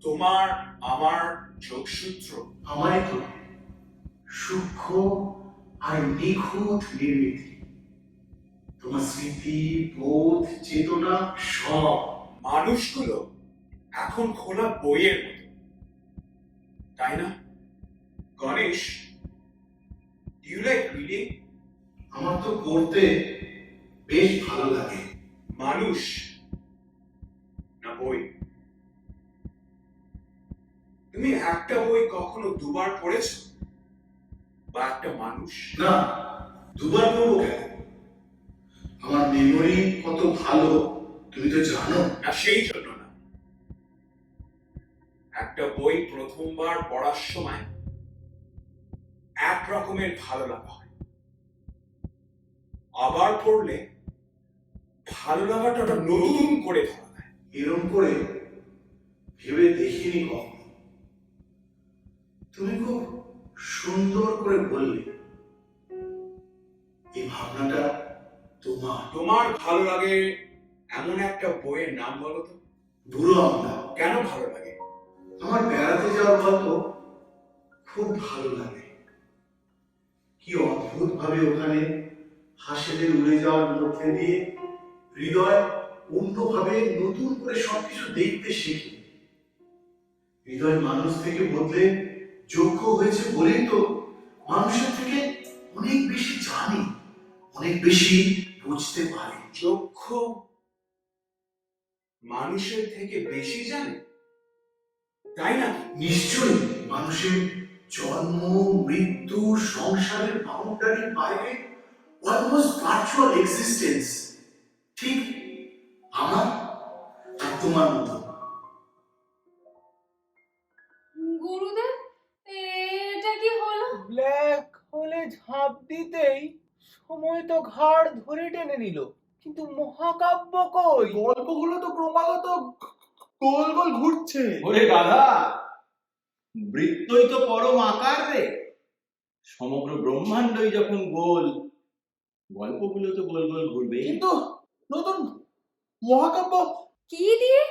তোমার আমার যোগসূত্র আমায় তো সূক্ষ্ম আর নিখুঁত নির্মিতি। তোমার স্মৃতি, বোধ, চেতনা সব। মানুষগুলো এখন খোলা বইয়ের মতো, তাই না? Ganesh, do you like reading? আমার তো পড়তে বেশ ভালো লাগে। মানুষ না বই? তুমি একটা বই কখনো দুবার পড়েছো? বা একটা মানুষ? না, দুবার পড়বো কেন? আমার মেমোরি কত ভালো তুমি তো জানো। না, সেই জন্য না। একটা বই প্রথমবার পড়ার সময় এক রকমের ভালো লাগা হয়, আবার পড়লে ভালো লাগাটা ওটা নতুন করে ধরা দেয়। এরম করে ভেবে দেখিনি কখনো। তুমি খুব সুন্দর করে বললে। এই ভাবনাটা তোমার ভালো লাগে এমন একটা বইয়ের নাম বলো তো। বুড়ো আম্মা। কেন ভালো লাগে? আমার বেড়াতে যাওয়ার গল্প খুব ভালো লাগে। কি অদ্ভুত ভাবে ওখানে হাসিদের উড়ে যাওয়ার মধ্যে দিয়ে হৃদয় অন্যভাবে নতুন করে সবকিছু দেখতে শেখে। হৃদয় মানুষ থেকে বদলে যোগ্য হয়েছে বলেই তো মানুষের থেকে অনেক বেশি জানে, অনেক বেশি বুঝতে পারে। যোগ্য মানুষের থেকে বেশি জানে, তাই না? নিশ্চয়ই। মানুষের জন্ম, মৃত্যু, সংসারের বাউন্ডারির বাইরে অলমোস্ট ভার্চুয়াল এক্সিস্টেন্স। ঠিক আমার আর তোমার মতো। গুরুদেব, এটা কি হলো? ব্ল্যাক হোলে ঝাঁপ দিতেই সময় তো ঘাড় ধরে টেনে নিল, কিন্তু মহাকাব্য কই? গল্পগুলো তো ক্রমাগত গোল গোল ঘুরছে। ওরে গাধা, বৃত্তই তো পরম আকার রে। সমগ্র ব্রহ্মাণ্ডই যখন গোল, গল্পগুলো তো গোল গোল ঘুরবে। কিন্তু নতুন মহাকাব্য কি দিয়ে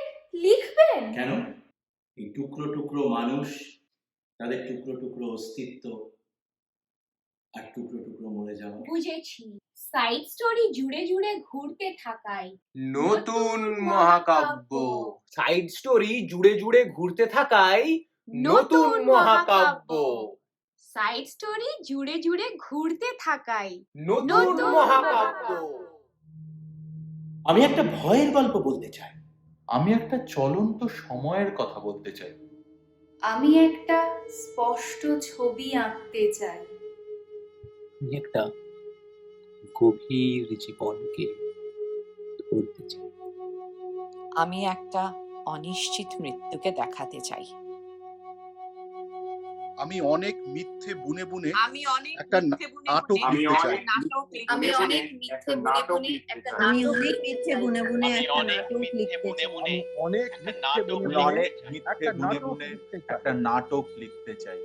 লিখবেন? কেন? এই টুকরো টুকরো মানুষ, তাদের টুকরো টুকরো অস্তিত্ব, আর টুকরো টুকরো মরে যাওয়া। বুঝেছি, সাইড স্টোরি জুড়ে জুড়ে ঘুরতে থাকায় নতুন মহাকাব্য। সাইড স্টোরি জুড়ে জুড়ে ঘুরতে থাকায় নতুন মহাকাব্য। সাইড স্টোরি জুড়ে জুড়ে ঘুরতে থাকায় নতুন মহাকাব্য। আমি একটা ভয়ের গল্প বলতে চাই। আমি একটা চলন্ত সময়ের কথা বলতে চাই। আমি একটা স্পষ্ট ছবি আঁকতে চাই। আমি একটা গভীর জীবনকে ধরতে চাই। আমি একটা অনিশ্চিত মৃত্যুকে দেখাতে চাই। আমি অনেক মিথ্যে বুনে বুনে আমি অনেক একটা মিথ্যে বুনে নাটক বুনে লিখতে চাই। নাটক লিখতে আমি চাই। অনেক মিথ্যে বুনে বুনে একটা আমি নাটক অনেক লিখতে চাই। অনেক মিথ্যে বুনে বুনে একটা নাটক লিখতে চাই।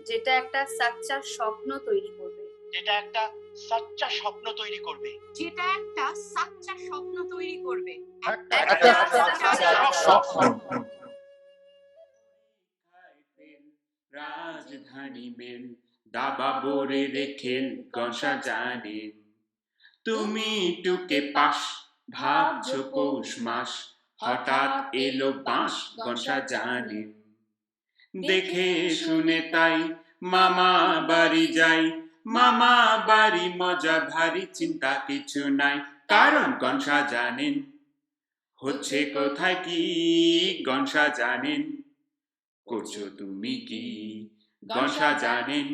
যেটা একটা সাচ্চা স্বপ্ন তৈরি করবে। যেটা একটা সাচ্চা স্বপ্ন তৈরি করবে। যেটা একটা সাচ্চা স্বপ্ন তৈরি করবে। একটা স্বপ্ন। রাজধানী মেল দাবা বরে রেখেন গসা জানেন তুমি টুকে পাশ ভাবছো পৌষ মাস হঠাৎ এলো বাঁশ গসা জানেন দেখে শুনে তাই মামা বাড়ি যাই মামা বাড়ি মজা ভারী চিন্তা কিছু নাই কারণ গনসা জানেন হচ্ছে কোথায় কি গনসা জানেন করছো তুমি কি গনসা জানেন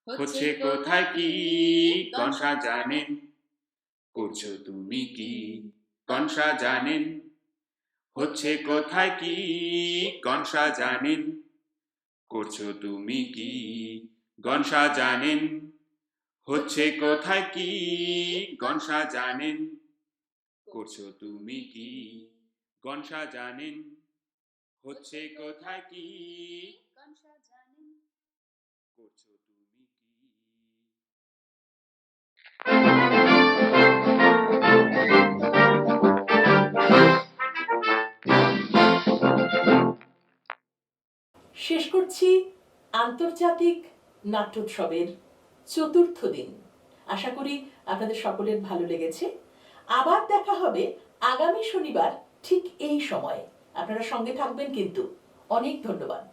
হচ্ছে কোথায় কি গনসা জানেন করছো তুমি কি গনসা জানেন হচ্ছে কোথায় কি গনসা জানেন করছো তুমি কি গনসা জানেন হচ্ছে কোথায় কি গনসা জানেন করছো তুমি কি গনসা জানেন হচ্ছে কোথায় কি গনসা জানেন করছো তুমি কি শেষ করছি আন্তর্জাতিক নাট্যোৎসবের চতুর্থ দিন। আশা করি আপনাদের সকলের ভালো লেগেছে। আবার দেখা হবে আগামী শনিবার ঠিক এই সময়ে। আপনারা সঙ্গে থাকবেন কিন্তু। অনেক ধন্যবাদ।